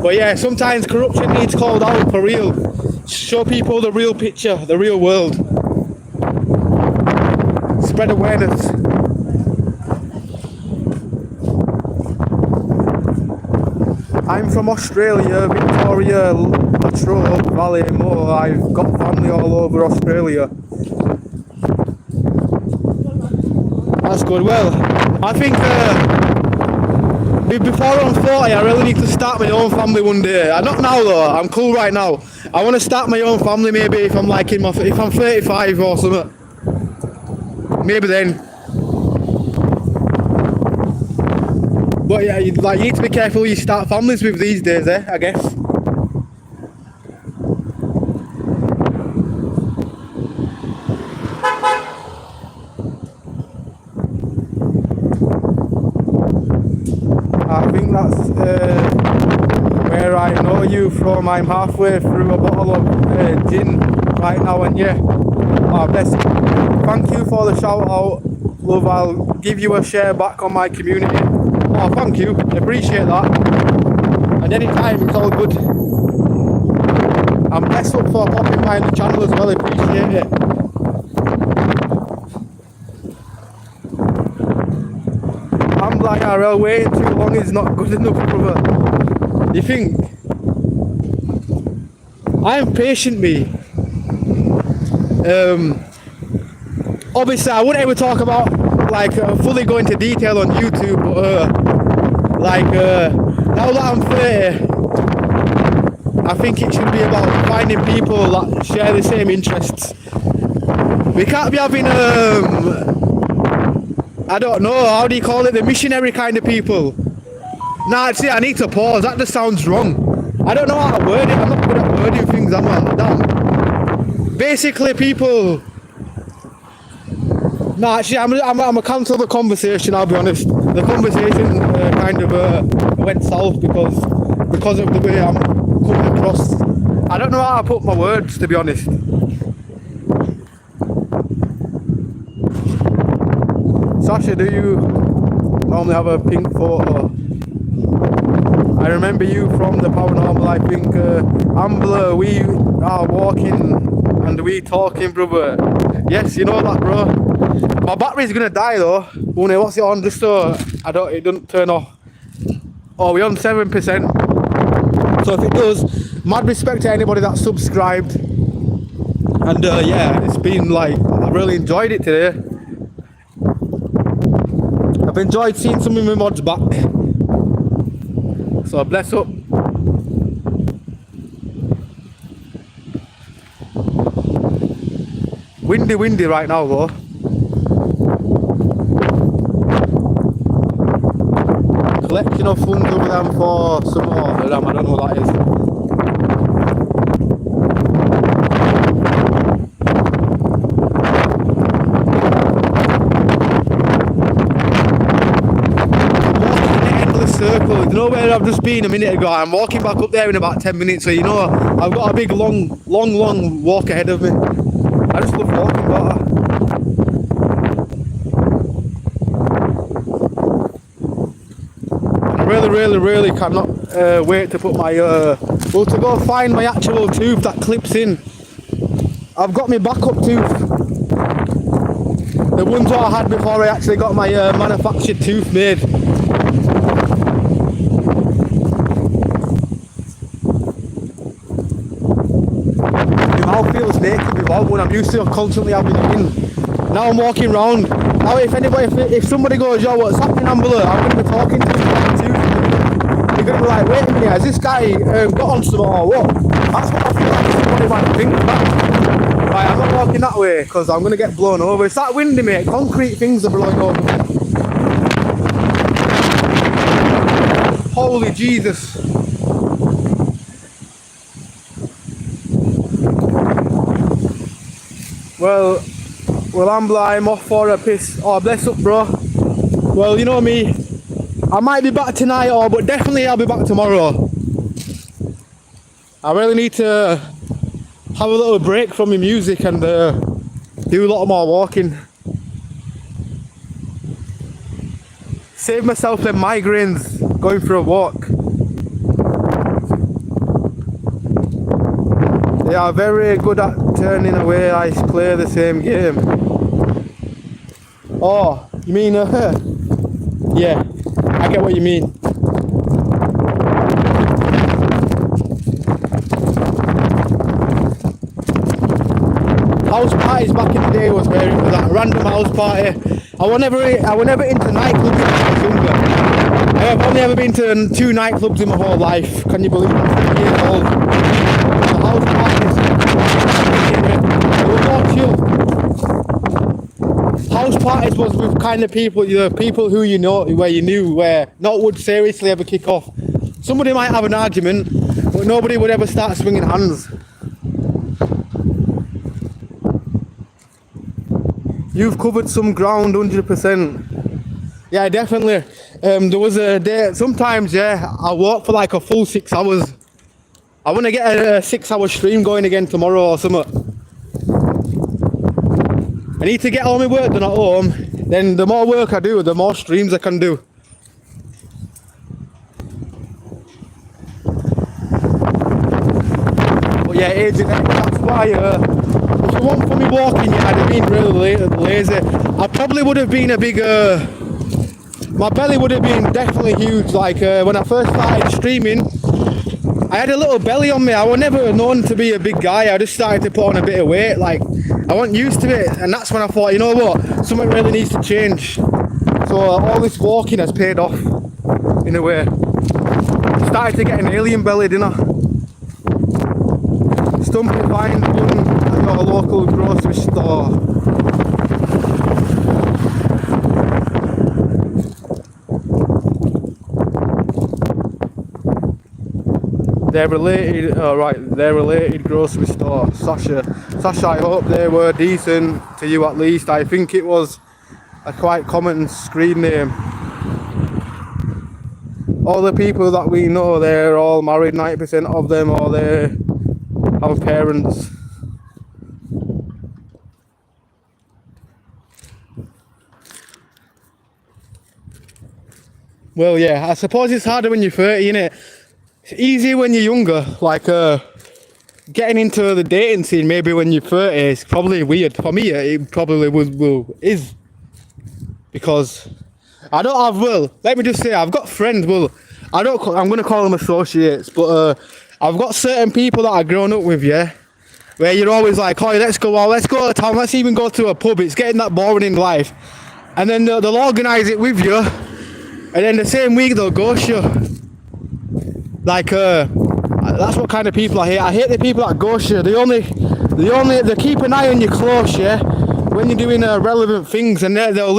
But yeah, sometimes corruption needs called out for real. Show people the real picture, the real world. Spread awareness. I'm from Australia, Victoria, Latrobe, Valley, Moore. I've got family all over Australia. That's good. Well, I think before I'm 40, I really need to start my own family one day. Not now though. I'm cool right now. I want to start my own family maybe if I'm like if I'm 35 or something. Maybe then. But yeah, you need to be careful who you start families with these days, I guess. I think that's where I know you from. I'm halfway through a bottle of gin right now, and yeah, bless you. Thank you for the shout out, love. I'll give you a share back on my community. Oh, thank you, appreciate that. And anytime, it's all good. I'm blessed up for popping by the channel as well, appreciate it. I'm like, RL, waiting too long is not good enough, brother. You think? I am patient, me. Obviously, I wouldn't ever talk about like fully go into detail on YouTube, but now that I'm 30, I think it should be about finding people that share the same interests. We can't be having I don't know, how do you call it, the missionary kind of people. Nah, actually, I need to pause, that just sounds wrong. I don't know how to word it, I'm not good at wording things, am I? Damn. Basically, people... Nah, actually, I'm gonna cancel the conversation, I'll be honest. The conversation kind of went south because of the way I'm coming across. I don't know how to put my words, to be honest. Sasha, do you normally have a pink photo? I remember you from the paranormal, I think. Ambler, we are walking and we talking, brother. Yes, you know that, bro. My battery's gonna die though. What's it on? Just so it doesn't turn off. Oh, we're on 7%. So if it does, mad respect to anybody that's subscribed. And yeah, it's been like, I really enjoyed it today. I've enjoyed seeing some of my mods back. So bless up. Windy right now though. Collection of funds over them for some more of them, I don't know what that is. Circle. You know where I've just been a minute ago? I'm walking back up there in about 10 minutes, so you know I've got a big long walk ahead of me. I just love walking, but I really cannot wait to put my well, to go find my actual tooth that clips in. I've got my backup tooth, the ones that I had before I actually got my manufactured tooth made. Feels naked before when I'm used to constantly having it in. Now I'm walking around. Now if somebody goes, yo, what's happening, Ambler? I'm going to be talking to you. You're going to be like, wait a minute, has this guy got on something or what? That's what I feel like somebody might think about. Right, I'm not walking that way because I'm going to get blown over. It's that windy, mate. Concrete things are blowing over me. Holy Jesus. Well, Well, Ambler, I'm off for a piss. Oh, bless up, bro. Well, you know me. I might be back tonight, but definitely I'll be back tomorrow. I really need to have a little break from my music and do a lot more walking. Save myself them migraines going for a walk. They are very good at turning away. I play the same game. Oh, you mean yeah, I get what you mean. House parties back in the day was very good. That random house party. I was never into nightclubs when I was younger. I have only ever been to 2 nightclubs in my whole life. Can you believe I'm 30 years old? The house parties, they were more chill. House parties was with kind of people, people who you know, where you knew, where not would seriously ever kick off. Somebody might have an argument, but nobody would ever start swinging hands. You've covered some ground, 100%. Yeah, definitely. There was a day, sometimes, yeah, I walk for like a full 6 hours. I want to get a 6-hour stream going again tomorrow or something. I need to get all my work done at home. Then the more work I do, the more streams I can do. But yeah, aging, that's why, if it wasn't for me walking, yeah, I'd have been really lazy. I probably would have been a bigger... My belly would have been definitely huge. Like when I first started streaming, I had a little belly on me. I was never known to be a big guy. I just started to put on a bit of weight. Like I wasn't used to it, and that's when I thought, you know what, something really needs to change. So all this walking has paid off in a way. Started to get an alien belly, didn't I? Stumpy find one at your local grocery store. They're related, right, they're related grocery store. Sasha, I hope they were decent to you at least. I think it was a quite common screen name. All the people that we know, they're all married, 90% of them, or they have parents. Well, yeah, I suppose it's harder when you're 30, innit? It's easier when you're younger, like getting into the dating scene maybe when you're 30 is probably weird. For me, it probably is. Because I don't have, well, let me just say, I've got friends, well, I'm going to call them associates, but I've got certain people that I've grown up with, yeah, where you're always like, oh, let's go to town, let's even go to a pub, it's getting that boring in life. And then they'll organise it with you, and then the same week they'll ghost you. Like, that's what kind of people I hate. I hate the people that ghost you. They keep an eye on you close, yeah, when you're doing relevant things, and they'll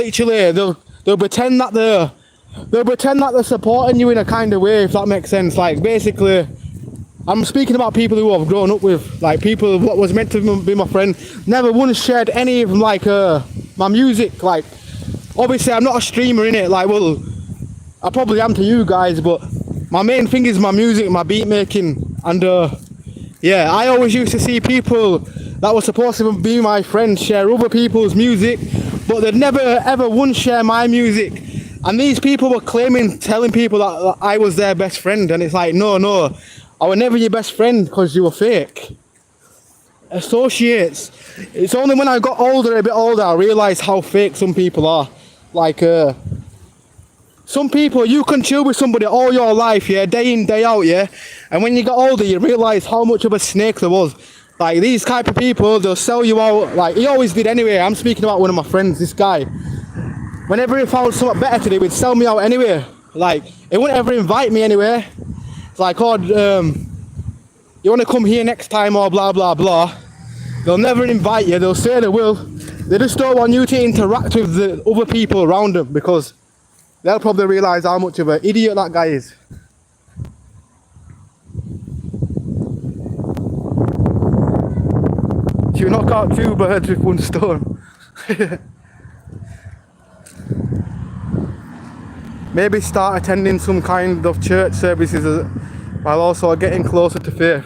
pretend that they're supporting you in a kind of way, if that makes sense. Like, basically, I'm speaking about people who I've grown up with, like people what was meant to be my friend, never once shared any of like my music. Like, obviously I'm not a streamer in it, like, well, I probably am to you guys, but my main thing is my music, my beat making, and yeah, I always used to see people that were supposed to be my friends share other people's music, but they'd never ever once share my music. And these people were telling people that I was their best friend, and it's like, no, I was never your best friend because you were fake. Associates. It's only when I got a bit older, I realised how fake some people are. Like, some people, you can chill with somebody all your life, yeah, day in, day out, yeah, and when you get older, you realise how much of a snake there was. Like, these type of people, they'll sell you out, like, he always did anyway. I'm speaking about one of my friends, this guy. Whenever he found something better to do, he'd sell me out anyway. Like, he wouldn't ever invite me anywhere. It's like, oh, you want to come here next time, or blah, blah, blah. They'll never invite you, they'll say they will. They just don't want you to interact with the other people around them, because they'll probably realise how much of an idiot that guy is. You knock out 2 birds with 1 stone. Maybe start attending some kind of church services while also getting closer to faith.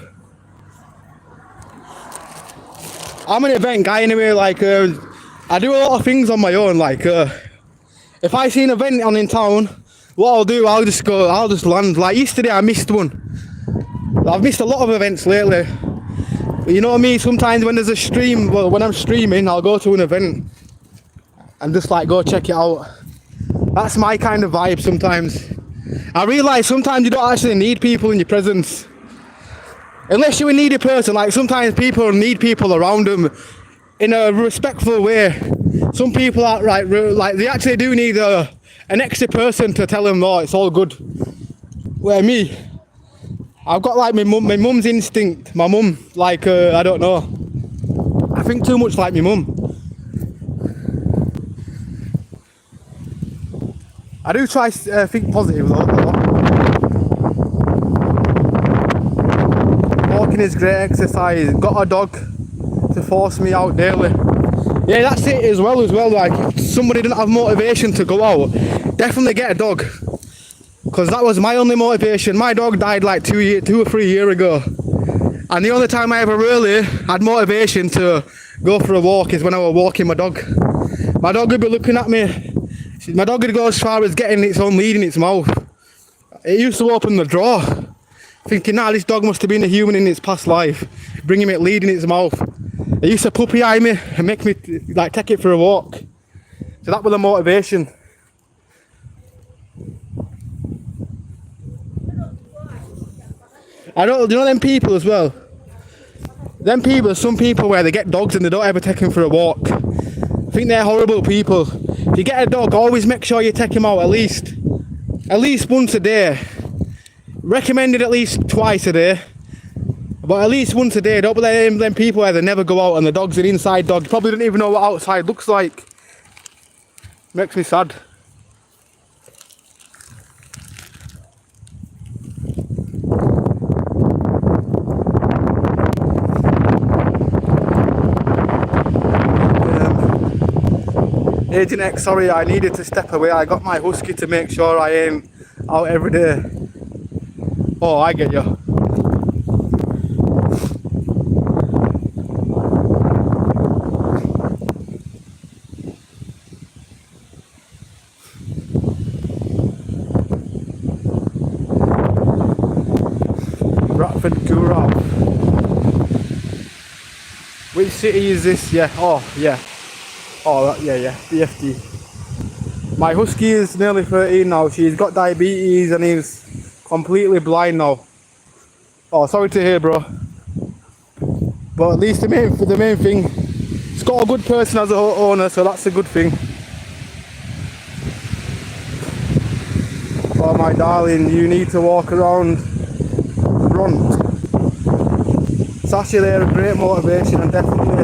I'm an event guy anyway, like I do a lot of things on my own, like if I see an event on in town, what I'll do, I'll just land. Like yesterday I missed one. I've missed a lot of events lately. But you know what I mean, sometimes when there's a stream, well, when I'm streaming, I'll go to an event and just like go check it out. That's my kind of vibe sometimes. I realise sometimes you don't actually need people in your presence. Unless you're a needy person, like sometimes people need people around them in a respectful way. Some people are like they actually do need an extra person to tell them, oh, it's all good. Where me, I've got like my mum's instinct. My mum, like I don't know. I think too much like my mum. I do try to think positive though. Walking is great exercise. Got a dog to force me out daily. Yeah, that's it as well. Like, if somebody didn't have motivation to go out, definitely get a dog. Because that was my only motivation. My dog died like 2 or 3 years ago. And the only time I ever really had motivation to go for a walk is when I was walking my dog. My dog would be looking at me. My dog would go as far as getting its own lead in its mouth. It used to open the drawer, thinking, nah, this dog must have been a human in its past life, bringing it lead in its mouth. It used to puppy eye me and make me like take it for a walk. So that was the motivation. I don't, you know them people as well? Them people, some people where they get dogs and they don't ever take them for a walk. I think they're horrible people. If you get a dog, always make sure you take him out at least once a day. Recommended at least twice a day. But at least once a day. Don't be them people where they never go out and the dog's an inside dog. You probably don't even know what outside looks like. Makes me sad. Agent X, sorry, I needed to step away. I got my husky to make sure I ain't out every day. Oh, I get you. Bradford Gurab. Which city is this? Yeah, oh, yeah. Oh, yeah, BFD. My husky is nearly 13 now. She's got diabetes and he's completely blind now. Oh, sorry to hear, bro. But at least the main thing, it's got a good person as a owner, so that's a good thing. Oh, my darling, you need to walk around front. It's actually a great motivation and definitely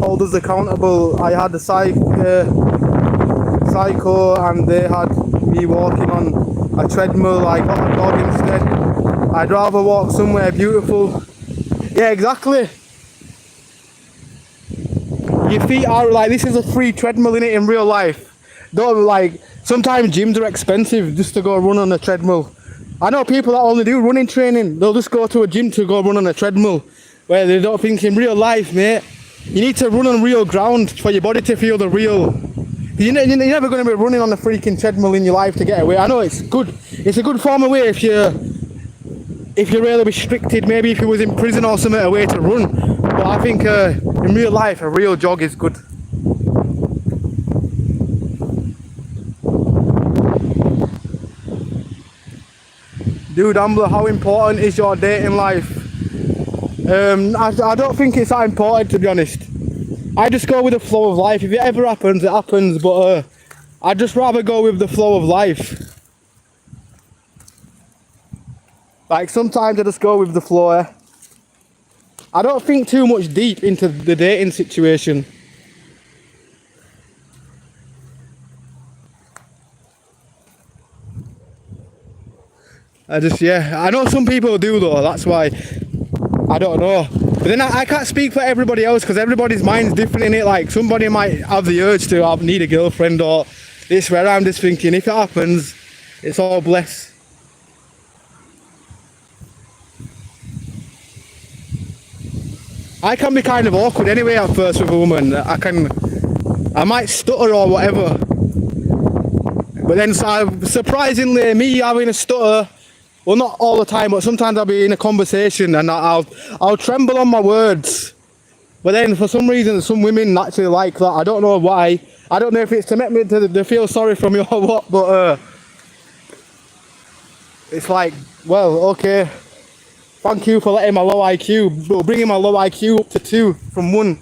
hold us accountable. I had a psycho and they had me walking on a treadmill. I got a dog instead. I'd rather walk somewhere beautiful. Yeah, exactly. Your feet are like, this is a free treadmill in it in real life. Don't like, sometimes gyms are expensive just to go run on a treadmill. I know people that only do running training. They'll just go to a gym to go run on a treadmill, where they don't think in real life, mate. You need to run on real ground for your body to feel the real. You're never going to be running on a freaking treadmill in your life to get away. I know it's good. It's a good form of way if you're really restricted. Maybe if you was in prison or something, a way to run. But I think in real life, a real jog is good. Dude, Ambler, how important is your dating life? I don't think it's that important, to be honest. I just go with the flow of life. If it ever happens, it happens, but I'd just rather go with the flow of life. Like, sometimes I just go with the flow. I don't think too much deep into the dating situation. I know some people do though, that's why. I don't know. But then I can't speak for everybody else because everybody's mind's different in it. Like somebody might have the urge to need a girlfriend or this, where I'm just thinking if it happens, it's all blessed. I can be kind of awkward anyway at first with a woman. I might stutter or whatever. But then surprisingly, me having a stutter, well, not all the time, but sometimes I'll be in a conversation and I'll tremble on my words. But then for some reason, some women actually like that. I don't know why. I don't know if it's to make me to feel sorry for me or what, but it's like, well, okay. Thank you for letting my low IQ, well, bringing my low IQ up to 2 from 1.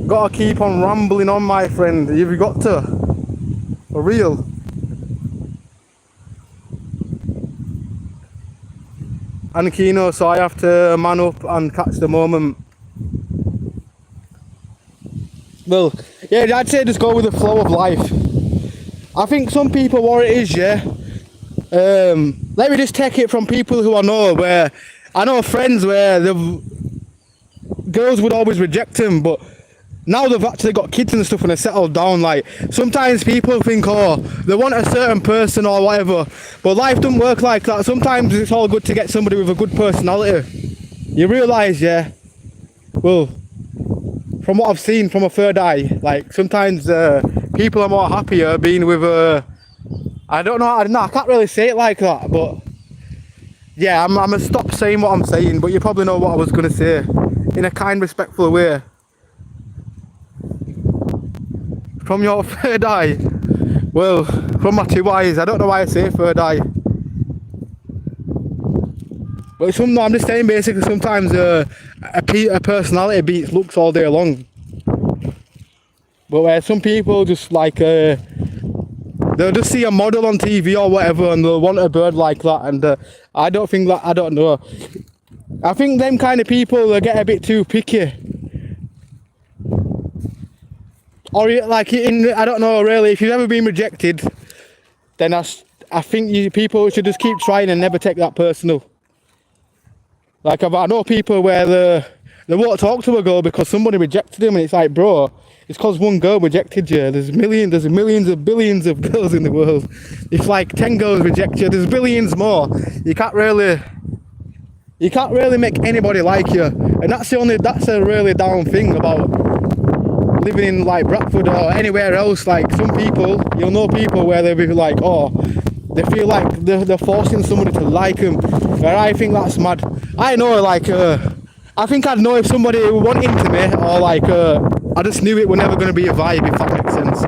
Gotta keep on rambling on, my friend. You've got to. For real. And Kino, so I have to man up and catch the moment. Well, yeah, I'd say just go with the flow of life. I think some people, what it is, yeah. Let me just take it from people who I know, where I know friends where the girls would always reject them, but now they've actually got kids and stuff and they're settled down. Like sometimes people think, oh, they want a certain person or whatever, but life doesn't work like that. Sometimes it's all good to get somebody with a good personality. You realise, yeah. Well, from what I've seen from a third eye, like sometimes people are more happier being with I don't know, I can't really say it like that, but yeah, I'm gonna stop saying what I'm saying, but you probably know what I was gonna say in a kind, respectful way. From your third eye, well, from my 2 eyes, I don't know why I say third eye. But I'm just saying basically sometimes a personality beats looks all day long. But where some people just like, they'll just see a model on TV or whatever and they'll want a bird like that, and I don't think that, I don't know. I think them kind of people, they get a bit too picky. Or like, I don't know really, if you've ever been rejected, then I think people should just keep trying and never take that personal. Like I know people where they won't talk to a girl because somebody rejected them, and it's like, bro, it's because one girl rejected you. There's millions of billions of girls in the world. If like 10 girls reject you, there's billions more. You can't really make anybody like you, and that's a really down thing about living in like Bradford or anywhere else. Like some people, you'll know people where they'll be like, oh, they feel like they're forcing somebody to like them, where I think that's mad. I know, like, I think I'd know if somebody wanted to me, or like, I just knew it was never going to be a vibe, if that makes sense.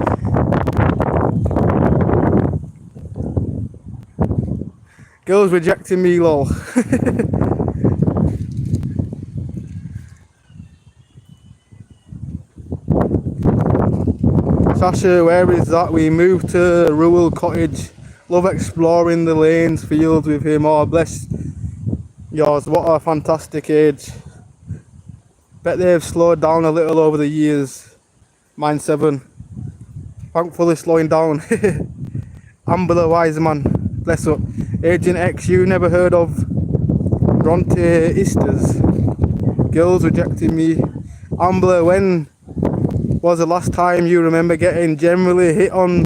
Girls rejecting me, lol. Sasha, where is that? We moved to a rural cottage. Love exploring the lanes, fields with him. Oh, bless yours. What a fantastic age. Bet they've slowed down a little over the years. Mine's 7. Thankfully slowing down. Ambler Wiseman. Bless up. Agent X, you never heard of Bronte Isters. Girls rejecting me. Ambler, when was the last time you remember getting generally hit on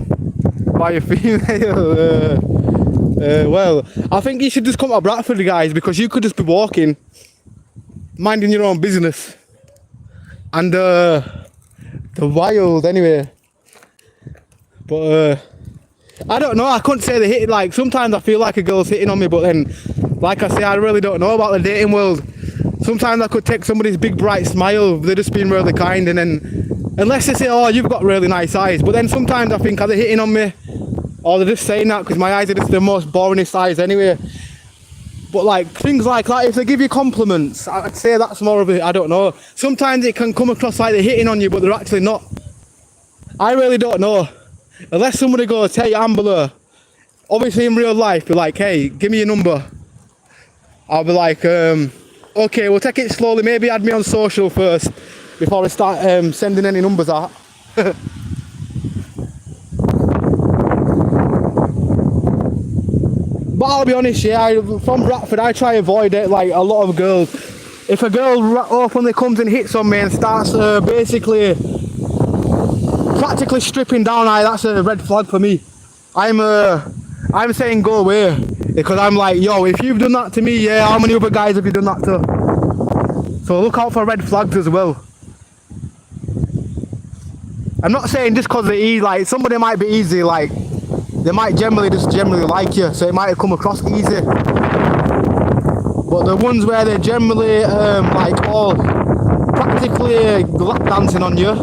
by a female? Well, I think you should just come to Bradford, guys, because you could just be walking, minding your own business, and the wild anyway. But I don't know, I couldn't say they hit. Like sometimes I feel like a girl's hitting on me, but then, like I say, I really don't know about the dating world. Sometimes I could take somebody's big bright smile, they're just being really kind, and then unless they say, oh, you've got really nice eyes, but then sometimes I think, are they hitting on me? Or they're just saying that because my eyes are just the most boringest eyes anyway. But like things like that, if they give you compliments, I'd say that's more of a, I don't know. Sometimes it can come across like they're hitting on you, but they're actually not. I really don't know. Unless somebody goes, hey, Ambler, obviously in real life, be like, hey, give me your number. I'll be like, okay, we'll take it slowly. Maybe add me on social first before I start sending any numbers out. But But I'll be honest, yeah, from Bradford, I try avoid it like a lot of girls. If a girl openly comes and hits on me and starts basically practically stripping down, that's a red flag for me. I'm saying go away, because I'm like, yo, if you've done that to me, yeah, how many other guys have you done that to? So look out for red flags as well. I'm not saying just because they're easy, like somebody might be easy, like they might generally like you, so it might come across easy. But the ones where they're generally like all practically lap dancing on you,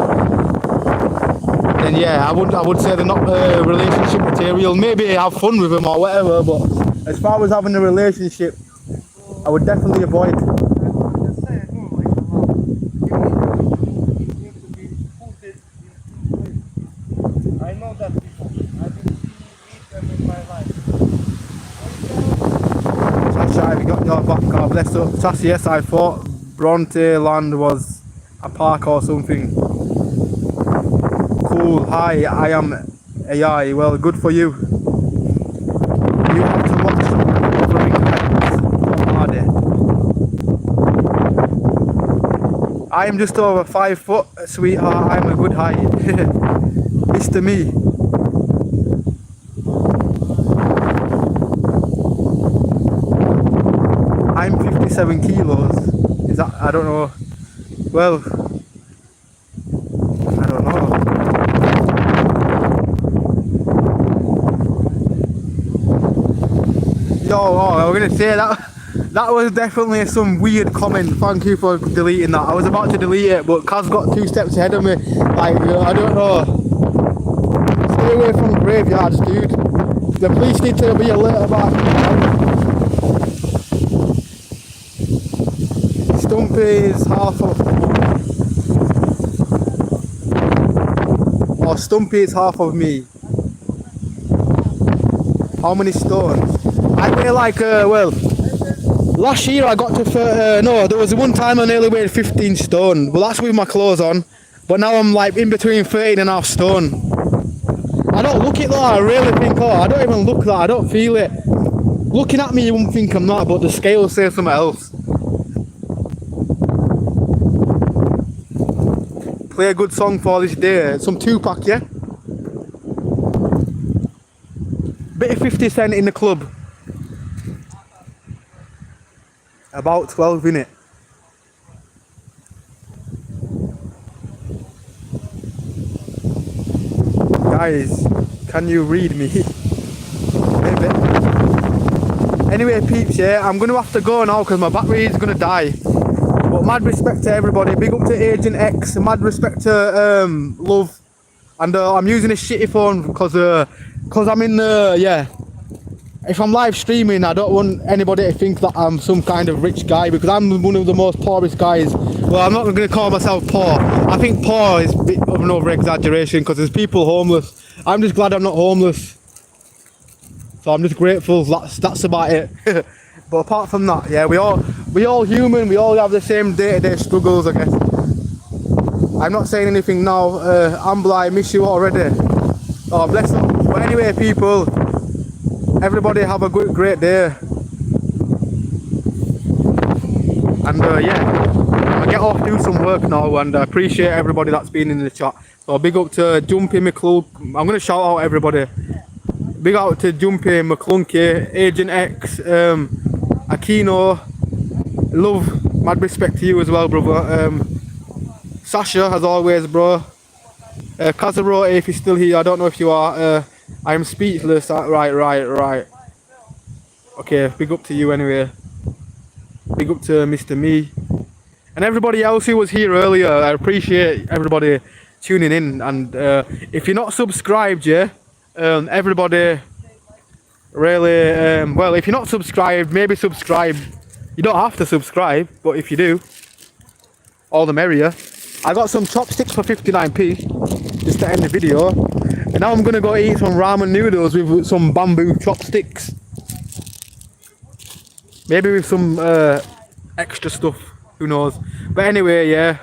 then yeah, I would say they're not relationship material. Maybe have fun with them or whatever, but as far as having a relationship, I would definitely avoid. I know that people. I didn't meet them in my life. Sasha, have you got your back? God bless up. Sasha, yes, I thought Bronte Land was a park or something. Cool. Hi, I am AI. Well, good for you. You have to watch Wuthering Heights. What are they? I am just over 5 foot, sweetheart. I'm a good height. Mr. Me. I'm 57 kilos. Is that, I don't know. Well, I don't know. Yo, oh, I was gonna say that was definitely some weird comment. Thank you for deleting that. I was about to delete it, but Kaz got 2 steps ahead of me. Like, I don't know. Stay away from graveyards, dude. The police need to be alert about it. Stumpy is half of... Oh, Stumpy is half of me. How many stones? I weigh like, well, last year I got to, no, there was one time I nearly weighed 15 stone. Well, that's with my clothes on. But now I'm like in between 13 and a half stone. I don't look it though, I really think, oh, I don't even look that, I don't feel it. Looking at me you wouldn't think I'm not, but the scale says something else. Play a good song for this day, some Tupac, yeah? Bit of 50 Cent in the club. About 12 innit? Guys, can you read me? Maybe. Anyway peeps, yeah, I'm gonna have to go now because my battery is gonna die. But mad respect to everybody, big up to Agent X, mad respect to Love. And I'm using a shitty phone because I'm in yeah. If I'm live streaming, I don't want anybody to think that I'm some kind of rich guy, because I'm one of the most poorest guys. Well, I'm not going to call myself poor. I think poor is a bit of an over exaggeration because there's people homeless. I'm just glad I'm not homeless. So I'm just grateful. That's about it. But apart from that, yeah, we all human. We all have the same day-to-day struggles, I guess. I'm not saying anything now. Ambler, I miss you already. Oh, bless them. But anyway, people, everybody have a great day. And yeah, I get off, do some work now, and I appreciate everybody that's been in the chat. So big up to Jumpy McClung. I'm going to shout out everybody. Big out to Jumpy, McClunky, Agent X, Aquino, Love, mad respect to you as well, brother. Sasha, as always, bro. Kazaro, if you're still here, I don't know if you are. I'm speechless. Right. Okay, big up to you anyway. Big up to Mr. Me. And everybody else who was here earlier. I appreciate everybody tuning in. And if you're not subscribed, yeah, everybody really, well, if you're not subscribed, maybe subscribe. You don't have to subscribe, but if you do, all the merrier. I got some chopsticks for 59p, just to end the video. And now I'm gonna go eat some ramen noodles with some bamboo chopsticks. Maybe with some extra stuff, who knows. But anyway, yeah.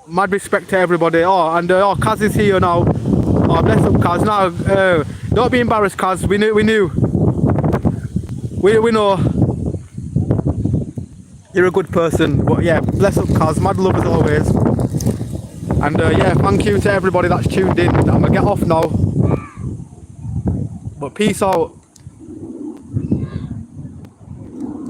Mad respect to everybody. Oh, and Kaz is here now. Oh, bless up Kaz. Now, don't be embarrassed, Kaz. We knew. We know you're a good person, but yeah, bless up, cuz. Mad love as always. And yeah, thank you to everybody that's tuned in. I'm gonna get off now. But peace out.